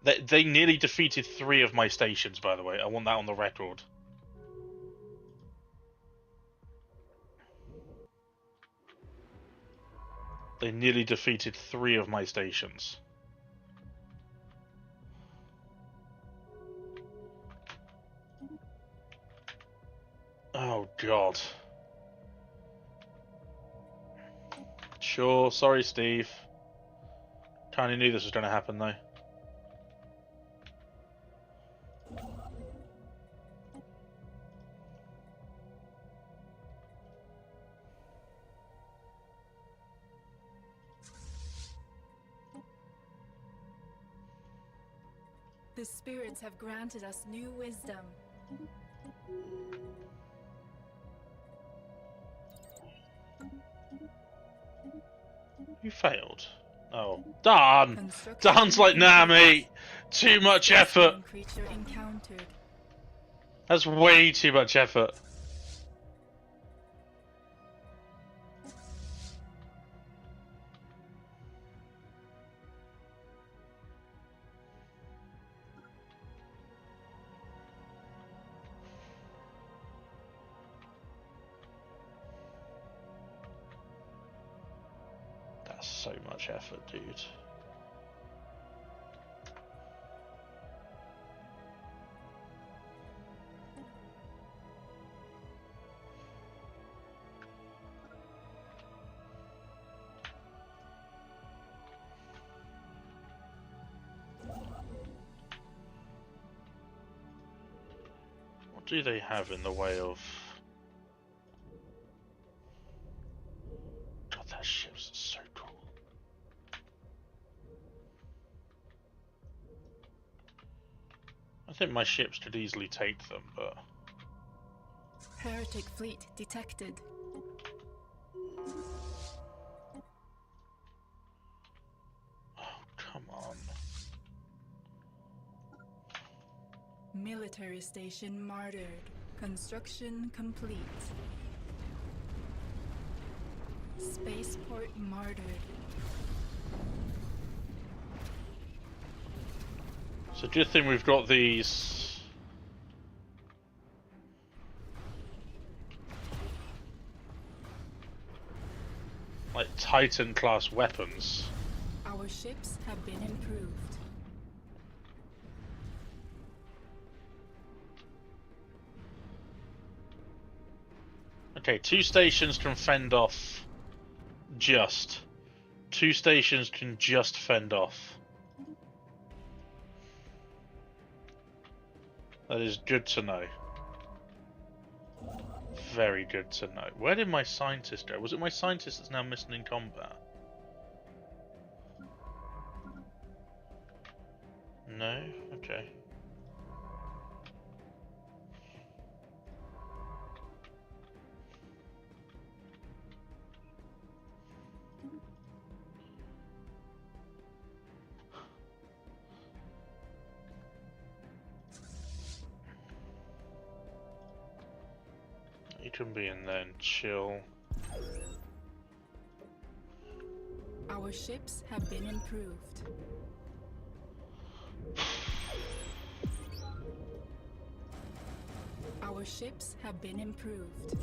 They nearly defeated 3 of my stations, by the way. I want that on the record. They nearly defeated 3 of my stations. Oh, God. Sure, sorry, Steve. Kinda knew this was going to happen, though. The spirits have granted us new wisdom. You failed. Oh, darn! Darn's like, nah, mate. Too much effort. Creature encountered. That's way too much effort. That's so much effort, dude. What do they have in the way of... God, that ship's so cool. I think my ships could easily take them, but... Heretic fleet detected. Oh, come on. Military station martyred. Construction complete. Spaceport martyred. So do you think we've got these... like Titan class weapons. Our ships have been improved. Okay, 2 stations can fend off just. 2 stations can just fend off. That is good to know. Very good to know. Where did my scientist go? Was it my scientist that's now missing in combat? No? Okay. You can be in there and chill. Our ships have been improved. Our ships have been improved.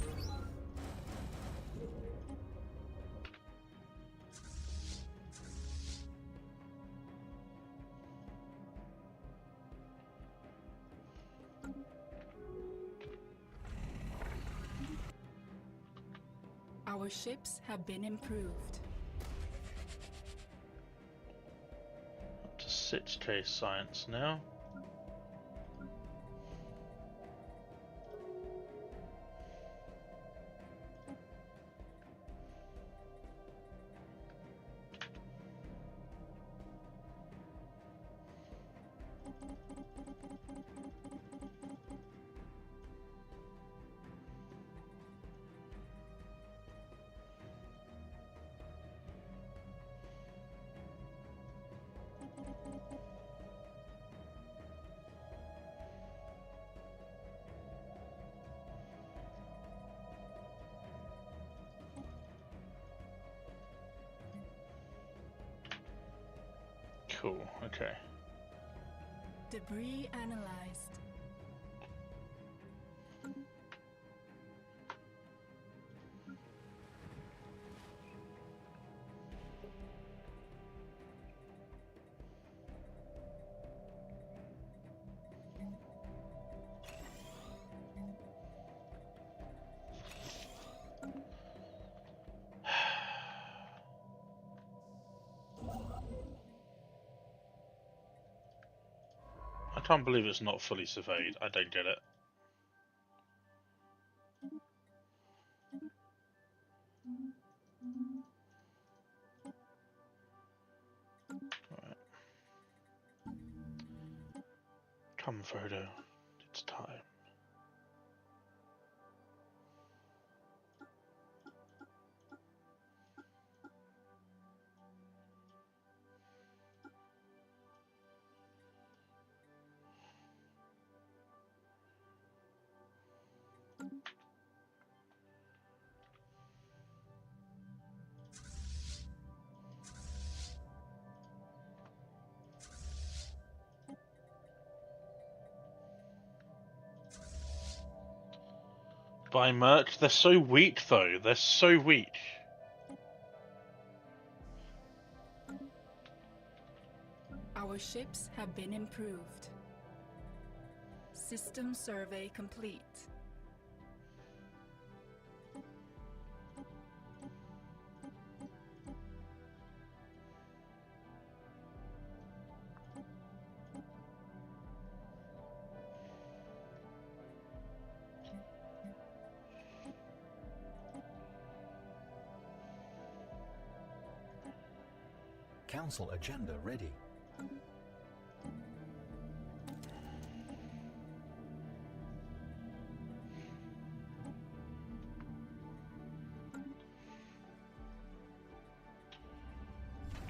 Our ships have been improved. Up to 6K science now. Cool, okay. Debris analyzed. I can't believe it's not fully surveyed. I don't get it. Right. Come, Frodo. It's time. Buy merch? They're so weak though. They're so weak. Our ships have been improved. System survey complete. Council agenda ready.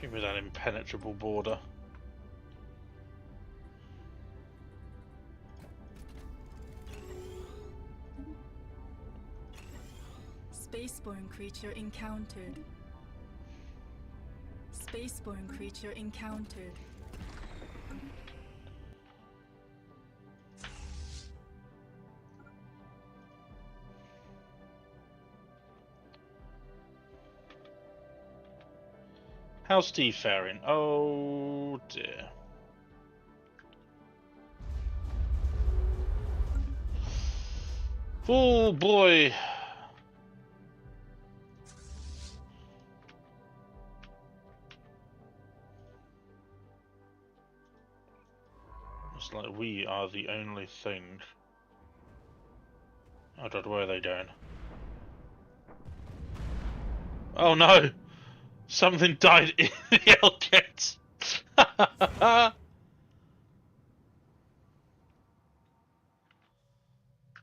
Give me that impenetrable border. Spaceborne creature encountered. Spaceborne creature encountered. How's Steve faring? Oh dear. Oh boy. It's like we are the only thing. Oh god, where are they going? Oh no! Something died in the Hellcat!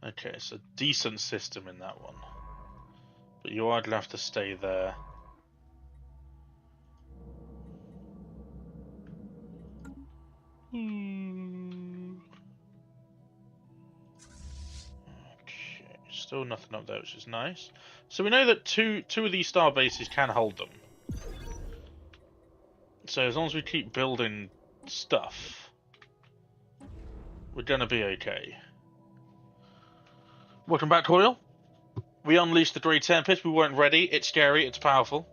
Okay, it's a decent system in that one. But you are gonna have to stay there. Okay, still nothing up there, which is nice. So we know that two of these star bases can hold them. So as long as we keep building stuff, we're gonna be okay. Welcome back, Coil. We unleashed the Grey Tempest. We weren't ready. It's scary. It's powerful.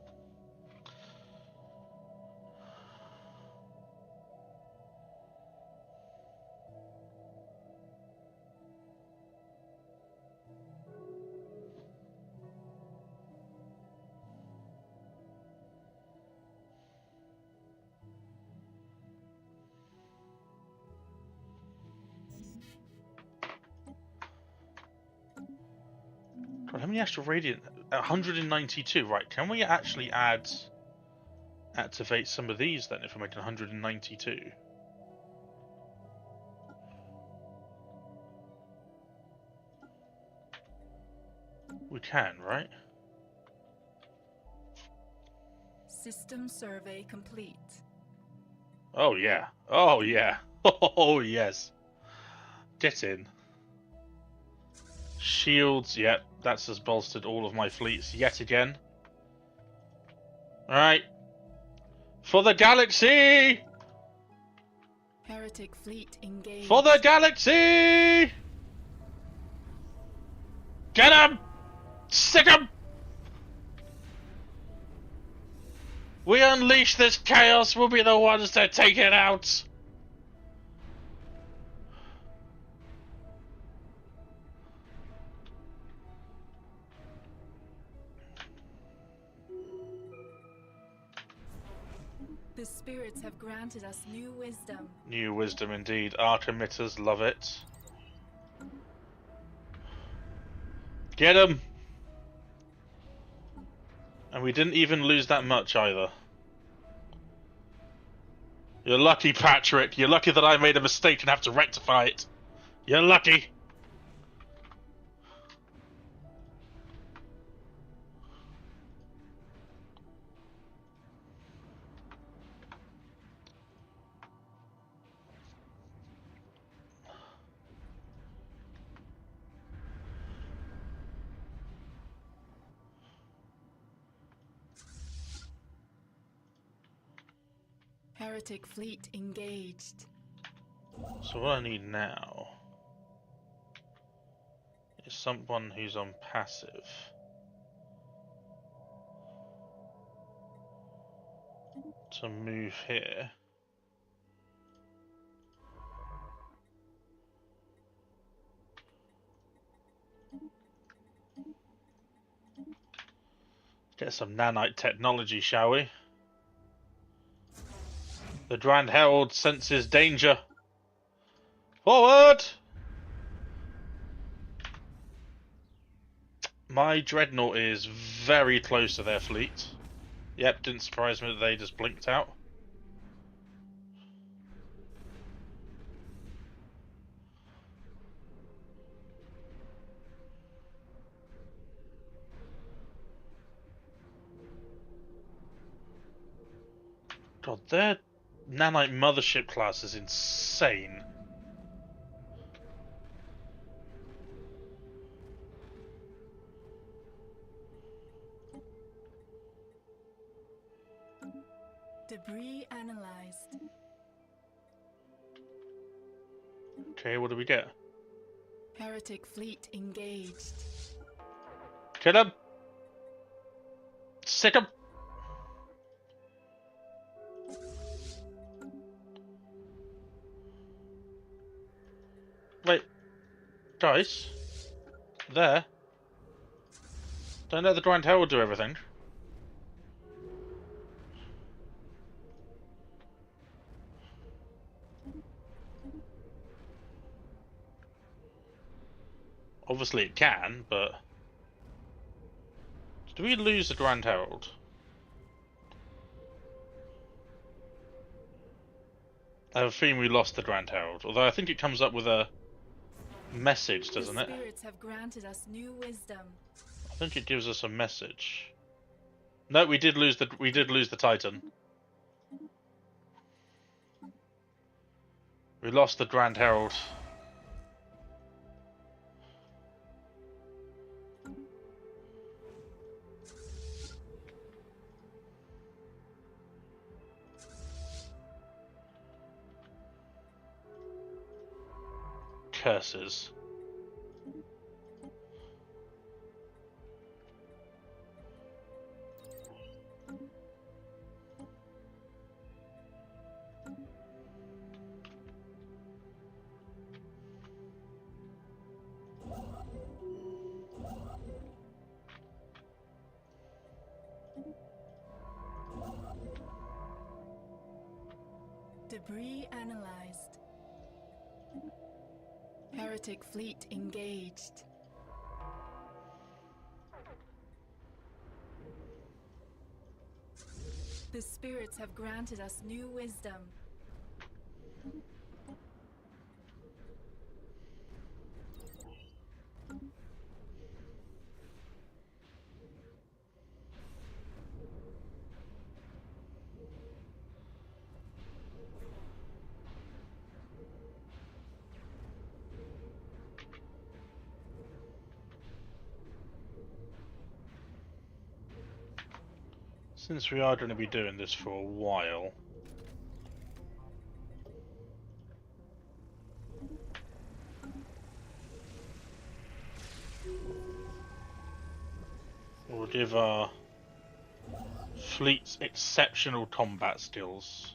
God, how many extra radiant? 192. Right? Can we actually activate some of these then? If we're making 192. We can, right? System survey complete. Oh yeah. Oh yeah. Oh yes. Get in. Shields, yep, that's just bolstered all of my fleets yet again. Alright. For the galaxy! Heretic fleet engaged. For the galaxy! Get him! Stick him! We unleash this chaos, we'll be the ones to take it out! The spirits have granted us new wisdom. New wisdom indeed. Arc emitters love it. Get him! And we didn't even lose that much either. You're lucky, Patrick. You're lucky that I made a mistake and have to rectify it. You're lucky. Heretic fleet engaged. So what I need now is someone who's on passive. To move here. Get some nanite technology, shall we? The Grand Herald senses danger. Forward! My dreadnought is very close to their fleet. Yep, didn't surprise me that they just blinked out. God, their nanite mothership class is insane. Debris analyzed. Okay, what do we get? Heretic fleet engaged. Kill him! Sick him! Guys, there. Don't let the Grand Herald do everything. Obviously it can, but... Did we lose the Grand Herald? I have a feeling we lost the Grand Herald, although I think it comes up with a message, doesn't it? The spirits have granted us new wisdom. I think it gives us a message. No, we did lose the Titan. We lost the Grand Herald. Curses. Debris analyzed. Heretic fleet engaged. The spirits have granted us new wisdom. Since we are going to be doing this for a while, we'll give our fleets exceptional combat skills.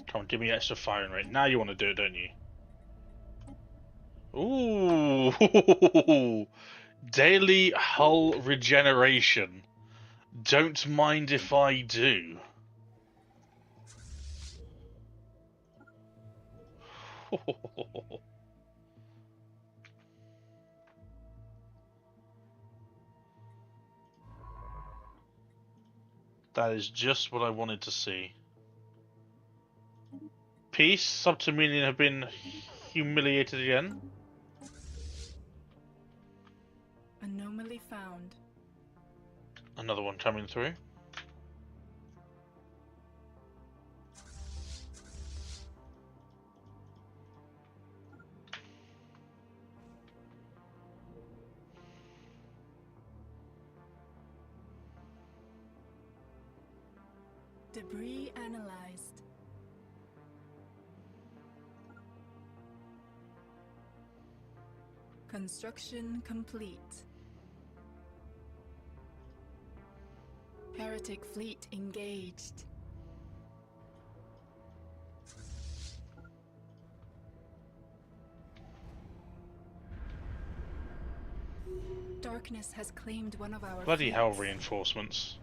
Come on, give me extra firing rate. Now you want to do it, don't you? Ooh! Daily hull regeneration. Don't mind if I do. That is just what I wanted to see. Peace, Subterranean have been humiliated again. Anomaly found. Another one coming through. Debris analyzed. Construction complete. Heretic fleet engaged. Darkness has claimed one of our Bloody hell, fleets. reinforcements.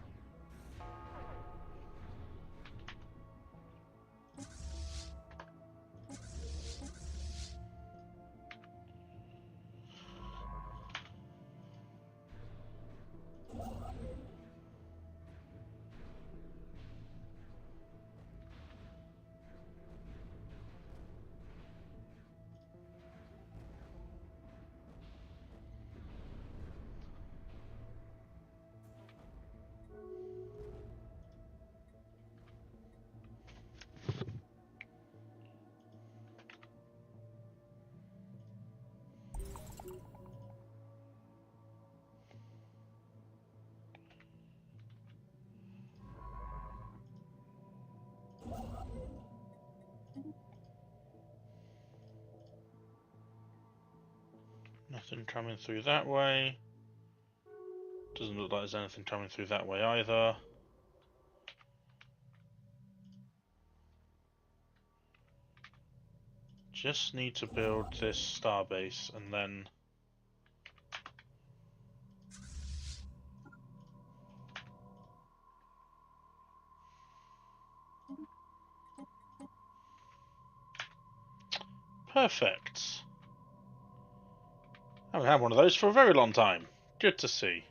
Nothing coming through that way. Doesn't look like there's anything coming through that way either. Just need to build this starbase and then... Perfect. I haven't had one of those for a very long time. Good to see.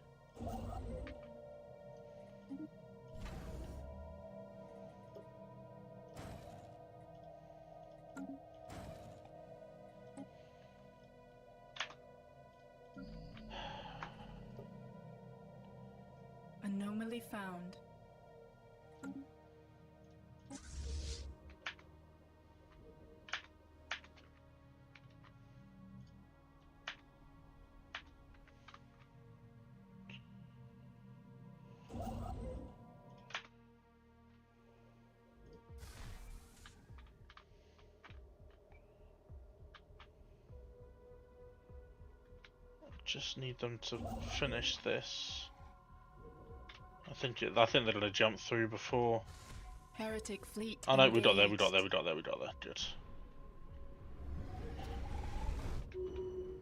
Anomaly found. Just need them to finish this. I think they're gonna jump through before. Heretic fleet. Oh no, we got there. engaged. Good.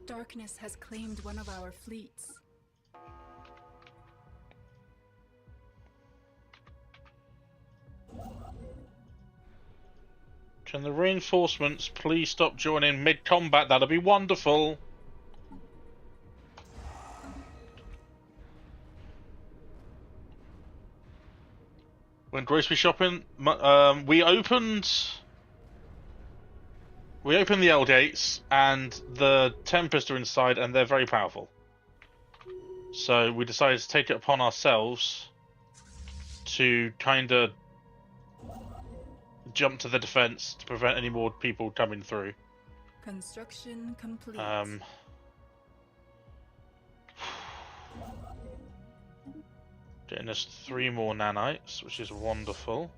Darkness has claimed one of our fleets. Can the reinforcements please stop joining mid-combat? That'd be wonderful. When grocery shopping, we opened the L gates, and the Tempest are inside, and they're very powerful. So we decided to take it upon ourselves to kind of jump to the defense to prevent any more people coming through. Construction complete. Getting us 3 more nanites, which is wonderful.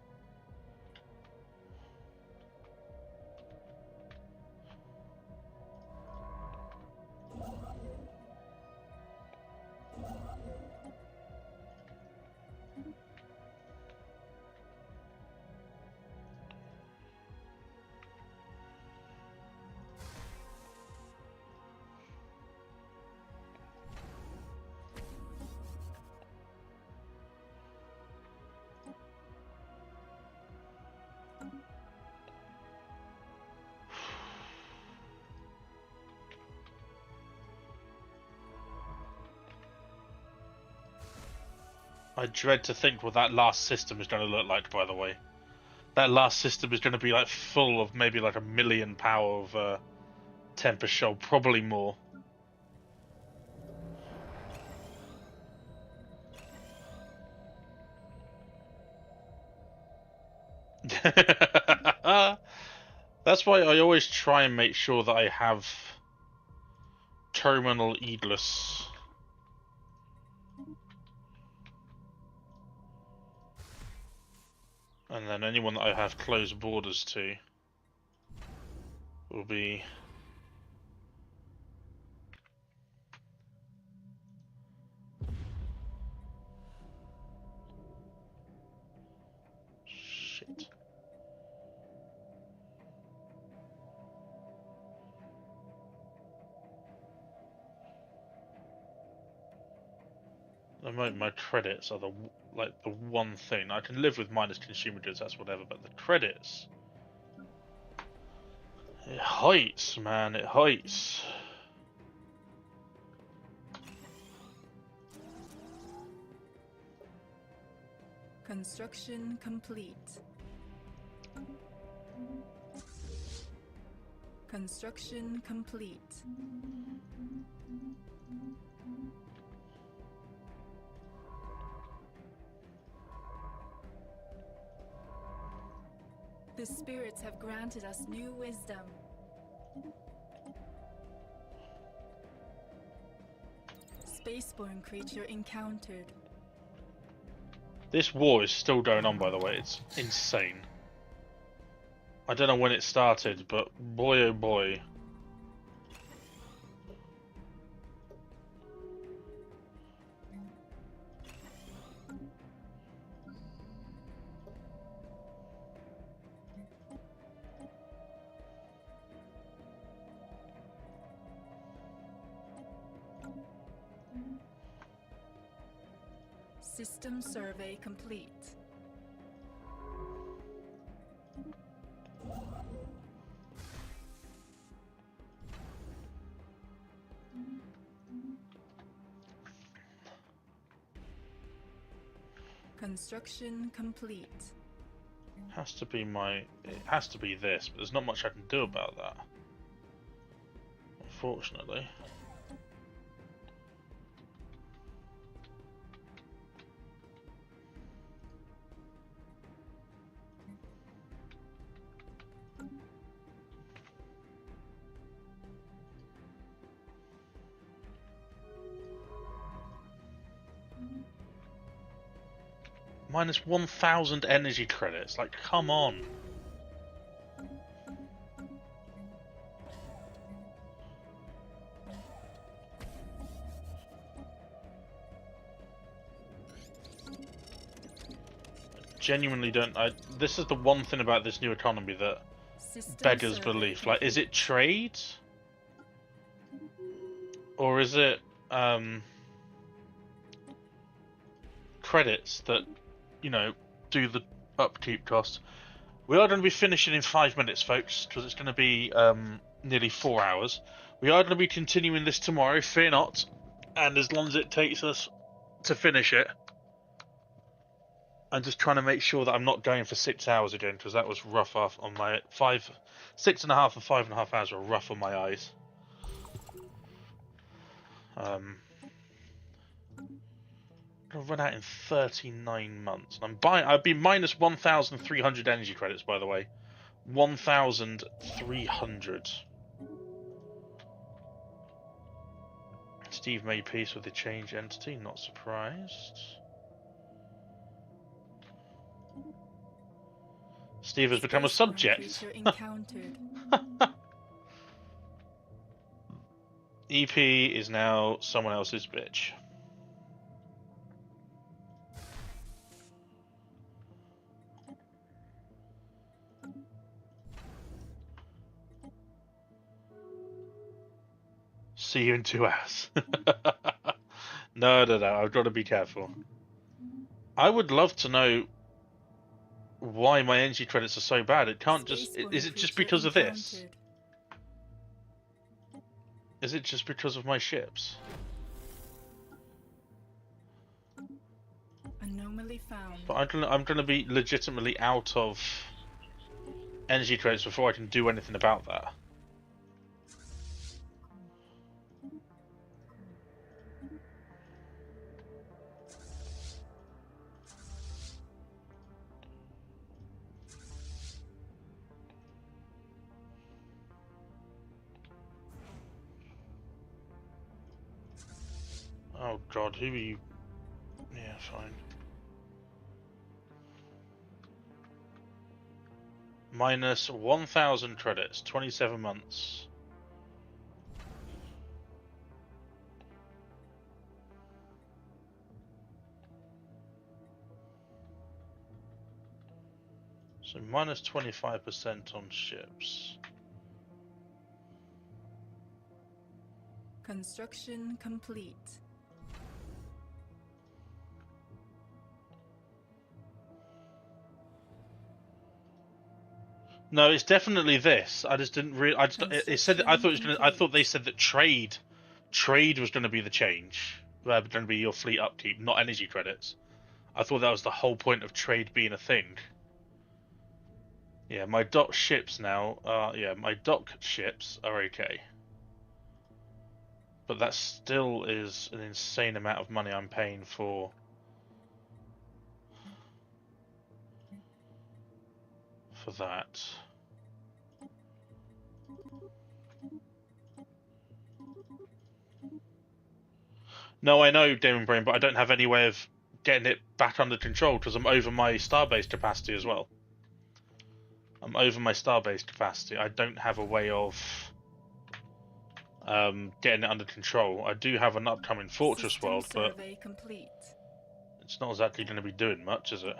I dread to think what that last system is going to look like, by the way. That last system is going to be like full of maybe like 1 million power of Tempest Shell, probably more. That's why I always try and make sure that I have terminal Aegis. And then anyone that I have closed borders to will be... Shit. The moment my credits are the one thing. I can live with minus consumer goods, that's whatever, but the credits, it hurts, man, it hurts. Construction complete. Construction complete. The spirits have granted us new wisdom. Spaceborne creature encountered. This war is still going on, by the way. It's insane. I don't know when it started, but boy oh boy. System survey complete. Construction complete. Has to be it has to be this, but there's not much I can do about that. Unfortunately. Minus 1,000 energy credits. Like, come on. Genuinely don't. This is the one thing about this new economy that beggars belief. Like, is it trade? Or is it credits that, you know, do the upkeep cost? We are going to be finishing in 5 minutes, folks, because it's going to be nearly 4 hours. We are going to be continuing this tomorrow, fear not, and as long as it takes us to finish it. I'm just trying to make sure that I'm not going for 6 hours again, because that was rough off on my 6.5 and 5.5 hours were rough on my eyes. I'll run out in 39 months. And I'd be minus 1,300 energy credits, by the way. 1,300. Steve made peace with the change entity, not surprised. Steve has become a subject. EP is now someone else's bitch. See you in 2 hours. No, I've got to be careful. I would love to know why my energy credits are so bad. It can't just... Is it just because of this? Is it just because of my ships? Anomaly found. But I'm gonna be legitimately out of energy credits before I can do anything about that. Oh god, who are you? Yeah, fine. Minus 1,000 credits, 27 months. So minus 25% on ships. Construction complete. No, it's definitely this. I just didn't really. It said. I thought it was gonna. I thought they said that trade was going to be the change. Going to be your fleet upkeep, not energy credits. I thought that was the whole point of trade being a thing. Yeah, my dock ships now. Yeah, my dock ships are okay. But that still is an insane amount of money I'm paying for. For that. No, I know, Demon Brain, but I don't have any way of getting it back under control because I'm over my starbase capacity as well. I'm over my starbase capacity. I don't have a way of getting it under control. I do have an upcoming Fortress World, but it's not exactly going to be doing much, is it?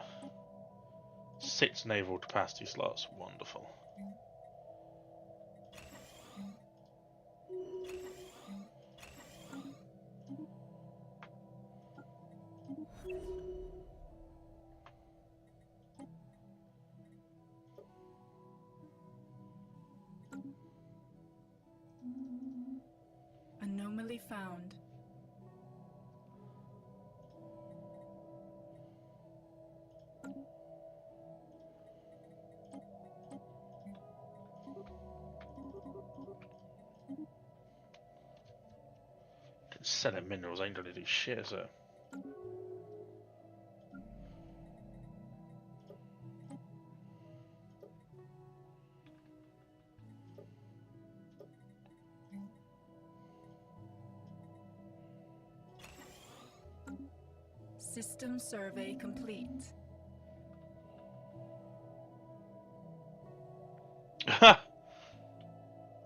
6 naval capacity slots. Wonderful. newly found. Selling minerals ain't gonna do shit, is it? System survey complete.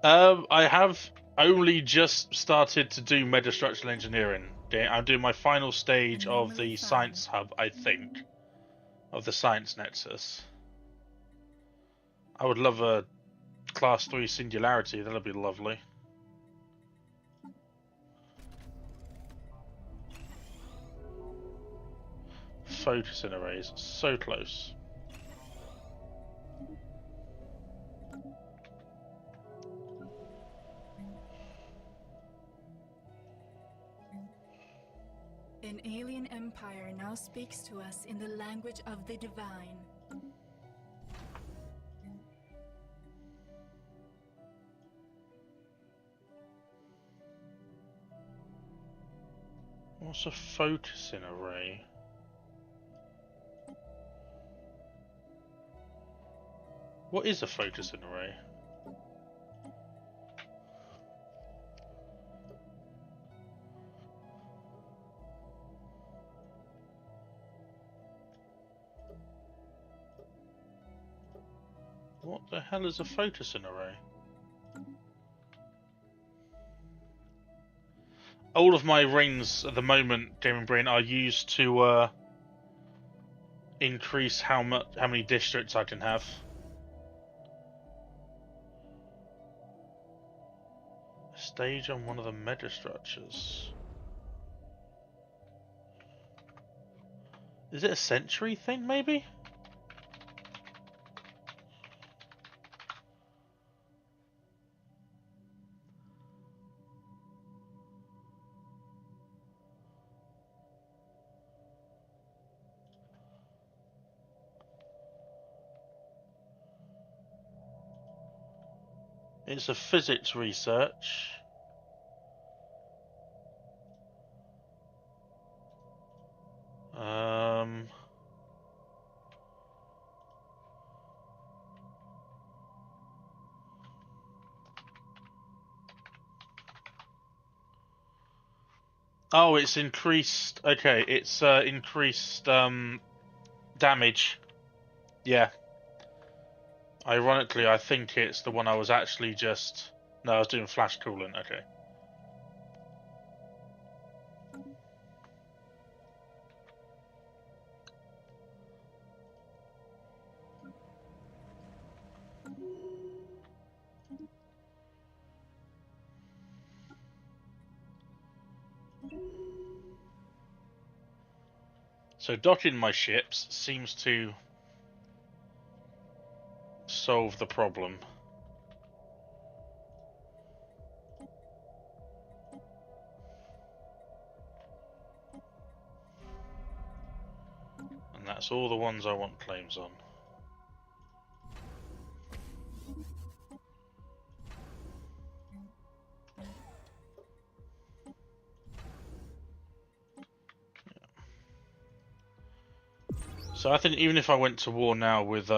I have only just started to do metastructural engineering. Okay, I'm doing my final stage of the science hub, I think, of the science nexus. I would love a class 3 singularity. That'd be lovely. Focusing arrays, so close. An alien empire now speaks to us in the language of the divine. What's a focusing array? What is a focusing array? What the hell is a focusing array? All of my rings at the moment, Gaming Brain, are used to increase how many districts I can have. Stage on one of the metastructures. Is it a century thing, maybe? It's a physics research. Oh, it's increased. Okay, it's increased damage. Yeah. Ironically, I think it's the one I was actually just. No, I was doing flash coolant. Okay. So docking my ships seems to solve the problem. And that's all the ones I want claims on. So I think even if I went to war now with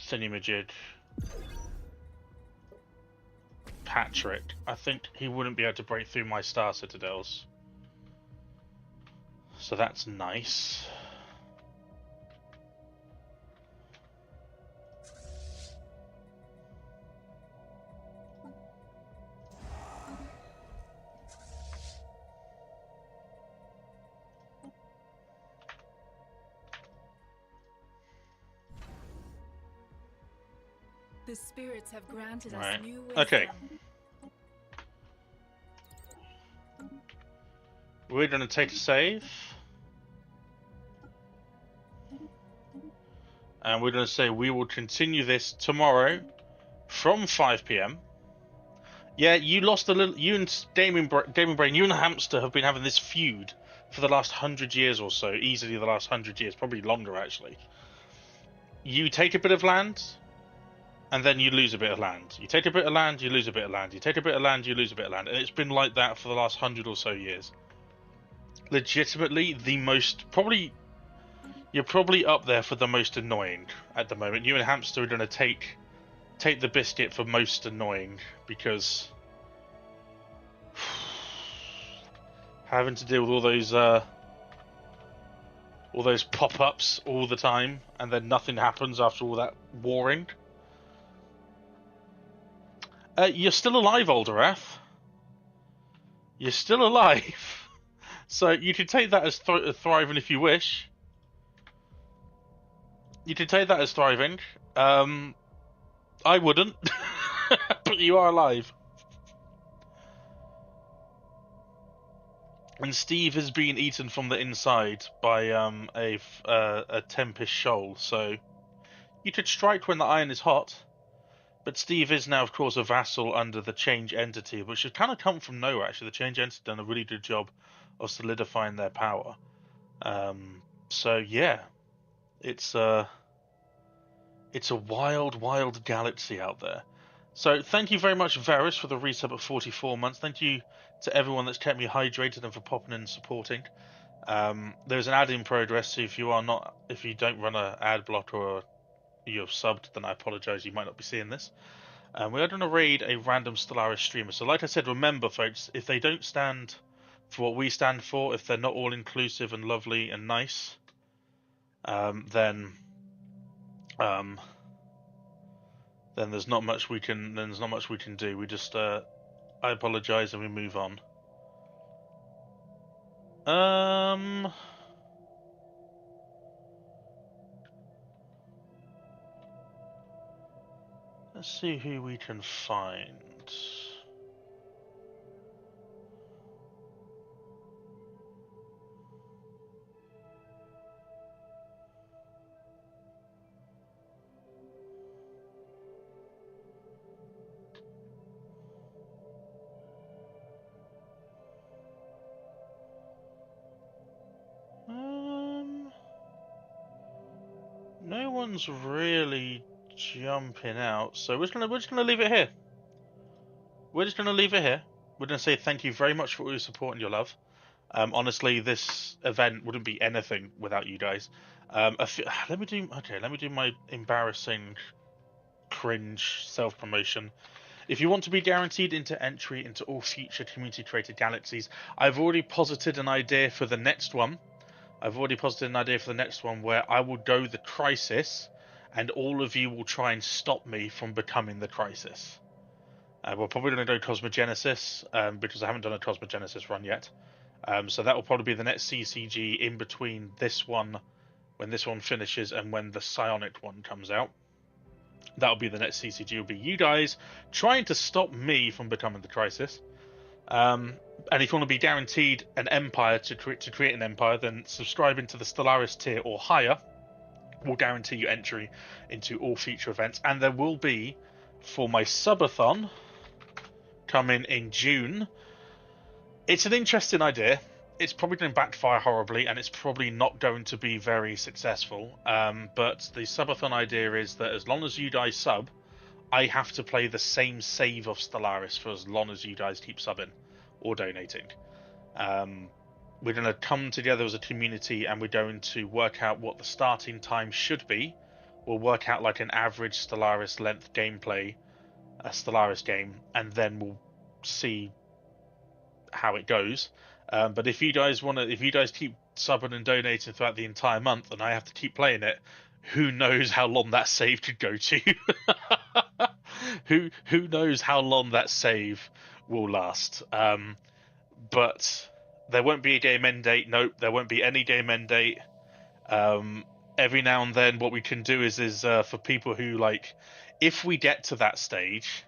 Thingamajig Patrick, I think he wouldn't be able to break through my star citadels. So that's nice. The spirits have granted Right. us new wisdom. Okay. We're going to take a save. And we're going to say we will continue this tomorrow from 5 PM. Yeah, you lost a little. You and Gaming Brain, you and Hamster have been having this feud for the last 100 years or so. Easily the last 100 years, probably longer actually. You take a bit of land, and then you lose a bit of land. You take a bit of land, you lose a bit of land. You take a bit of land, you lose a bit of land, and it's been like that for the last 100 or so years. Legitimately, the most probably. You're probably up there for the most annoying at the moment. You and Hamster are going to take the biscuit for most annoying because having to deal with all those pop-ups all the time, and then nothing happens after all that warring. You're still alive, Alderath. You're still alive. So you can take that as thriving if you wish. You can take that as thriving. I wouldn't, but you are alive. And Steve has been eaten from the inside by a Tempest shoal, so you could strike when the iron is hot. But Steve is now, of course, a vassal under the Change Entity, which has kind of come from nowhere, actually. The Change Entity done a really good job of solidifying their power. So yeah, it's a wild, wild galaxy out there. So thank you very much, Varys, for the resub of 44 months. Thank you to everyone that's kept me hydrated and for popping in and supporting. There's an ad in progress, so if you don't run an ad block or you're subbed, then I apologise, you might not be seeing this. We are going to raid a random Stellaris streamer. So like I said, remember folks, if they don't stand for what we stand for, if they're not all inclusive and lovely and nice, then there's not much we can do. We just I apologise and we move on. Let's see who we can find. No one's really jumping out, so we're just gonna leave it here. We're just gonna leave it here. We're gonna say thank you very much for all your support and your love. Honestly, this event wouldn't be anything without you guys. Let me do my embarrassing, cringe self-promotion. If you want to be guaranteed into entry into all future community-created galaxies, I've already posited an idea for the next one. Where I will go the Crisis, and all of you will try and stop me from becoming the Crisis. We're probably going to go Cosmogenesis, because I haven't done a Cosmogenesis run yet. So that will probably be the next CCG in between this one, when this one finishes, and when the Psionic one comes out. That'll be the next CCG. Will be you guys trying to stop me from becoming the Crisis. And if you want to be guaranteed an empire to create an empire, then subscribing to the Stellaris tier or higher will guarantee you entry into all future events. And there will be, for my subathon coming in June, it's an interesting idea. It's probably going to backfire horribly, and it's probably not going to be very successful. But the subathon idea is that as long as you guys sub, I have to play the same save of Stellaris for as long as you guys keep subbing or donating. We're going to come together as a community, and we're going to work out what the starting time should be. We'll work out like an average Stellaris length gameplay, a Stellaris game, and then we'll see how it goes. But if you guys keep subbing and donating throughout the entire month, and I have to keep playing it, who knows how long that save could go to? Who knows how long that save will last? But there won't be a game end date. Nope, there won't be any game end date. Every now and then, what we can do is for people who if we get to that stage,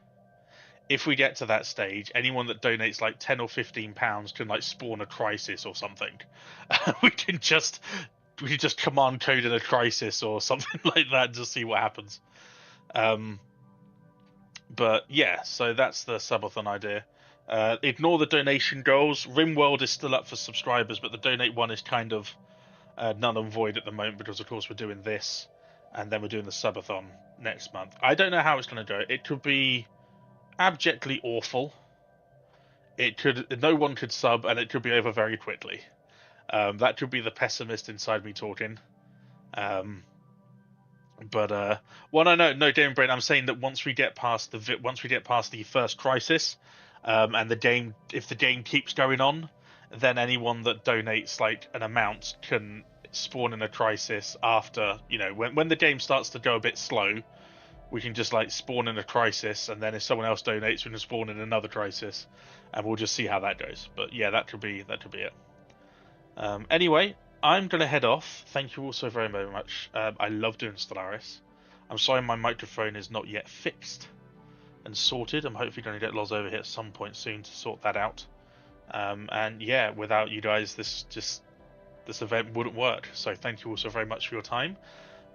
anyone that donates like £10 or £15 can spawn a crisis or something. we can just command code in a crisis or something like that and just see what happens. But yeah, so that's the subathon idea. Ignore the donation goals. RimWorld is still up for subscribers, but the donate one is kind of null and void at the moment because, of course, we're doing this, and then we're doing the subathon next month. I don't know how it's going to go. It could be abjectly awful. It could, no one could sub, and it could be over very quickly. That could be the pessimist inside me talking. Well, no, Game Brain. I'm saying that once we get past the first crisis, and if the game keeps going on, then anyone that donates like an amount can spawn in a crisis after, when the game starts to go a bit slow, we can just like spawn in a crisis, and then if someone else donates, we can spawn in another crisis, and we'll just see how that goes. But yeah, that could be it. Anyway, I'm going to head off. Thank you all so very, very much. I love doing Stellaris. I'm sorry my microphone is not yet fixed and sorted. I'm hopefully going to get Loz over here at some point soon to sort that out. And yeah, without you guys, this event wouldn't work. So thank you all so very much for your time.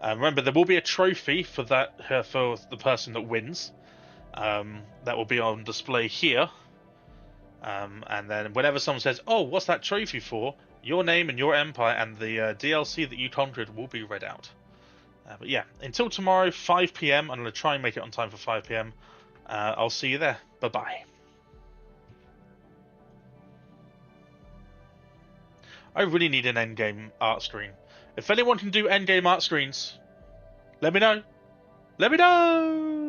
Remember, there will be a trophy for the person that wins. That will be on display here. And then whenever someone says, "Oh, what's that trophy for?" your name and your empire and the DLC that you conquered will be read out. But yeah, until tomorrow, 5 PM. I'm going to try and make it on time for 5 PM. I'll see you there. Bye-bye. I really need an endgame art screen. If anyone can do endgame art screens, let me know. Let me know!